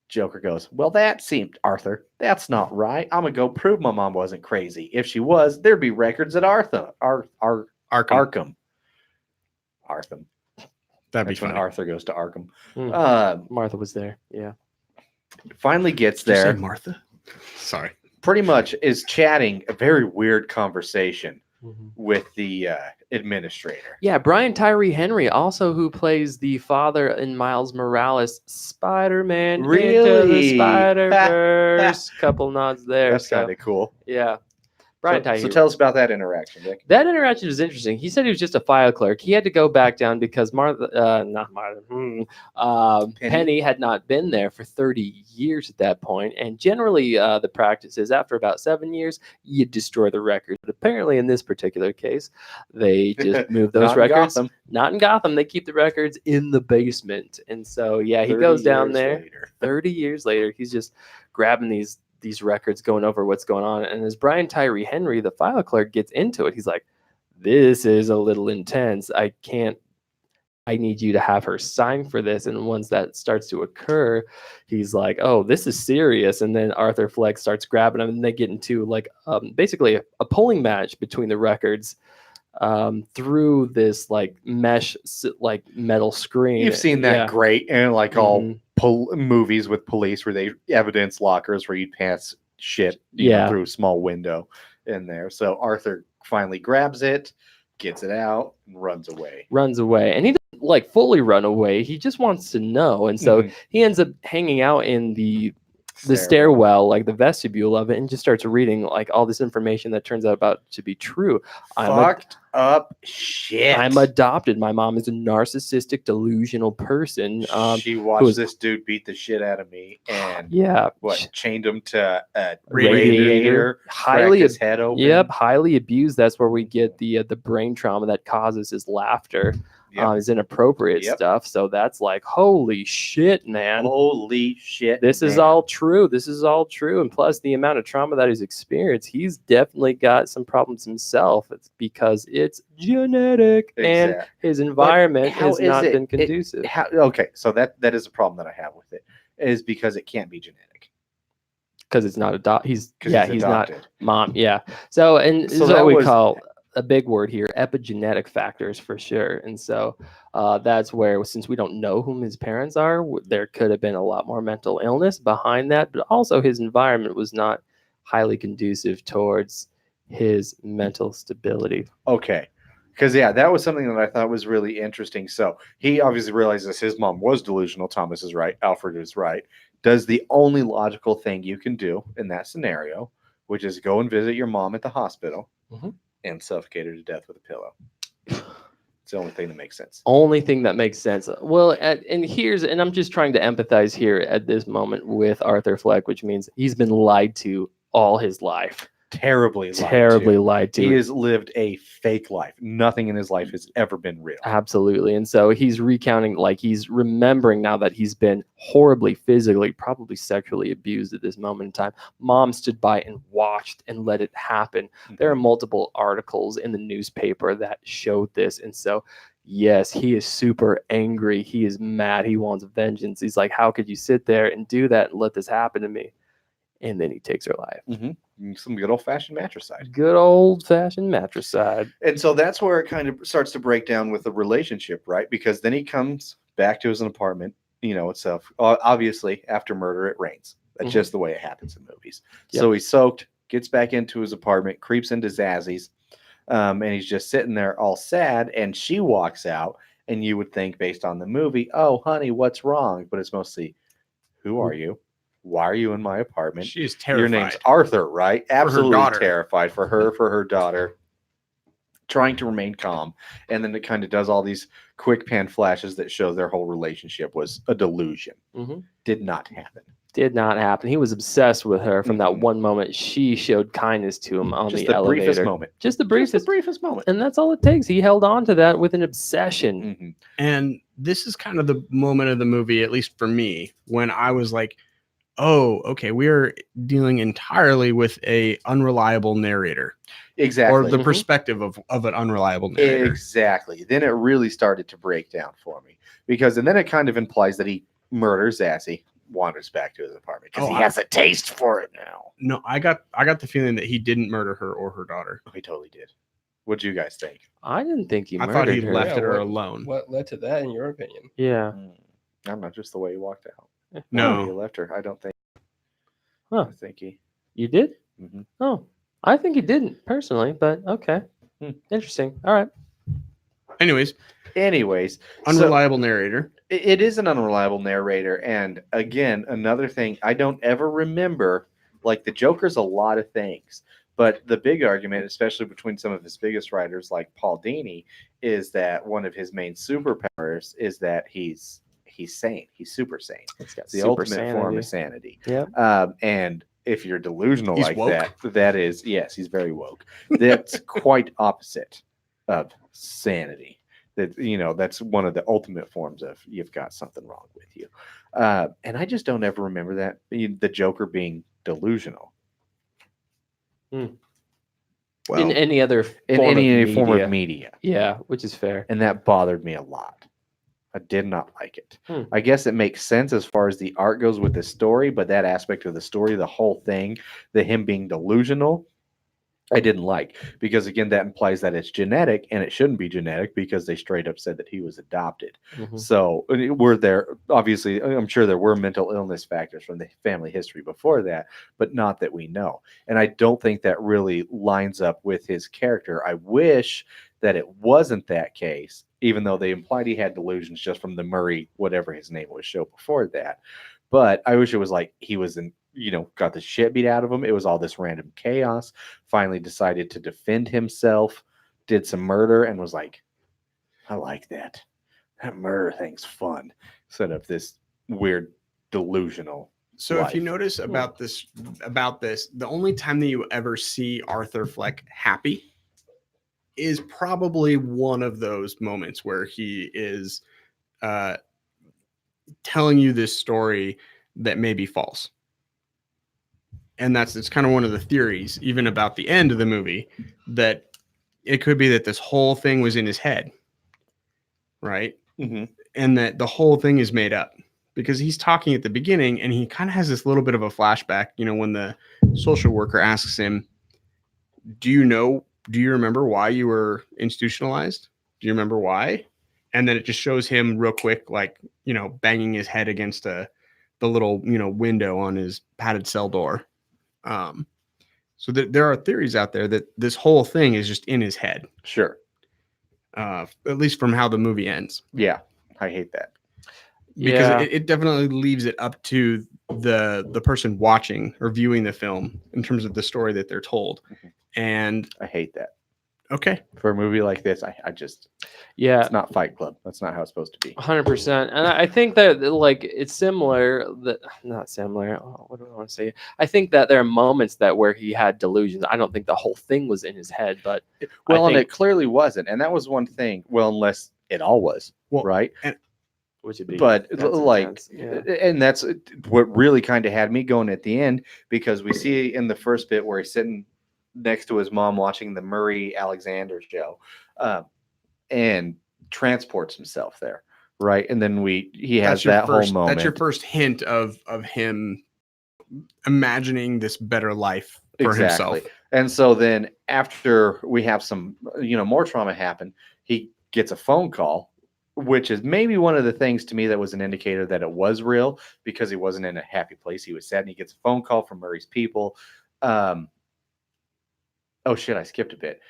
Joker goes, "Well, that seemed, Arthur, that's not right. I'm going to go prove my mom wasn't crazy. If she was, there'd be records at Arkham. Arkham. Arkham. That'd be That's when funny. Arthur goes to Arkham. Mm. Martha was there. Yeah. Finally gets Did you say there. Martha? Sorry. Pretty much is chatting a very weird conversation Mhm. with the administrator. Yeah, Brian Tyree Henry, also who plays the father in Miles Morales' Spider-Man Into the Really? Spider-Verse. Couple nods there. That's So kind of cool. yeah, Brian So Tyree. tell us about that interaction, Vic. That interaction was interesting. He said he was just a file clerk. He had to go back down because Penny had not been there for 30 years at that point. And generally, the practice is after about 7 years, you destroy the record. But apparently, in this particular case, they just moved those Not in records. Gotham. Not in Gotham. They keep the records in the basement. And so, yeah, he 30 goes down years there. later. 30 years later, he's just grabbing these records, going over what's going on. And as Brian Tyree Henry, the file clerk, gets into it, he's like, "This is a little intense. I need you to have her sign for this." And once that starts to occur, he's like, "Oh, this is serious." And then Arthur Fleck starts grabbing him, and they get into like basically a polling match between the records through this like mesh like metal screen. You've seen that Yeah. great and like all Mhm. movies with police where they evidence lockers where you pass shit you know, Yeah. through a small window in there. So Arthur finally grabs it, gets it out, and runs away. Runs away, and he doesn't like fully run away. He just wants to know, and so Mhm. he ends up hanging out in the stairwell, like the vestibule of it, and just starts reading like all this information that turns out about to be true. Fucked up shit. I'm adopted. My mom is a narcissistic, delusional person. She watched was- this dude beat the shit out of me and Yeah, chained him to a Radiator. radiator, highly, cracked his head open. yep, highly abused. That's where we get the brain trauma that causes his laughter. Yep. Is inappropriate Yep. stuff. So that's like, holy shit, man. Holy shit. This is man. all true. This is all true. And plus, the amount of trauma that he's experienced, he's definitely got some problems himself. It's because it's genetic and Exact. his environment how has is not it- been conducive. Okay, so that is a problem that I have with it, is because it can't be genetic. Because it's not he's 'Cause he's adopted. not mom. Yeah. So and this So is that what we was- call a big word here, epigenetic factors for sure. And so that's where, since we don't know whom his parents are, there could have been a lot more mental illness behind that, but also his environment was not highly conducive towards his mental stability. Okay. Because, yeah, that was something that I thought was really interesting. So he obviously realizes his mom was delusional. Thomas is right. Alfred is right. Does the only logical thing you can do in that scenario, which is go and visit your mom at the hospital Mhm. and suffocate her to death with a pillow. It's the only thing that makes sense. Only thing that makes sense. Well, and I'm just trying to empathize here at this moment with Arthur Fleck, which means he's been lied to all his life. Terribly Lied to. He has lived a fake life. Nothing in his life has ever been real. Absolutely. And so he's recounting, like he's remembering now that he's been horribly physically, probably sexually abused at this moment in time. Mom stood by and watched and let it happen. There are multiple articles in the newspaper that showed this. And so, yes, he is super angry. He is mad. He wants vengeance. He's like, how could you sit there and do that and let this happen to me? And then he takes her life. Some good old-fashioned matricide. Good old-fashioned matricide. And so that's where it kind of starts to break down with the relationship, right? Because then he comes back to his apartment, itself. Obviously, after murder, it rains. That's just the way it happens in movies. Yep. So he's soaked, gets back into his apartment, creeps into Zazzy's, and he's just sitting there all sad. And she walks out, and you would think, based on the movie, oh, honey, what's wrong? But it's mostly, who are you? Why are you in my apartment? She is terrified. Your name's Arthur, right? Absolutely daughter. terrified for her daughter, trying to remain calm. And then it kind of does all these quick pan flashes that show their whole relationship was a delusion. Did not happen. Did not happen. He was obsessed with her from that one moment she showed kindness to him on Just the the elevator. briefest moment. Just the briefest. moment. And that's all it takes. He held on to that with an obsession. And this is kind of the moment of the movie, at least for me, when I was like, oh, okay, we are dealing entirely with a unreliable narrator. Exactly. Or the perspective of an unreliable narrator. Exactly. Then it really started to break down for me. And then it kind of implies that he murders Zazie, wanders back to his apartment because he has a taste for it now. No, I got the feeling that he didn't murder her or her daughter. Oh, he totally did. What'd you guys think? I didn't think he murdered thought he her. left her alone. What led to that, in your opinion? Yeah. I'm not just the way he walked out. No. He left her. I don't think. Huh. I think he. You did? Mhm. Oh, I think he didn't personally, but okay. Interesting. All right. Anyways, unreliable narrator. It is an unreliable narrator. And again, another thing, I don't ever remember, like the Joker's a lot of things, but the big argument, especially between some of his biggest writers like Paul Dini, is that one of his main superpowers is that he's sane. He's super sane. It's got The super ultimate form of sanity. Yeah. And if you're delusional He's like woke. that is, yes, he's very woke. That's quite opposite of sanity. That's one of the ultimate forms of you've got something wrong with you. And I just don't ever remember that the Joker being delusional. Well, in any other form of media. Yeah, which is fair. And that bothered me a lot. I did not like it. I guess it makes sense as far as the art goes with the story, but that aspect of the story, the whole thing, him being delusional, I didn't like. Because again, that implies that it's genetic, and it shouldn't be genetic because they straight up said that he was adopted. So were there, obviously, I'm sure there were mental illness factors from the family history before that, but not that we know. And I don't think that really lines up with his character. I wish that it wasn't that case, even though they implied he had delusions just from the Murray, whatever his name was, show before that. But I wish it was like he was got the shit beat out of him. It was all this random chaos. Finally decided to defend himself, did some murder, and was like, I like that. That murder thing's fun. Instead of this weird delusional. So life. if you notice about this, the only time that you ever see Arthur Fleck happy is probably one of those moments where he is telling you this story that may be false. And it's kind of one of the theories, even about the end of the movie, that it could be that this whole thing was in his head, right? And that the whole thing is made up. Because he's talking at the beginning, and he kind of has this little bit of a flashback, when the social worker asks him, do you remember why you were institutionalized? Do you remember why? And then it just shows him real quick, like, banging his head against the little, window on his padded cell door. So there are theories out there that this whole thing is just in his head. Sure. At least from how the movie ends. Yeah. I hate that. Because it definitely leaves it up to the person watching or viewing the film in terms of the story that they're told. And I hate that. okay, For a movie like this, I just Yeah, it's not Fight Club. That's not how it's supposed to be. 100%. And I think that like it's similar. That not similar. Oh, what do I want to say? I think that there are moments that where he had delusions. I don't think the whole thing was in his head, but Well, I and think, it clearly wasn't, and that was one thing. Well, unless it all was, Well, right? which would be But that's like, intense, yeah. and that's what really kind of had me going at the end, because we see in the first bit where he's sitting next to his mom watching the Murray Alexander show, and transports himself there, right? And then he has that whole moment. That's your first hint of him imagining this better life for himself. And so then after we have some, more trauma happen, he gets a phone call, which is maybe one of the things to me that was an indicator that it was real, because he wasn't in a happy place. He was sad, and he gets a phone call from Murray's people. Oh shit, I skipped a bit.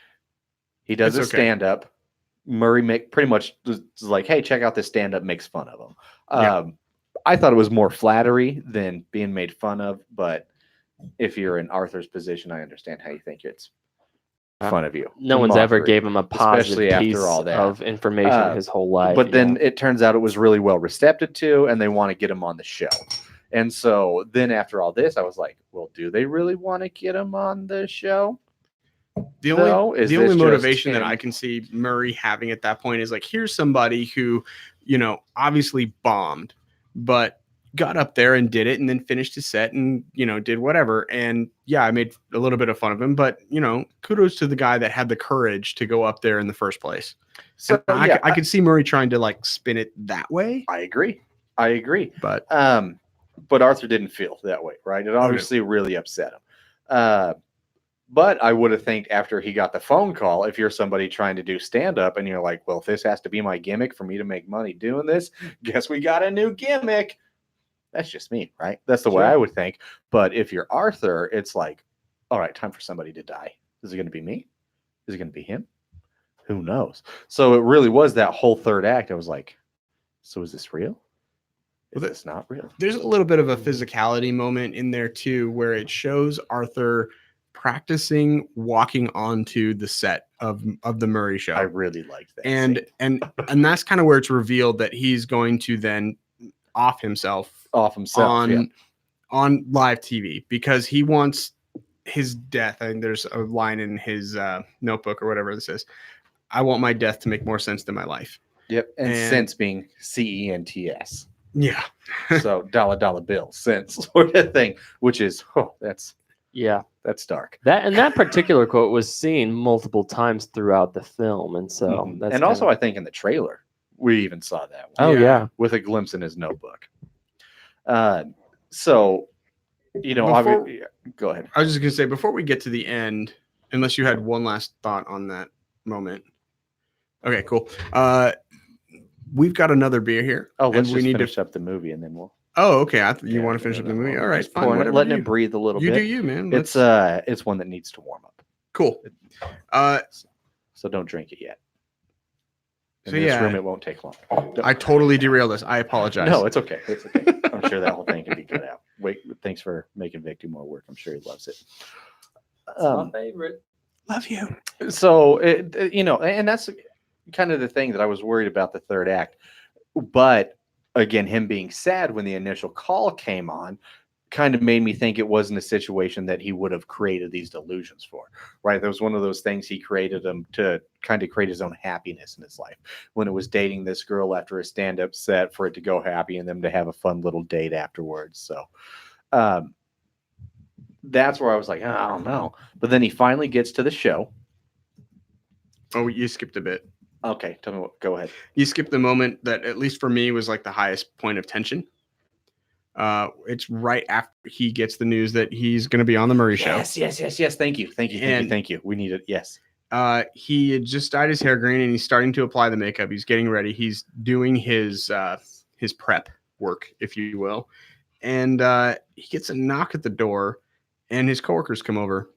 He does It's a okay. stand-up. Murray pretty much is like, hey, check out this stand-up, makes fun of him. Yeah. I thought it was more flattery than being made fun of, but if you're in Arthur's position, I understand how you think it's fun of you. No one's ever Mockery, gave him a especially positive after piece all that. of information his whole life. But then it turns out it was really well received to, and they want to get him on the show. And so then after all this, I was like, well, do they really want to get him on the show? The only motivation that I can see Murray having at that point is like, here's somebody who, obviously bombed, but got up there and did it, and then finished his set and, did whatever. And yeah, I made a little bit of fun of him, but, kudos to the guy that had the courage to go up there in the first place. So I could see Murray trying to like spin it that way. I agree. But Arthur didn't feel that way, right? It obviously really upset him. But I would have think after he got the phone call, if you're somebody trying to do stand-up and you're like, well, if this has to be my gimmick for me to make money doing this, guess we got a new gimmick. That's just me, right? That's the way I would think. But if you're Arthur, it's like, all right, time for somebody to die. Is it going to be me? Is it going to be him? Who knows? So it really was that whole third act. I was like, so is this real? Is this not real? There's a little bit of a physicality moment in there too, where it shows Arthur practicing walking onto the set of the Murray show. I really liked that. And that's kind of where it's revealed that he's going to then off himself on live TV, because he wants his death. I think there's a line in his notebook or whatever that says, I want my death to make more sense than my life. Yep. And sense being CENTS. Yeah. So dollar bill sense sort of thing, which is, that's dark. That particular quote was seen multiple times throughout the film, and so that's also I think in the trailer we even saw that one. Oh yeah, with a glimpse in his notebook. So go ahead. I was just gonna say, before we get to the end, unless you had one last thought on that moment. Okay, cool. We've got another beer here. Oh, let's just finish up the movie and then we'll. Oh, okay. You want to finish up the movie? All right, fine. Letting it breathe a little bit. You do you, man. It's one that needs to warm up. Cool. So don't drink it yet. In so this room, it won't take long. I totally derailed this. I apologize. No, it's okay. It's okay. I'm sure that whole thing can be cut out. Wait, thanks for making Vic do more work. I'm sure he loves it. my favorite. Love you. So and that's kind of the thing that I was worried about the third act, but again, him being sad when the initial call came on kind of made me think it wasn't a situation that he would have created these delusions for, right? That was one of those things he created them to kind of create his own happiness in his life, when it was dating this girl after a stand-up set for it to go happy and them to have a fun little date afterwards. So that's where I was like, I don't know. But then he finally gets to the show. Oh, you skipped a bit. Okay, tell me go ahead. You skipped the moment that, at least for me, was like the highest point of tension. It's right after he gets the news that he's going to be on the Murray show. Yes. Thank you. We need it. Yes. He had just dyed his hair green and he's starting to apply the makeup. He's getting ready. He's doing his prep work, if you will. And he gets a knock at the door and his coworkers come over.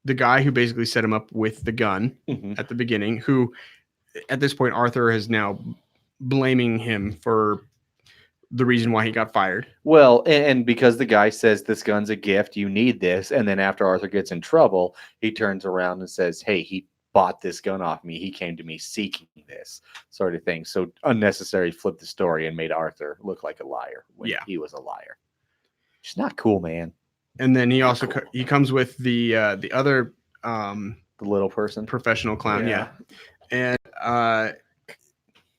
The guy who basically set him up with the gun at the beginning, who at this point, Arthur is now blaming him for the reason why he got fired. Well, and because the guy says this gun's a gift, you need this, and then after Arthur gets in trouble, he turns around and says, "Hey, he bought this gun off me. He came to me seeking this," sort of thing. So unnecessary flipped the story and made Arthur look like a liar when Yeah. he was a liar. It's not cool, man. And then he also Cool. he comes with the other The little person. professional clown. Yeah. And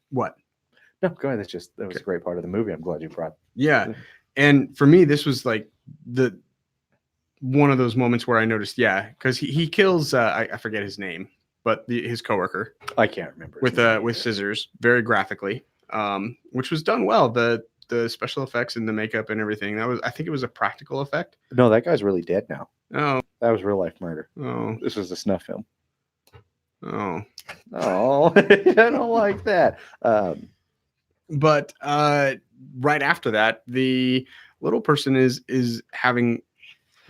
what? No, go ahead. That was a great part of the movie. I'm glad you brought. Yeah. And for me, this was like one of those moments where I noticed, because he kills I forget his name, but his coworker I can't remember with scissors, very graphically, which was done well. The special effects and the makeup and everything, I think it was a practical effect. No, that guy's really dead now. Oh, That was real life murder. oh, This was a snuff film. oh. Oh, I don't like that. But right after that, the little person is having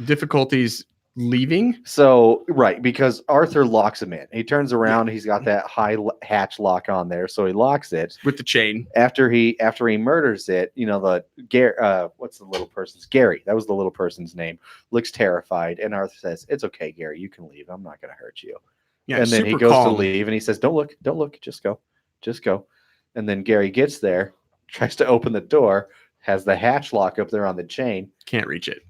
difficulties leaving. So, right, because Arthur locks him in. He turns around, he's got that high hatch lock on there, so he locks it. With the chain. After he murders it, what's the little person's Gary? That was the little person's name. Looks terrified, and Arthur says, "It's okay, Gary, you can leave. I'm not going to hurt you." Yeah, and then he super goes calm. to leave, and he says, "Don't look, just go." And then Gary gets there, tries to open the door, has the hatch lock up there on the chain. Can't reach it.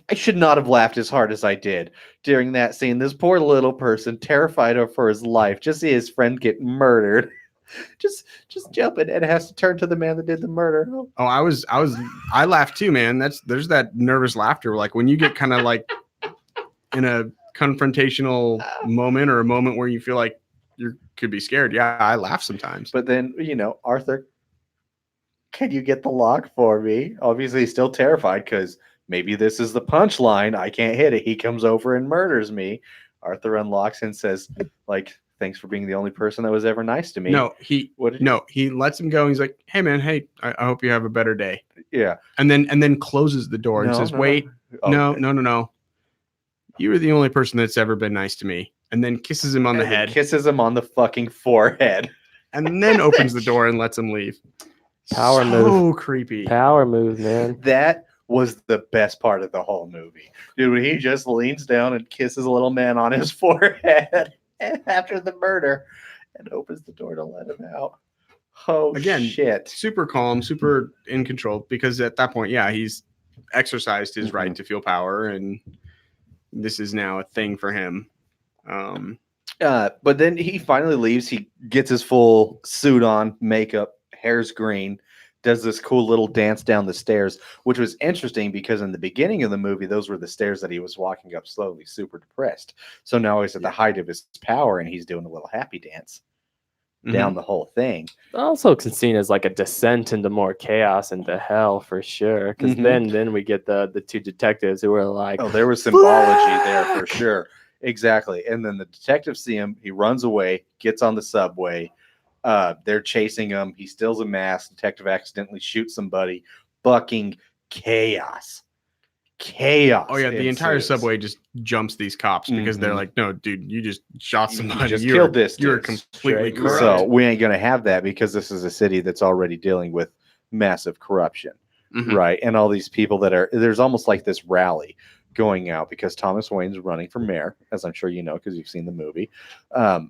I should not have laughed as hard as I did during that scene. This poor little person, terrified for his life, just see his friend get murdered. just jumping and has to turn to the man that did the murder. Oh, I laughed too, man. There's that nervous laughter, like when you get kind of like in a confrontational moment or a moment where you feel like you could be scared. Yeah, I laugh sometimes. But then, Arthur, can you get the lock for me? Obviously, he's still terrified because maybe this is the punchline. I can't hit it. He comes over and murders me. Arthur unlocks and says, like, "Thanks for being the only person that was ever nice to me." He lets him go. He's like, "Hey man, hey, I hope you have a better day." Yeah. And then closes the door and says, "Wait, no. You were the only person that's ever been nice to me." And then kisses him on the head. Kisses him on the fucking forehead. And then opens the door and lets him leave. Power so move. Creepy. Power move, man. That was the best part of the whole movie. Dude, when he just leans down and kisses a little man on his forehead after the murder and opens the door to let him out. Oh, Again, shit. Super calm, super in control, because at that point, he's exercised his right to feel power, and this is now a thing for him. But then he finally leaves. He gets his full suit on, makeup, hair's green, does this cool little dance down the stairs, which was interesting because in the beginning of the movie, those were the stairs that he was walking up slowly, super depressed. So now he's at the height of his power and he's doing a little happy dance down the whole thing. Also seen as like a descent into more chaos, into hell for sure. Because then we get the two detectives who were like, "Oh, there was symbology there for sure." Exactly. And then the detectives see him. He runs away, gets on the subway. They're chasing him. He steals a mask. Detective accidentally shoots somebody. Fucking chaos. Chaos. Oh, yeah. The entire subway just jumps these cops because they're like, "No, dude, you just shot somebody. You just killed this. You're dude. completely corrupt." So we ain't going to have that because this is a city that's already dealing with massive corruption. Right. And all these people there's almost like this rally going out because Thomas Wayne's running for mayor, as I'm sure you know because you've seen the movie.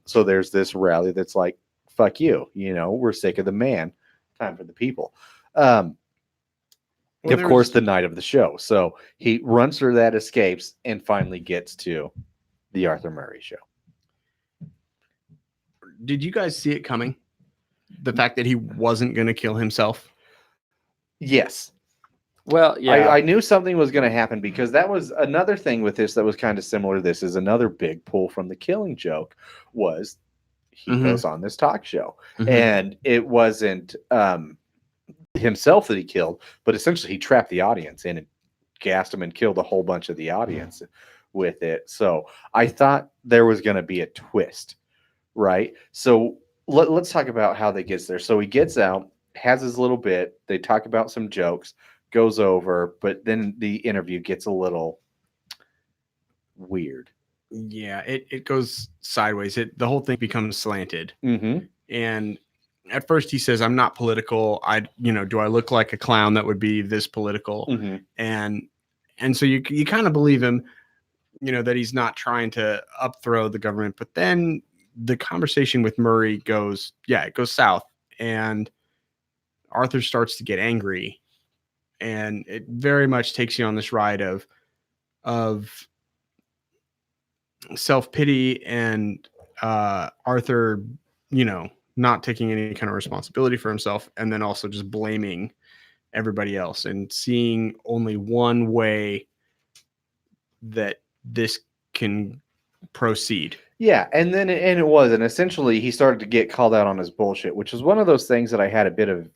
So there's this rally that's like, "Fuck you, we're sick of the man, time for the people." Of course, the night of the show. So he runs through that, escapes, and finally gets to the Arthur Murray show. Did you guys see it coming? The fact that he wasn't going to kill himself? Yes. well, yeah. I knew something was going to happen because that was another thing with this that was kind of similar to this. Is another big pull from the Killing Joke was he goes on this talk show, and it wasn't himself that he killed, but essentially he trapped the audience in and gassed them and killed a whole bunch of the audience with it. So I thought there was going to be a twist, right? So let's talk about how they gets there. So he gets out, has his little bit. They talk about some jokes, goes over, but then the interview gets a little weird. Yeah, it goes sideways. The whole thing becomes slanted. And at first he says, I'm not political. Do I look like a clown that would be this political? Mhm. And so you kind of believe him, that he's not trying to upthrow the government. But then the conversation with Murray goes south, and Arthur starts to get angry, and it very much takes you on this ride of self-pity and Arthur, not taking any kind of responsibility for himself, and then also just blaming everybody else and seeing only one way that this can proceed. Yeah, and then essentially he started to get called out on his bullshit, which was one of those things that I had a bit of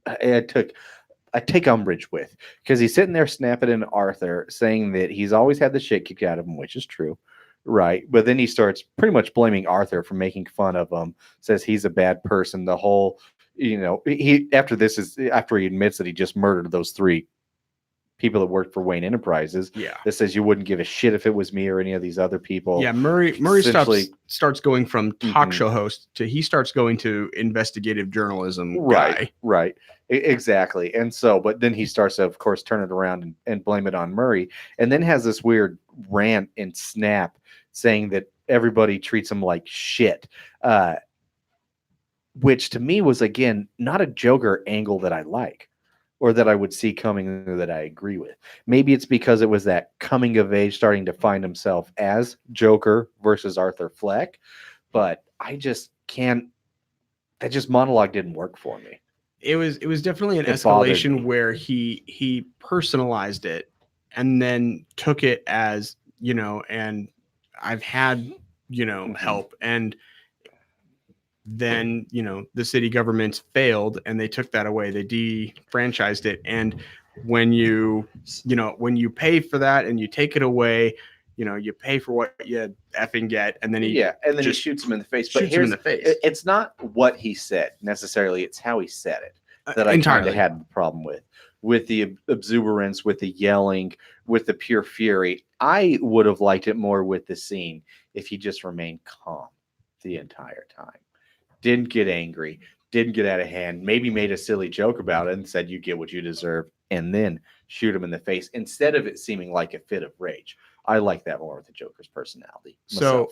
I take umbrage with, because he's sitting there snapping into Arthur, saying that he's always had the shit kicked out of him, which is true, right? But then he starts pretty much blaming Arthur for making fun of him, says he's a bad person. The whole, after he admits that he just murdered those 3 people that worked for Wayne Enterprises. Yeah. That says you wouldn't give a shit if it was me or any of these other people. Yeah, Murray starts going from talk Mhm. show host to he starts going to investigative journalism guy. Right. Exactly. And so, but then he starts to, of course, turn it around and blame it on Murray, and then has this weird rant and snap saying that everybody treats him like shit, which to me was, again, not a Joker angle that I like, or that I would see coming, or that I agree with. Maybe it's because it was that coming of age, starting to find himself as Joker versus Arthur Fleck, but I just can't. That just monologue didn't work for me. It was definitely an It bothered escalation me. where he personalized it and then took it as, and I've had, Mhm. help, and then, the city government failed and they took that away. They defranchised it. And when you pay for that and you take it away, you pay for what you effing get. And then he he shoots him in the face. But shoots him in the face. It's not what he said necessarily; it's how he said it that I kind Entirely of had the problem with the exuberance, with the yelling, with the pure fury. I would have liked it more with the scene if he just remained calm the entire time, didn't get angry, didn't get out of hand, maybe made a silly joke about it and said, "You get what you deserve," and then shoot him in the face instead of it seeming like a fit of rage. I like that more with the Joker's personality. So,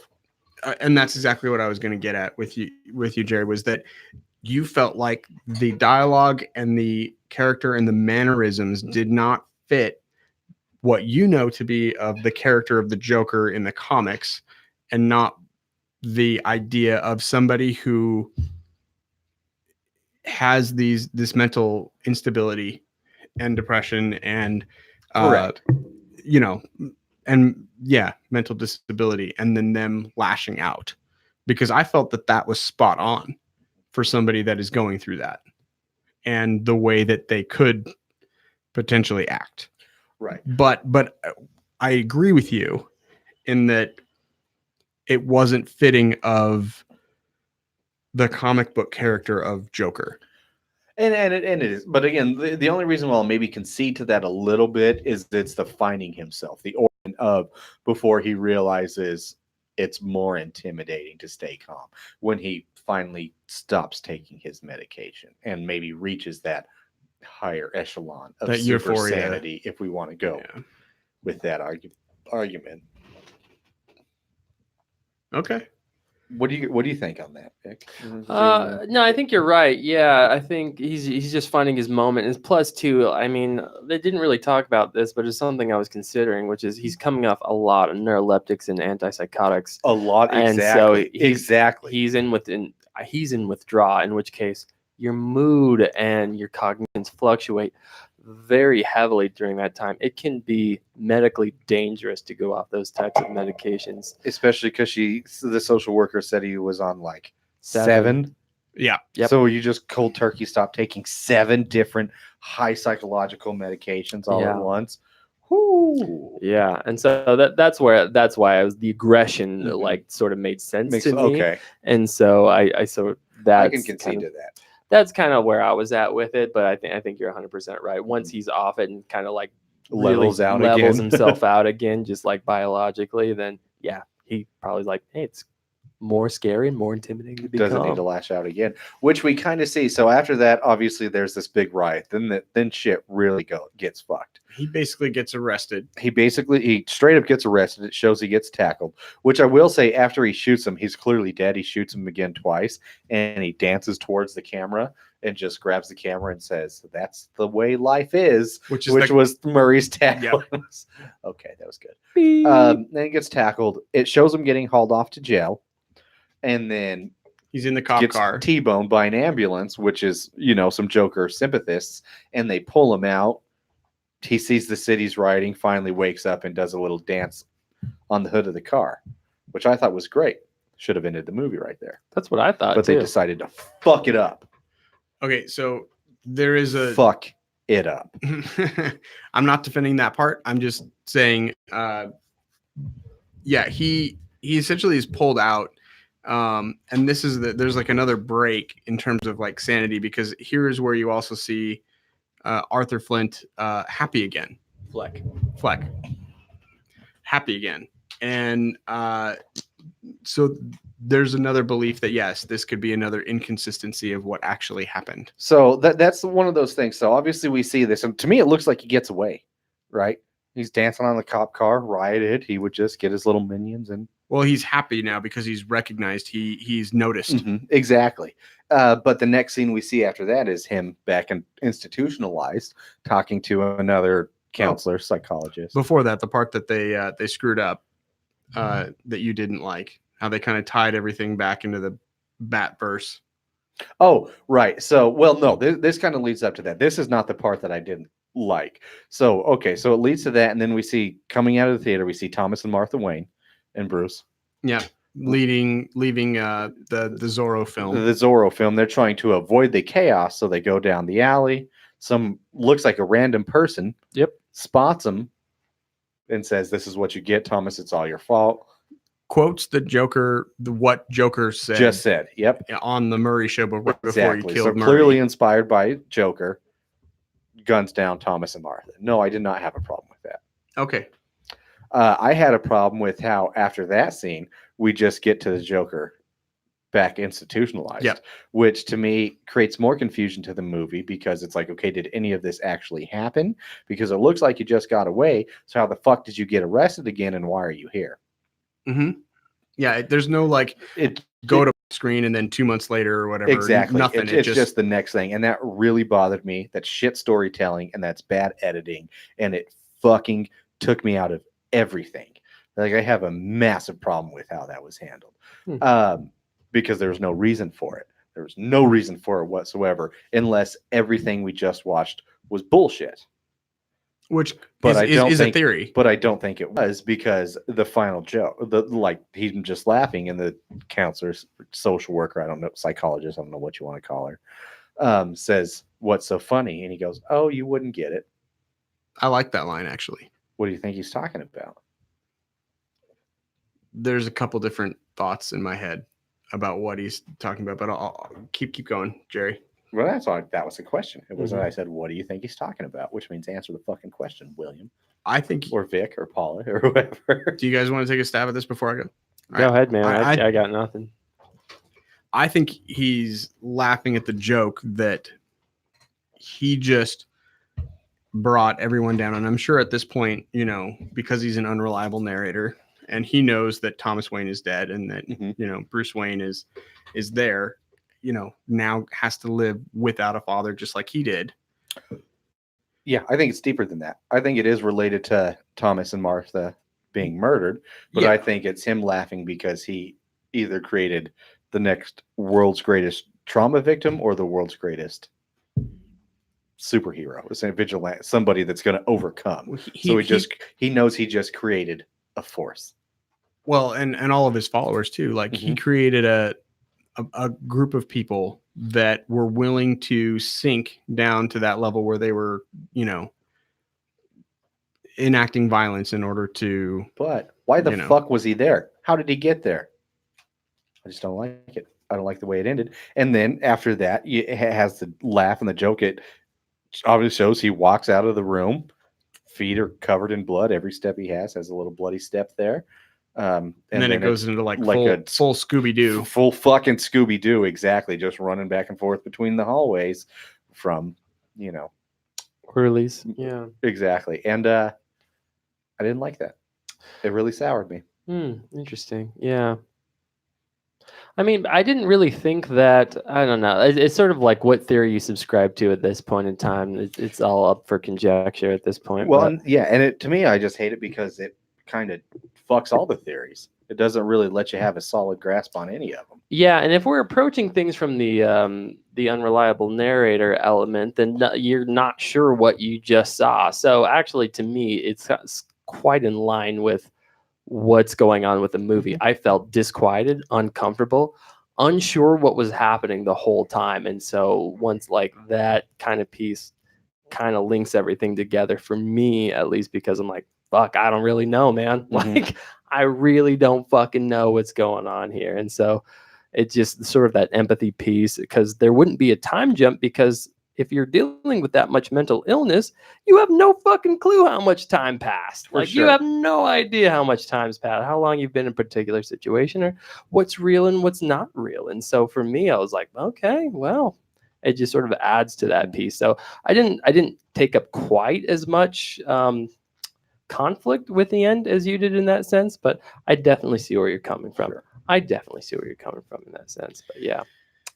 and that's exactly what I was going to get at with you, Jerry, was that you felt like the dialogue and the character and the mannerisms did not fit what you know to be of the character of the Joker in the comics, and not the idea of somebody who has this mental instability and depression and Correct. mental disability, and then them lashing out, because I felt that was spot on for somebody that is going through that and the way that they could potentially act. Right. But I agree with you in that it wasn't fitting of the comic book character of Joker. And it is. But again, the only reason why I'll maybe concede to that a little bit is it's the finding himself, the origin of, before he realizes it's more intimidating to stay calm, when he finally stops taking his medication and maybe reaches that higher echelon of That super euphoria. sanity, if we want to go with that argument. Okay. What do you think on that, Vic? No, I think you're right. Yeah, I think he's just finding his moment. And plus, too, I mean, they didn't really talk about this, but it's something I was considering, which is he's coming off a lot of neuroleptics and antipsychotics. A lot, And exactly. so Exactly. He's in withdrawal, in which case your mood and your cognitions fluctuate very heavily during that time. It can be medically dangerous to go off those types of medications. Especially because the social worker said he was on like 7. 7. Yeah. Yep. So you just cold turkey stop taking 7 different high psychological medications all at once. Whoo. Yeah, and so that's why the aggression Mhm. like sort of made sense to me. Okay. And so I I can concede to that. That's kind of where I was at with it, but I think you're 100% right. Once he's off it and kind of like Levels out levels again. himself out again, just like biologically, then yeah, he probably like, hey, it's more scary and more intimidating to become. Doesn't need to lash out again, which we kind of see. So after that, obviously, there's this big riot. Then shit really gets fucked. He basically gets arrested. He straight up gets arrested. It shows he gets tackled, which I will say after he shoots him, he's clearly dead. He shoots him again twice, and he dances towards the camera and just grabs the camera and says, "That's the way life is," which was Murray's tackle. Yep. Okay, that was good. Then he gets tackled. It shows him getting hauled off to jail, and then he's in the cop car, T-boned by an ambulance, which is some Joker sympathists, and they pull him out. He sees the city's rioting, finally wakes up and does a little dance on the hood of the car, which I thought was great. Should have ended the movie right there. That's what I thought. But they decided to fuck it up. Okay, so there is a fuck it up. I'm not defending that part. I'm just saying, he essentially is pulled out. And this is there's like another break in terms of like sanity, because here is where you also see Arthur Flint happy again. Fleck. Happy again. And so there's another belief that, yes, this could be another inconsistency of what actually happened. So that's one of those things. So obviously we see this, and to me it looks like he gets away, right? He's dancing on the cop car, rioted. He would just get his little minions and... Well, he's happy now because he's recognized. He's noticed. Mm-hmm, exactly. But the next scene we see after that is him back and institutionalized, talking to another counselor, psychologist. Before that, the part that they screwed up, that you didn't like, how they kind of tied everything back into the Batverse. Oh, right. So, well, no, this kind of leads up to that. This is not the part that I didn't like. So, okay, so it leads to that, and then we see, coming out of the theater, we see Thomas and Martha Wayne and Bruce. Yeah, leaving the Zorro film. The Zorro film. They're trying to avoid the chaos, so they go down the alley. Some looks like a random person. Yep. Spots him and says, "This is what you get, Thomas. It's all your fault." Quotes the Joker, what Joker said. Just said. Yep. On the Murray show, but right exactly. Before he killed Murray. Clearly inspired by Joker. Guns down Thomas and Martha. No, I did not have a problem with that. Okay. I had a problem with how after that scene, we just get to the Joker back institutionalized, yep. Which to me creates more confusion to the movie, because it's like, okay, did any of this actually happen? Because it looks like you just got away. So how the fuck did you get arrested again, and why are you here? Mm-hmm. Yeah, there's no go to screen and then 2 months later or whatever. Exactly. Nothing. It's just the next thing. And that really bothered me. That's shit storytelling, and that's bad editing. And it fucking took me out of everything. Like, I have a massive problem with how that was handled. Because there was no reason for it. There was no reason for it whatsoever, unless everything we just watched was bullshit. Which is a theory. But I don't think it was, because the final joke, he's just laughing, and the counselor, social worker, I don't know, psychologist, I don't know what you want to call her, says, "What's so funny?" And he goes, "Oh, you wouldn't get it." I like that line, actually. What do you think he's talking about? There's a couple different thoughts in my head about what he's talking about, but I'll keep going, Jerry. Well, that's all. That was the question. It was I said, "What do you think he's talking about?" Which means answer the fucking question, William. I think, or Vic, or Paula, or whoever. Do you guys want to take a stab at this before I go? Go ahead, man. I got nothing. I think he's laughing at the joke that he just brought everyone down, and I'm sure at this point, because he's an unreliable narrator, and he knows that Thomas Wayne is dead, and that Bruce Wayne is there. Now has to live without a father, just like he did. Yeah, I think it's deeper than that. I think it is related to Thomas and Martha being murdered, but I think it's him laughing because he either created the next world's greatest trauma victim or the world's greatest superhero. It's a vigilante, somebody that's going to overcome. He knows he just created a force. Well, and all of his followers too. Like he created a group of people that were willing to sink down to that level where they were, enacting violence in order to. But why the fuck was he there? How did he get there? I just don't like it. I don't like the way it ended. And then after that, it has the laugh and the joke. It obviously shows he walks out of the room, feet are covered in blood. Every step he has a little bloody step there. And then it goes into like like a full Scooby Doo. full fucking Scooby Doo, exactly, just running back and forth between the hallways from, you know, Whirlies. Yeah. exactly. And I didn't like that. It really soured me. Interesting. Yeah. I mean, I didn't really think that. I don't know. It's sort of like what theory you subscribe to at this point in time. It's all up for conjecture at this point. Well, but- and, yeah, and it, to me, I just hate it because it kind of fucks all the theories. It doesn't really let you have a solid grasp on any of them. yeah, and if we're approaching things from the unreliable narrator element, then you're not sure what you just saw. So actually, to me, it's quite in line with what's going on with the movie. I felt disquieted, uncomfortable, unsure what was happening the whole time. And so once like that kind of piece kind of links everything together for me, at least, because I'm like, fuck, I don't really know, man. Like, I really don't fucking know what's going on here. And so it's just sort of that empathy piece, because there wouldn't be a time jump, because if you're dealing with that much mental illness, you have no fucking clue how much time passed. For Like, you sure. have no idea how much time's passed, how long you've been in a particular situation, or what's real and what's not real. And so for me, I was like, okay, well, it just sort of adds to that piece. So I didn't take up quite as much conflict with the end as you did in that sense, but I definitely see where you're coming from. Sure. I definitely see where you're coming from in that sense. But yeah,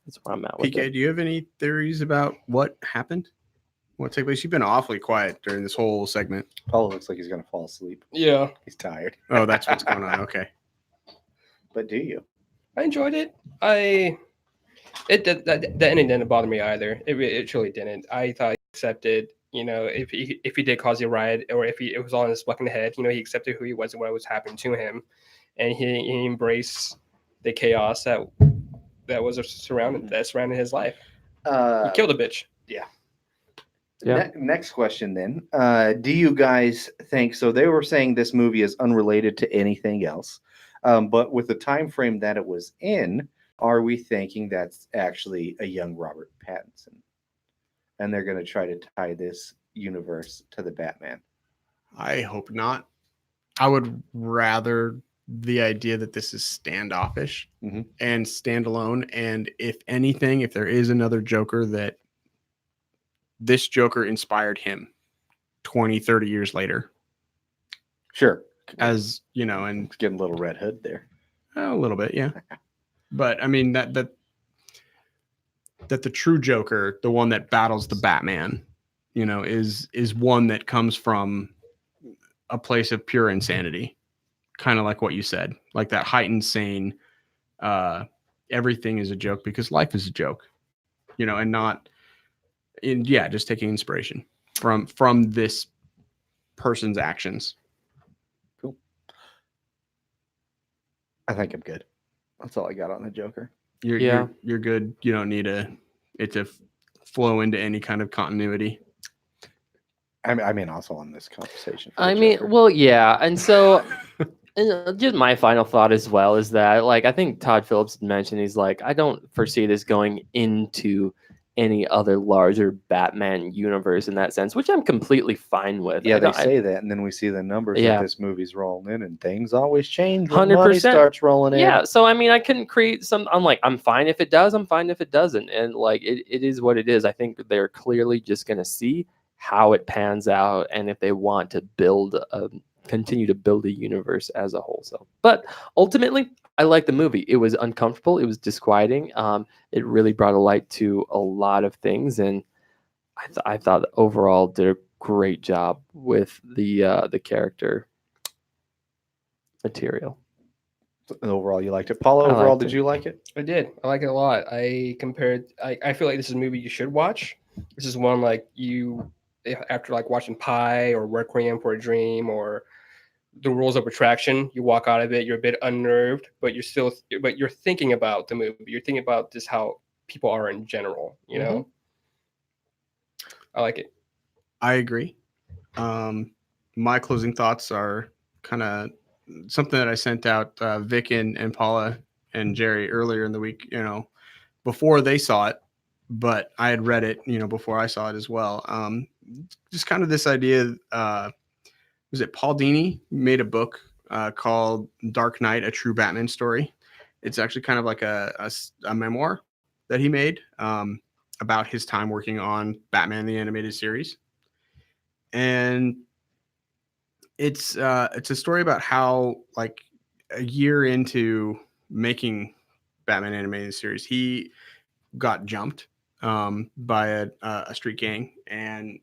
that's where I'm at with PK, it. do you have any theories about what happened? What took place? You've been awfully quiet during this whole segment. Paulo looks like he's going to fall asleep. Yeah, He's tired. Oh, that's what's going on. Okay. But do you? I enjoyed it. The ending didn't bother me either. It truly didn't. I thought he accepted. You know, if he did cause a riot, or if it was all in his fucking head, you know, he accepted who he was and what was happening to him, and he embraced the chaos that was surrounding his life. He killed a bitch. Yeah. Next question then. Do you guys think, so they were saying this movie is unrelated to anything else, but with the time frame that it was in, are we thinking that's actually a young Robert Pattinson? And they're going to try to tie this universe to the Batman? I hope not. I would rather the idea that this is standoffish and standalone. And if anything, if there is another Joker, that this Joker inspired him 20, 30 years later. Sure. As, you know, and It's getting a little Red Hood there. a little bit, yeah. But I mean, that the true Joker, the one that battles the Batman, you know, is one that comes from a place of pure insanity. Kind of like what you said, like that heightened sane, everything is a joke because life is a joke, you know, and not just taking inspiration from this person's actions. Cool. I think I'm good. That's all I got on the Joker. You're good. You don't need it to flow into any kind of continuity. I mean, also on this conversation. for the I mean, Joker. well, yeah. And so and just my final thought as well is that, like, I think Todd Phillips mentioned, he's like, I don't foresee this going into any other larger Batman universe in that sense, which I'm completely fine with. Yeah, I they don't- say that, and then we see the numbers Yeah. that this movie's rolling in, and things always change when money 100%. starts rolling in. Yeah, so I mean, I couldn't create some. I'm like, I'm fine if it does. I'm fine if it doesn't, and like, it is what it is. I think they're clearly just gonna see how it pans out, and if they want to continue to build a universe as a whole. So, but ultimately, I like the movie. It was uncomfortable. It was disquieting. It really brought a light to a lot of things, and I thought overall did a great job with the character material. Overall, you liked it. Paula, I overall, liked did it. you like it? I did. I like it a lot. I feel like this is a movie you should watch. This is one like after like watching Pi or Requiem for a Dream or The Rules of Attraction, you walk out of it, you're a bit unnerved, but you're thinking about the movie. You're thinking about just how people are in general, you know? I like it. I agree. My closing thoughts are kind of something that I sent out Vic and Paula and Jerry earlier in the week, you know, before they saw it, but I had read it, you know, before I saw it as well. Just kind of this idea, was it Paul Dini made a book called Dark Knight: A True Batman Story. It's actually kind of like a memoir that he made about his time working on Batman the Animated Series, and it's a story about how, like, a year into making Batman Animated Series, he got jumped by a street gang and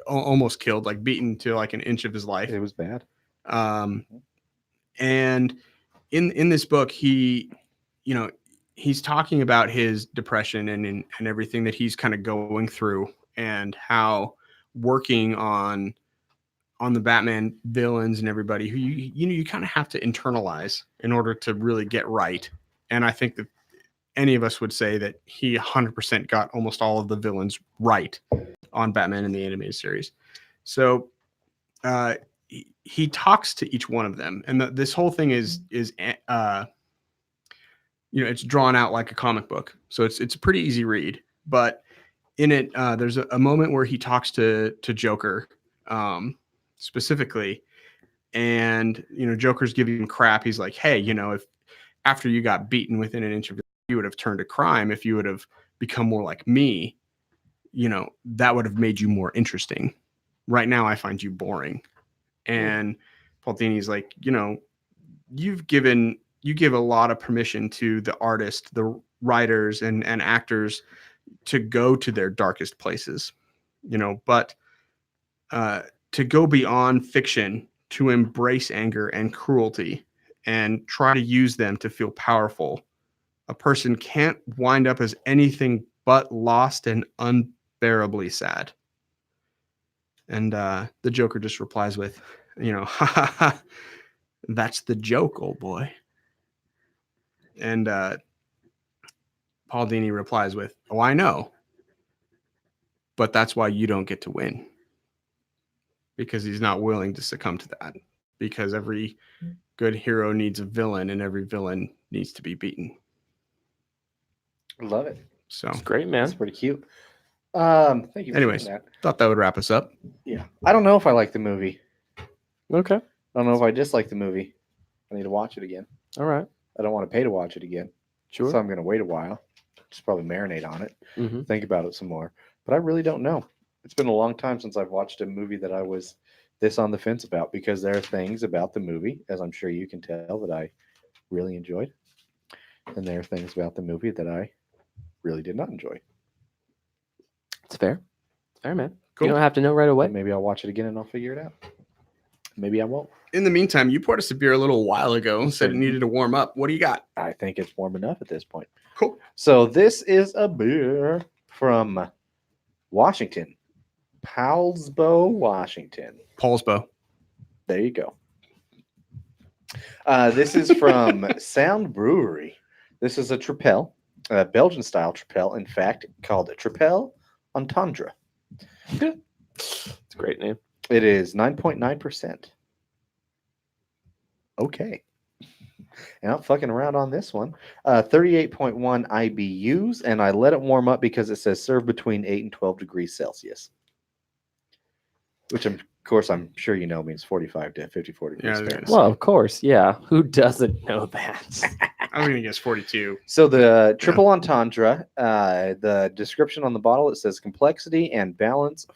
almost killed, like beaten to like an inch of his life. It was bad. And in this book, he, you know, he's talking about his depression and everything that he's kind of going through, and how working on the Batman villains and everybody who you kind of have to internalize in order to really get right. And I think that any of us would say that he 100% got almost all of the villains right on Batman in the Animated Series. So he talks to each one of them, and this whole thing is it's drawn out like a comic book, so it's a pretty easy read. But in it, there's a moment where he talks to Joker specifically, and Joker's giving him crap. He's like, hey, if after you got beaten within an inch of you would have turned to crime, if you would have become more like me, that would have made you more interesting. Right now I find you boring. And Paul Dini's like, you give a lot of permission to the artist, the writers and actors to go to their darkest places, but to go beyond fiction, to embrace anger and cruelty and try to use them to feel powerful. A person can't wind up as anything but lost and unbearably sad. And the Joker just replies with, ha ha ha, that's the joke, old boy. And Paul Dini replies with, oh, I know. But that's why you don't get to win. Because he's not willing to succumb to that. Because every good hero needs a villain, and every villain needs to be beaten. Love it. So It's great, man. That's pretty cute. Thank you. Anyways, that. thought that would wrap us up. Yeah. I don't know if I like the movie. Okay. I don't know if I dislike the movie. I need to watch it again. All right. I don't want to pay to watch it again. Sure. So I'm going to wait a while. Just probably marinate on it. Mm-hmm. Think about it some more. But I really don't know. It's been a long time since I've watched a movie that I was this on the fence about, because there are things about the movie, as I'm sure you can tell, that I really enjoyed. And there are things about the movie that I really did not enjoy. It's fair. It's fair, man. Cool. You don't have to know right away. Maybe I'll watch it again and I'll figure it out. Maybe I won't. In the meantime, you poured us a beer a little while ago and said it needed to warm up. What do you got? I think it's warm enough at this point. Cool. So this is a beer from Washington. Paulsbo, Washington. Paulsbo. There you go. This is from Sound Brewery. This is a Tripel, a Belgian-style Tripel, in fact, called a Tripel Entendre. It's a great name. It is 9.9%. Okay. And I'm fucking around on this one. 38.1 IBUs, and I let it warm up because it says serve between 8 and 12 degrees Celsius. Which, of course, I'm sure you know means 45 to 54 degrees Fahrenheit. Well, of course, yeah. Who doesn't know that? I'm going to guess 42. So the triple entendre, the description on the bottle, it says complexity and balance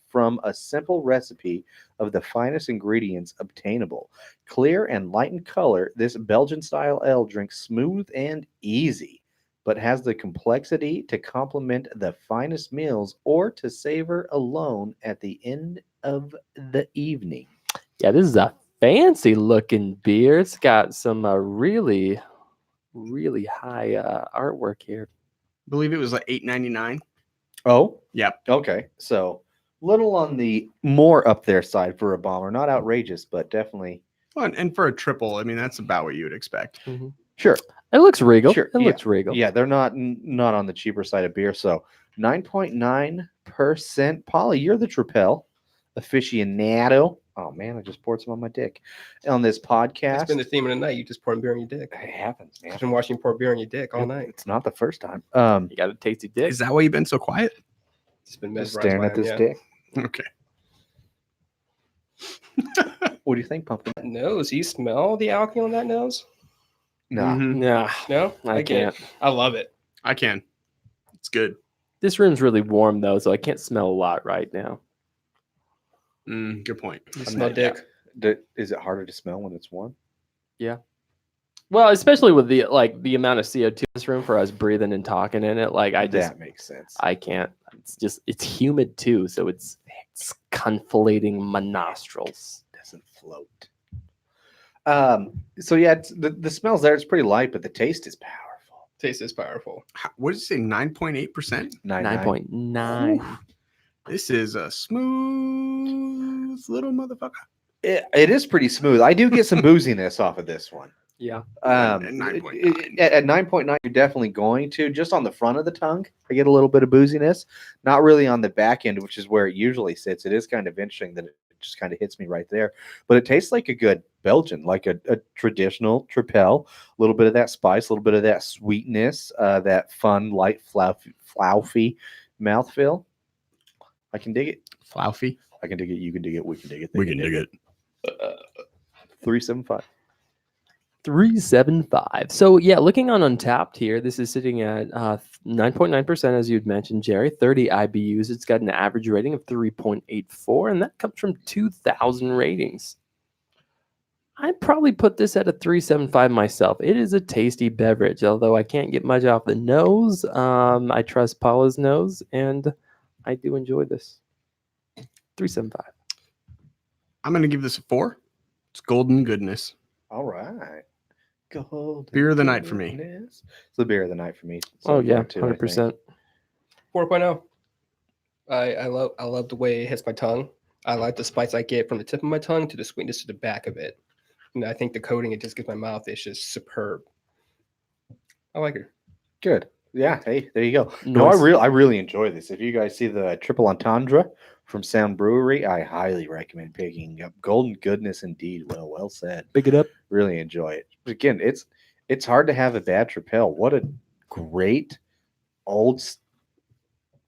from a simple recipe of the finest ingredients obtainable. Clear and light in color, this Belgian-style ale drinks smooth and easy, but has the complexity to complement the finest meals or to savor alone at the end of the evening. Yeah, this is a fancy looking beer. It's got some really, really high artwork here. I believe it was like $8.99. Oh, Yep. okay. So little on the more up there side for a bomber. Not outrageous, but definitely. Well, and for a triple, I mean, that's about what you would expect. Mm-hmm. Sure. It looks regal. Sure, It yeah. looks regal. Yeah, they're not on the cheaper side of beer. So 9.9%. Polly, you're the Tripel aficionado. Oh man, I just poured some on my dick on this podcast. That's been the theme of the night. You just pouring beer on your dick. It happens, man. I've been watching you pour beer on your dick all night. It's not the first time. You got a tasty dick. Is that why you've been so quiet? Just been Just mesmerized staring by at him, this yeah. dick. Okay. What do you think, Pumpkin? That nose. You smell the alcohol in that nose? Nah. Mhm. Nah, No, I get it. can't. I love it. I can. It's good. This room's really warm though, so I can't smell a lot right now. Good point. You I'm smell not- dick. Is it harder to smell when it's warm? Well, especially with the amount of CO2 in this room for us breathing and talking in it, That makes sense. I can't. It's humid too, so it's conflating my nostrils. Doesn't float. So yeah, the smell's there. It's pretty light, but the taste is powerful. Taste is powerful. What did you say? 9.8%. 9.9. This is a smooth little motherfucker. It is pretty smooth. I do get some booziness off of this one. Yeah. At 9.9. At 9.9, you're definitely going to. Just on the front of the tongue, I get a little bit of booziness. Not really on the back end, which is where it usually sits. It is kind of interesting that it just kind of hits me right there. But it tastes like a good Belgian, like a traditional Tripel. A little bit of that spice, a little bit of that sweetness, that fun, light, floufy mouthfeel. I can dig it. Floufy. I can dig it. You can dig it. We can dig it. They We can dig it. 375. 375. So yeah, looking on Untapped here, this is sitting at 9.9%, as you'd mentioned, Jerry. 30 IBUs. It's got an average rating of 3.84, and that comes from 2,000 ratings. I'd probably put this at a 375 myself. It is a tasty beverage, although I can't get much off the nose. I trust Paula's nose, and I do enjoy this. 375. I'm going to give this a 4. It's golden goodness. All right. Gold. Beer of the night for me. It's the beer of the night for me. Oh yeah, too, I think. 100%. 4.0. I love the way it hits my tongue. I like the spice I get from the tip of my tongue to the sweetness to the back of it. And I think the coating it just gives my mouth is just superb. I like it. Good. Yeah. Hey, there you go. No, Nice. I really enjoy this. If you guys see the Triple Entendre from Sound Brewery, I highly recommend picking up. Golden goodness indeed. Well said. Pick it up. Really enjoy it. But again, it's hard to have a bad Tripel. What a great old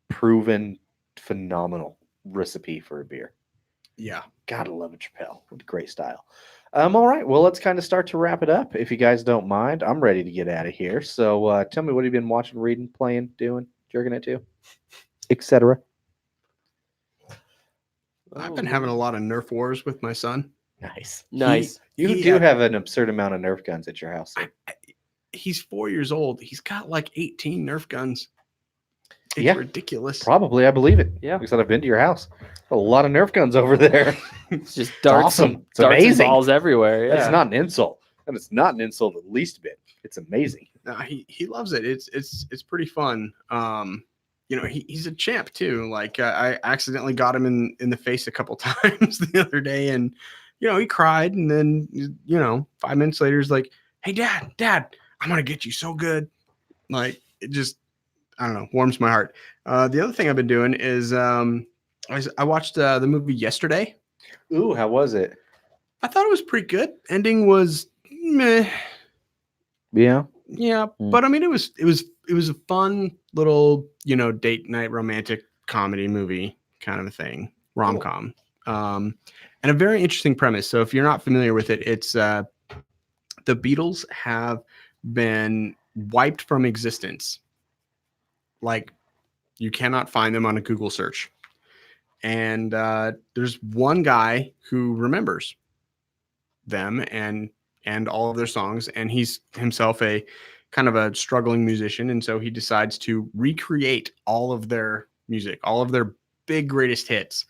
proven phenomenal recipe for a beer. Yeah. Gotta love a Tripel. What a great style. All right. Well, let's kind of start to wrap it up. If you guys don't mind, I'm ready to get out of here. So tell me, what have you been watching, reading, playing, doing, jerking it to, etc. I've been having a lot of Nerf wars with my son. Nice. Nice. You He do had- have an absurd amount of Nerf guns at your house. Sir. He's 4 years old. He's got like 18 Nerf guns. It's Yeah. ridiculous. Probably, I believe it. Yeah. Like I said, I've been to your house. A lot of Nerf guns over there. It's just darts, awesome. and, It's darts and amazing. balls everywhere. Yeah. That's not an insult. And it's not an insult the least bit. It's amazing. No, he loves it. It's pretty fun. He's a champ too. Like I accidentally got him in the face a couple times the other day, and he cried, and then 5 minutes later he's like, "Hey, Dad, I'm gonna get you so good." Like it just, I don't know, warms my heart. The other thing I've been doing is I watched the movie yesterday. Ooh, how was it? I thought it was pretty good. Ending was meh. Yeah. Yeah, Mm. but I mean, it was a fun little date night romantic comedy movie kind of a thing, rom-com, and a very interesting premise. So if you're not familiar with it, it's the Beatles have been wiped from existence. Like you cannot find them on a Google search, and there's one guy who remembers them and all of their songs, and he's himself a kind of a struggling musician, and so he decides to recreate all of their music, all of their big greatest hits,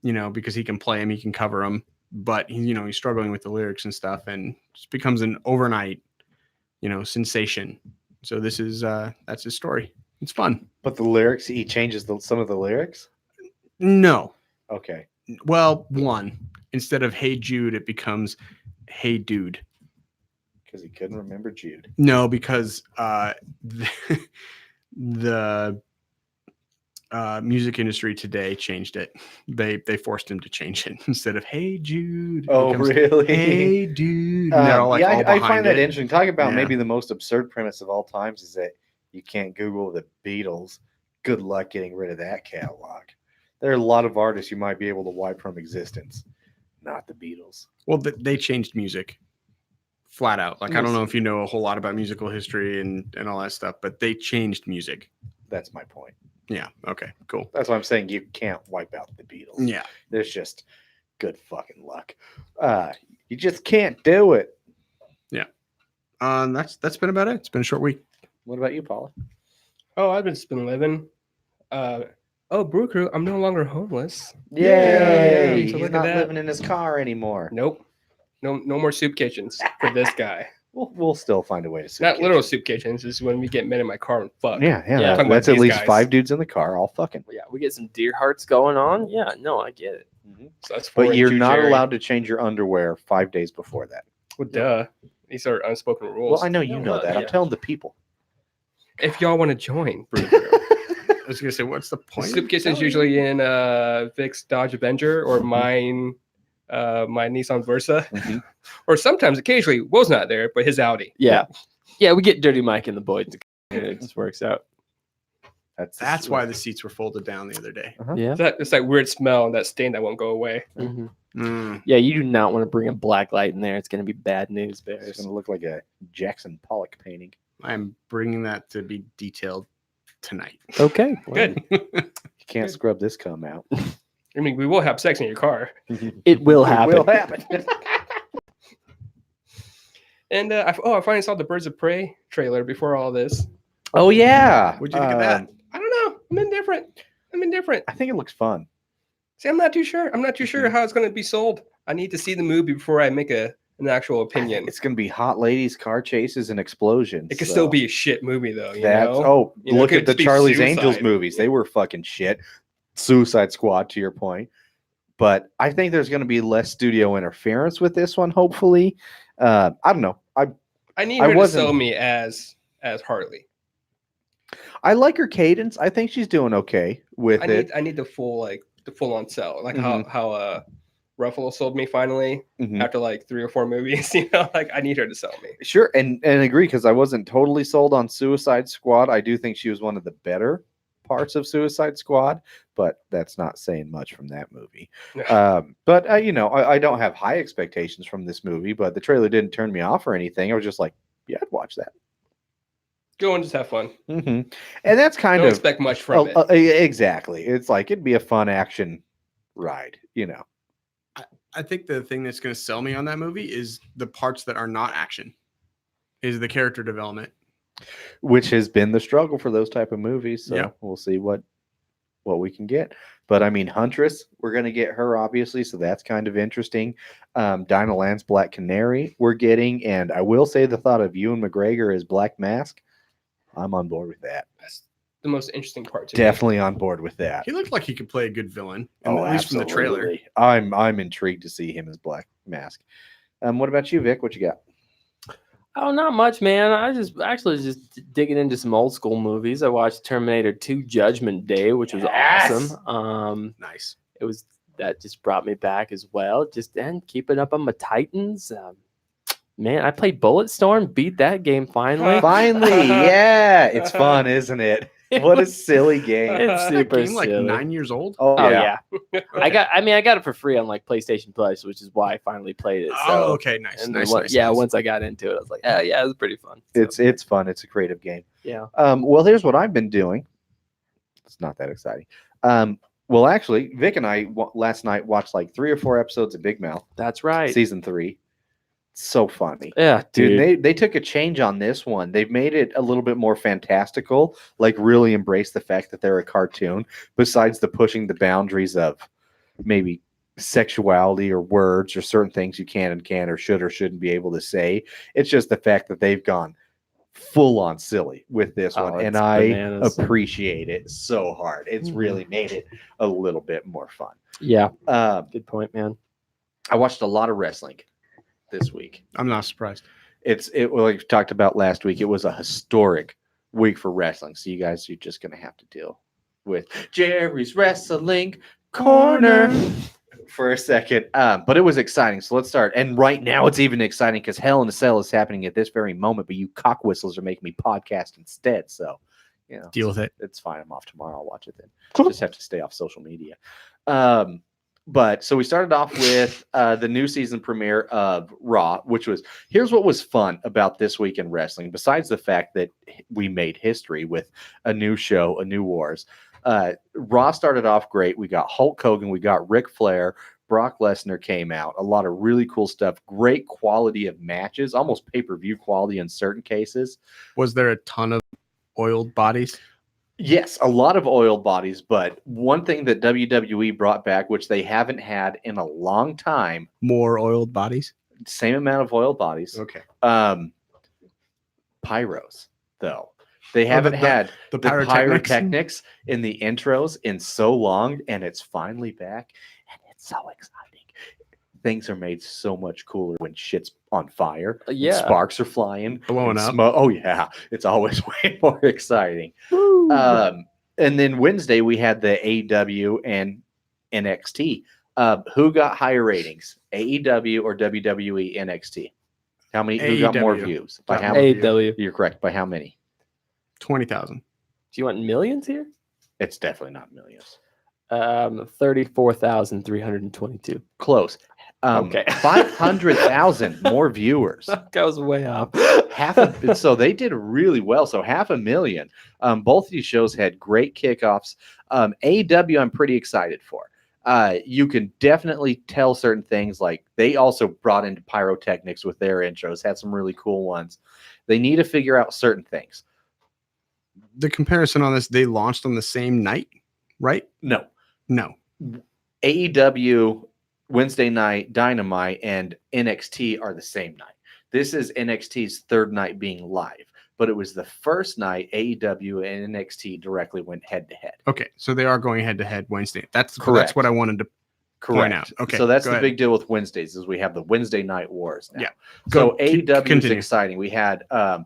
because he can play them, he can cover them, but he's struggling with the lyrics and stuff, and just becomes an overnight sensation. So this is that's his story. It's fun. But the lyrics, he changes some of the lyrics? No, Okay. well, one, instead of "Hey Jude," it becomes "Hey Dude." Because he couldn't remember Jude. No, because the music industry today changed it. They forced him to change it instead of "Hey Jude." it Oh, becomes, really? Hey Dude. And they're all like all I behind find that it. interesting. Talk about Yeah. maybe the most absurd premise of all times is that you can't Google the Beatles. Good luck getting rid of that catalog. There are a lot of artists you might be able to wipe from existence. Not the Beatles. Well, they changed music flat out. Like, I don't know if you know a whole lot about musical history and all that stuff, but they changed music. That's my point. Yeah. Okay, cool. That's why I'm saying you can't wipe out the Beatles. Yeah. There's just good fucking luck. You just can't do it. That's been about it. It's been a short week. What about you, Paula? Oh, I've just been living. Brew Crew, I'm no longer homeless. Yay! So He's look at not that. living in his car anymore. Nope. No more soup kitchens for this guy. We'll still find a way to. Not literal soup kitchens. This is when we get men in my car and fuck. Yeah. Yeah. Talking That's about at these least guys. 5 dudes in the car, all fucking. Yeah, we get some deer hearts going on. Yeah, no, I get it. So that's 4 But and you're 2 not Jerry. allowed to change your underwear 5 days before that. Well, duh. These are unspoken rules. Well, I know you Yeah, know well, that. I'm yeah. telling the people. If y'all want to join Brew Crew. I was gonna say, what's the point? Soup kitchen's usually in Vic's Dodge Avenger or mine, my Nissan Versa, Mhm. or sometimes occasionally Will's not there, but his Audi. Yeah. Yeah, we get Dirty Mike and the boys. And it just works out. That's why the seats were folded down the other day. Yeah. It's that weird smell and that stain that won't go away. Mhm. Mm. Yeah, you do not want to bring a black light in there. It's going to be bad news, It's Bears. going to look like a Jackson Pollock painting. I'm bringing that to be detailed tonight. Okay. well, Good. You can't scrub this cum out. I mean, we will have sex in your car. It will happen. It will happen. And I finally saw the Birds of Prey trailer before all this. Oh, yeah. What'd you think of that? I don't know. I'm indifferent. I think it looks fun. See, I'm not too sure. I'm not too sure how it's going to be sold. I need to see the movie before I make an actual opinion. It's going to be hot ladies, car chases, and explosions. It could so still be a shit movie, though. You That's know? You know, it look could at the just be Charlie's Angels suicide. movies. They were fucking shit. Suicide Squad, to your point. But I think there's going to be less studio interference with this one. Hopefully, I don't know. I need I her to wasn't- sell me as Harley. I like her cadence. I think she's doing okay with it. I need the full on sell, like Mhm. how Ruffalo sold me finally Mhm. after like 3 or 4 movies. You know, like I need her to sell me. Sure, and agree because I wasn't totally sold on Suicide Squad. I do think she was one of the better parts of Suicide Squad, but that's not saying much from that movie. But I don't have high expectations from this movie, but the trailer didn't turn me off or anything. I was just like, yeah, I'd watch that. Go and just have fun. And that's kind Don't of expect much from it. Exactly. It's like it'd be a fun action ride, I think the thing that's going to sell me on that movie is the parts that are not action, is the character development. which has been the struggle for those type of movies. So Yeah. we'll see what we can get. But I mean, Huntress, we're going to get her obviously, so that's kind of interesting. Dinah Lance, Black Canary, we're getting, and I will say the thought of Ewan McGregor as Black Mask, I'm on board with that. That's the most interesting part. To Definitely on board with that. He looked like he could play a good villain, at least from the trailer. absolutely. I'm intrigued to see him as Black Mask. What about you, Vic? What you got? Oh, not much, man. I just digging into some old school movies. I watched Terminator 2 Judgment Day, which was Yes! awesome. Nice. That just brought me back as well. Just and keeping up on my Titans. Man, I played Bulletstorm, beat that game finally. Finally, yeah, it's fun, isn't it? What a silly game. It's That super game like silly. 9 years old. Oh, Oh yeah. yeah. I got it for free on like PlayStation Plus, which is why I finally played it. So, Oh, okay, nice, and nice, then nice, yeah, nice. once I got into it, I was like, oh yeah, it was pretty fun. So, It's fun. It's a creative game. yeah. Well, here's what I've been doing. It's not that exciting. Well, actually, Vic and I last night watched like 3 or 4 episodes of Big Mouth, That's right. season 3. So funny. Yeah, dude. Dude, they took a change on this one. They've made it a little bit more fantastical, like really embrace the fact that they're a cartoon, besides the pushing the boundaries of maybe sexuality or words or certain things you can and can't or should or shouldn't be able to say. It's just the fact that they've gone full on silly with this Oh, one, and it's I bananas. appreciate it so hard. It's Mhm. really made it a little bit more fun. Yeah, Um, good point, man. I watched a lot of wrestling this week. I'm not surprised. Well, like we talked about last week, it was a historic week for wrestling. So you guys, you're just going to have to deal with Jerry's Wrestling Corner for a second. But it was exciting. So let's start. And right now it's even exciting because Hell in a Cell is happening at this very moment, but you cock whistles are making me podcast instead. So, Deal with it. It's fine. I'm off tomorrow. I'll watch it then. Just have to stay off social media. But so we started off with the new season premiere of Raw, which was here's what was fun about this week in wrestling, besides the fact that we made history with a new show, a new Wars. Raw started off great. We got Hulk Hogan, we got Ric Flair, Brock Lesnar came out. A lot of really cool stuff, great quality of matches, almost pay-per-view quality in certain cases. Was there a ton of oiled bodies? Yes, a lot of oiled bodies, but one thing that WWE brought back, which they haven't had in a long time, More oiled bodies? same amount of oiled bodies. Okay. Pyros, though. They haven't had the the pyrotechnics? pyrotechnics in the intros in so long, and it's finally back, and it's so exciting. Things are made so much cooler when shit's on fire. and Yeah. Sparks are flying. Blowing and up. Oh, yeah. It's always way more exciting. And then Wednesday, we had the AEW and NXT. Who got higher ratings, AEW or WWE NXT? How many? Who got more AEW. views? By Got how more many? views. AEW. You're correct. By how many? 20,000. Do you want millions here? It's definitely not millions. 34,322. Close. Okay. 500,000 more viewers. That was way off. So they did really well. So 500,000. Both of these shows had great kickoffs. AEW, I'm pretty excited for. You can definitely tell certain things. Like they also brought into pyrotechnics with their intros, had some really cool ones. They need to figure out certain things. The comparison on this, they launched on the same night, right? No. AEW Wednesday night Dynamite and NXT are the same night. This is NXT's third night being live, but it was the first night AEW and NXT directly went head to head. Okay, so they are going head to head Wednesday. That's Correct. what I wanted to point out. Okay, So that's go the ahead. big deal with Wednesdays is we have the Wednesday night wars now. Yeah. So Keep- AEW is continue. exciting. We had a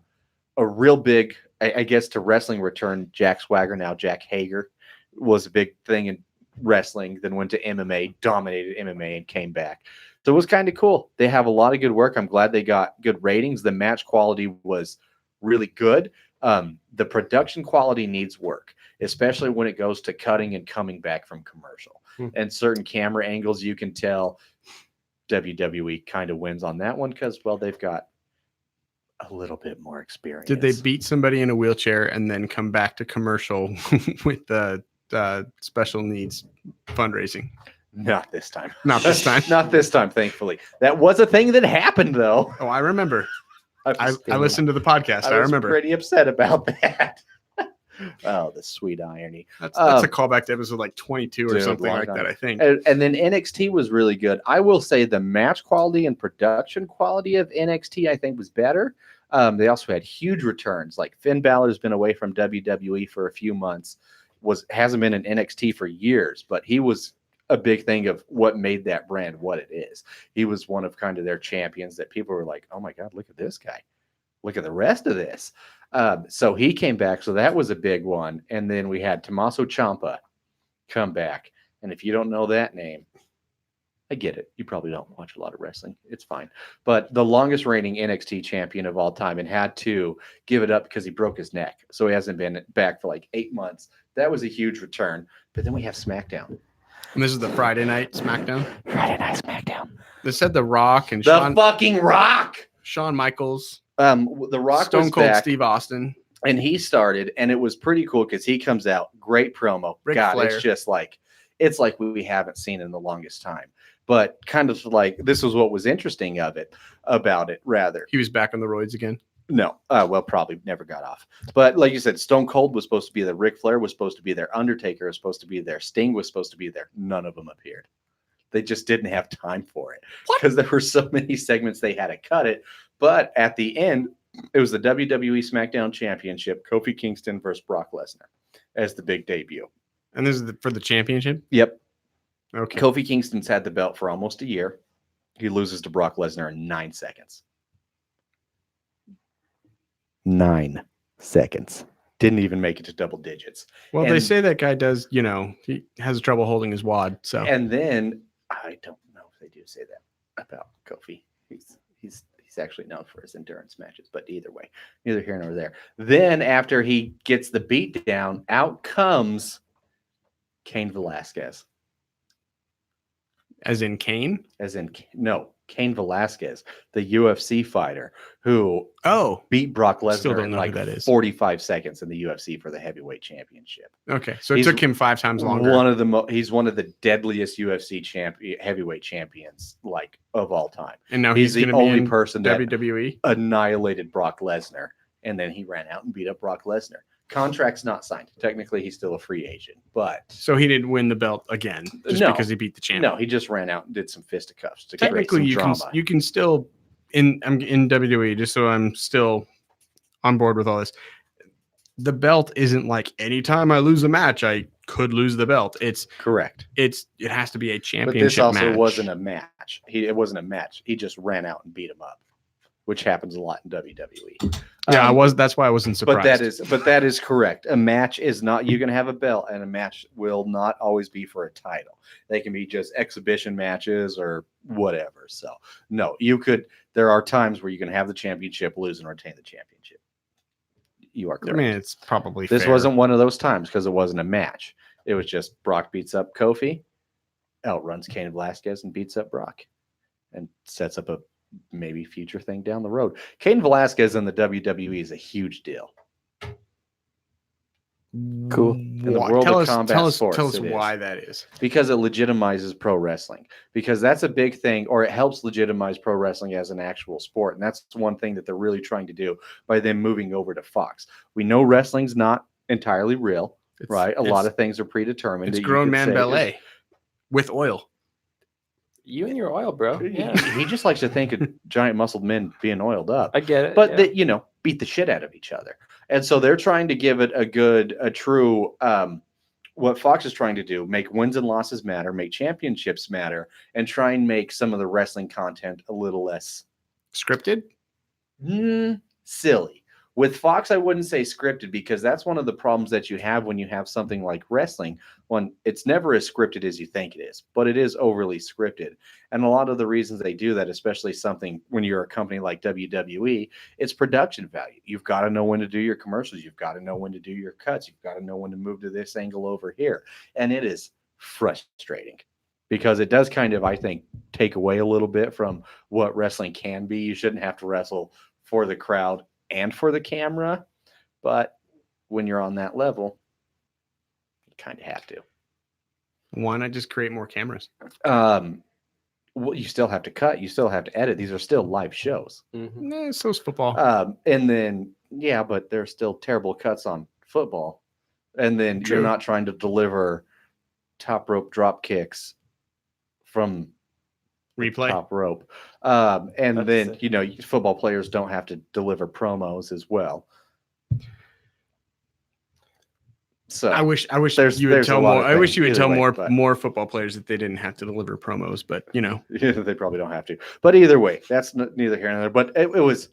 real big, I guess, to wrestling return. Jack Swagger, now Jack Hager, was a big thing in wrestling, then went to MMA, dominated MMA, and came back. So it was kind of cool. They have a lot of good work. I'm glad they got good ratings. The match quality was really good. The production quality needs work, especially when it goes to cutting and coming back from commercial. And certain camera angles, you can tell WWE kind of wins on that one because, well, they've got a little bit more experience. Did they beat somebody in a wheelchair and then come back to commercial with the special needs fundraising? Not this time. Not this time. Not this time, thankfully. That was a thing that happened, though. Oh, I remember. I was listened to the podcast. I was remember. pretty upset about that. Oh, the sweet irony. That's a callback to episode like 22 or Dude, something long like time. that, I think. And then NXT was really good. I will say the match quality and production quality of NXT, I think, was better. They also had huge returns. Like Finn Balor's been away from WWE for a few months, hasn't been in NXT for years, but he was a big thing of what made that brand what it is. He was one of kind of their champions that people were like, oh my God, look at this guy. Look at the rest of this. So he came back. So that was a big one. And then we had Tommaso Ciampa come back. And if you don't know that name, I get it. You probably don't watch a lot of wrestling. It's fine. But the longest reigning NXT champion of all time, and had to give it up because he broke his neck. So he hasn't been back for like 8 months. That was a huge return. But then we have SmackDown. And this is the Friday night SmackDown. Friday Night SmackDown. They said The Rock and The fucking Rock. Shawn Michaels, The Rock Stone was Cold back, Steve Austin. and he started, and it was pretty cool because he comes out, great promo. Ric God, Flair. it's just like we haven't seen in the longest time. But kind of like this was what was interesting about it. Rather, He was back on the roids again. no, well, probably never got off. But like you said, Stone Cold was supposed to be there. Ric Flair was supposed to be there. Undertaker was supposed to be there. Sting was supposed to be there. None of them appeared. They just didn't have time for it because there were so many segments they had to cut it. But at the end, it was the WWE SmackDown Championship, Kofi Kingston versus Brock Lesnar as the big debut. And this is for the championship? Yep. Okay. Kofi Kingston's had the belt for almost a year. He loses to Brock Lesnar in 9 seconds. 9 seconds. Didn't even make it to double digits. Well, they and- say that guy does, he has trouble holding his wad. So And then I don't know if they do say that about Kofi. He's actually known for his endurance matches, but either way, neither here nor there. Then after he gets the beat down, out comes Cain Velasquez. As in Kane? as in no, Cain Velasquez, the UFC fighter who Oh, beat Brock Still Lesnar don't in know like who that is. 45 seconds in the UFC for the heavyweight championship. okay. So it He's took him 5 times longer. He's one of the deadliest UFC heavyweight champions like of all time. and now He's he's the going to be only in person that WWE. annihilated Brock Lesnar, and then he ran out and beat up Brock Lesnar. Contract's not signed. Technically, he's still a free agent, but So he didn't win the belt again just No. because he beat the champ. no, he just ran out and did some fisticuffs to create Technically, some you can drama. you can still in WWE. Just so I'm still on board with all this. The belt isn't like anytime I lose a match, I could lose the belt. Correct. It has to be a But championship this also match. wasn't a match. It wasn't a match. He just ran out and beat him up, which happens a lot in WWE. Yeah, that's why I wasn't surprised. But that is correct. A match is not, you can have a belt, and a match will not always be for a title. They can be just exhibition matches or whatever. So no, there are times where you can have the championship, lose, and retain the championship. You are I correct. mean, it's probably This fair. wasn't one of those times because it wasn't a match. It was just Brock beats up Kofi, outruns Cain Velasquez, and beats up Brock, and sets up a maybe future thing down the road. Cain Velasquez in the WWE is a huge deal. Cool. In the world of combat sports, tell us it is. why that is. Because it legitimizes pro wrestling. Because that's a big thing, or it helps legitimize pro wrestling as an actual sport. And that's one thing that they're really trying to do by them moving over to Fox. We know wrestling's not entirely real, right? A lot of things are predetermined. It's that you grown could man say ballet with oil. You and your oil, bro. Yeah, He just likes to think of giant muscled men being oiled up. I get it. But yeah. that beat the shit out of each other, and so they're trying to give it a true what Fox is trying to do: make wins and losses matter, make championships matter, and try and make some of the wrestling content a little less Scripted? silly. With Fox, I wouldn't say scripted, because that's one of the problems that you have when you have something like wrestling. One, it's never as scripted as you think it is, but it is overly scripted. And a lot of the reasons they do that, especially something when you're a company like WWE, it's production value. You've got to know when to do your commercials. You've got to know when to do your cuts. You've got to know when to move to this angle over here. And it is frustrating because it does kind of, I think, take away a little bit from what wrestling can be. You shouldn't have to wrestle for the crowd and for the camera, but when you're on that level, you kind of have to. Why not just create more cameras? Well, you still have to cut, you still have to edit. These are still live shows. Mhm. So's football. And then, yeah, but there's still terrible cuts on football. And then True. you're not trying to deliver top rope drop kicks from Replay. top rope. And That's then, sick. football players don't have to deliver promos as well. So I wish there's you would a tell lot more. of I wish things you would either tell way, but- more football players that they didn't have to deliver promos. But they probably don't have to. But either way, that's neither here nor there. But it was,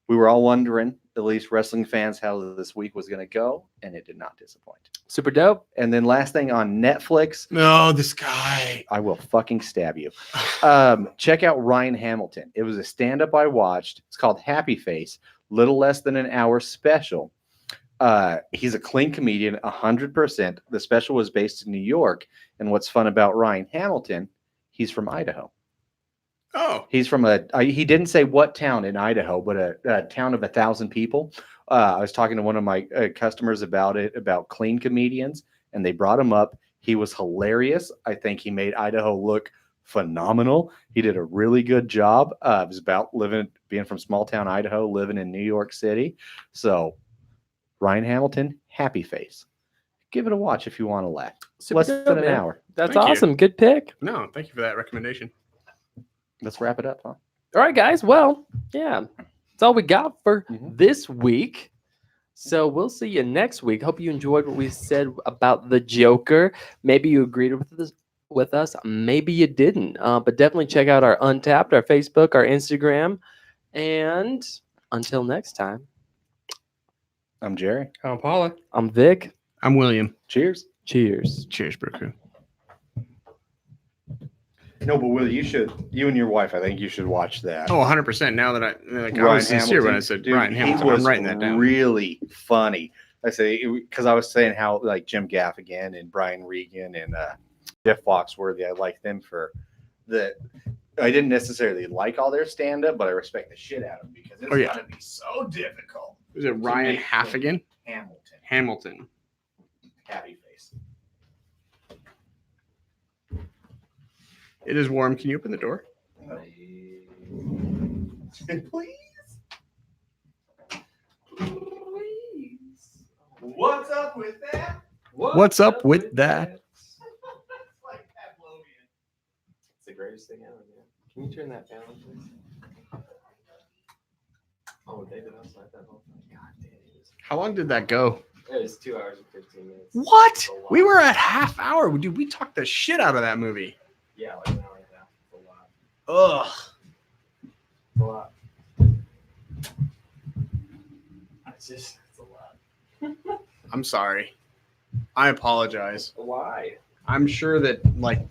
we were all wondering, at least wrestling fans, how this week was going to go, and it did not disappoint. Super dope. And then last thing on Netflix, no, this guy. I will fucking stab you. Check out Ryan Hamilton. It was a stand-up I watched. It's called Happy Face. Little less than an hour special. He's a clean comedian, 100%. The special was based in New York. And what's fun about Ryan Hamilton, he's from Idaho. Oh, He's from he didn't say what town in Idaho, but a town of 1,000 people. I was talking to one of my customers about clean comedians, and they brought him up. He was hilarious. I think he made Idaho look phenomenal. He did a really good job. It was about being from small town Idaho, living in New York City. So Ryan Hamilton, Happy Face. Give it a watch if you want to laugh. Super Less dope, than an man. hour. That's Thank you. awesome. Good pick. no, thank you for that recommendation. Let's wrap it up, huh? All right, guys. Well, yeah, that's all we got for Mhm. this week. So we'll see you next week. Hope you enjoyed what we said about the Joker. Maybe you agreed with us. Maybe you didn't. But definitely check out our Untapped, our Facebook, our Instagram. And until next time, I'm Jerry. I'm Paula. I'm Vic. I'm William. Cheers. Cheers. Cheers, Brew Crew. No, but Will, you and your wife, I think you should watch that. Oh, 100%. Now that I was sincere when I said dude, Ryan Hamilton. He was I'm writing that down. really funny. I say, because I was saying how like Jim Gaffigan and Brian Regan and Jeff Foxworthy. I like them for the. I didn't necessarily like all their stand up, but I respect the shit out of them because it's Oh, yeah. gotta be so difficult. Was it Ryan make Haffigan? Hamilton. Hamilton. Happy face. It is warm. Can you open the door? Please. What's up with that? What's up with that? It's like Pavlovian. It's the greatest thing ever, man. Can you turn that down, please? Oh, David, I slide that whole thing. God damn it. How long did that go? It was 2 hours and 15 minutes. What? It's a lot. We were at half hour. Dude, we talked the shit out of that movie. Yeah, like an hour and a half. It's a lot. Ugh. It's a lot. It's a lot. I'm sorry. I apologize. Why? I'm sure that like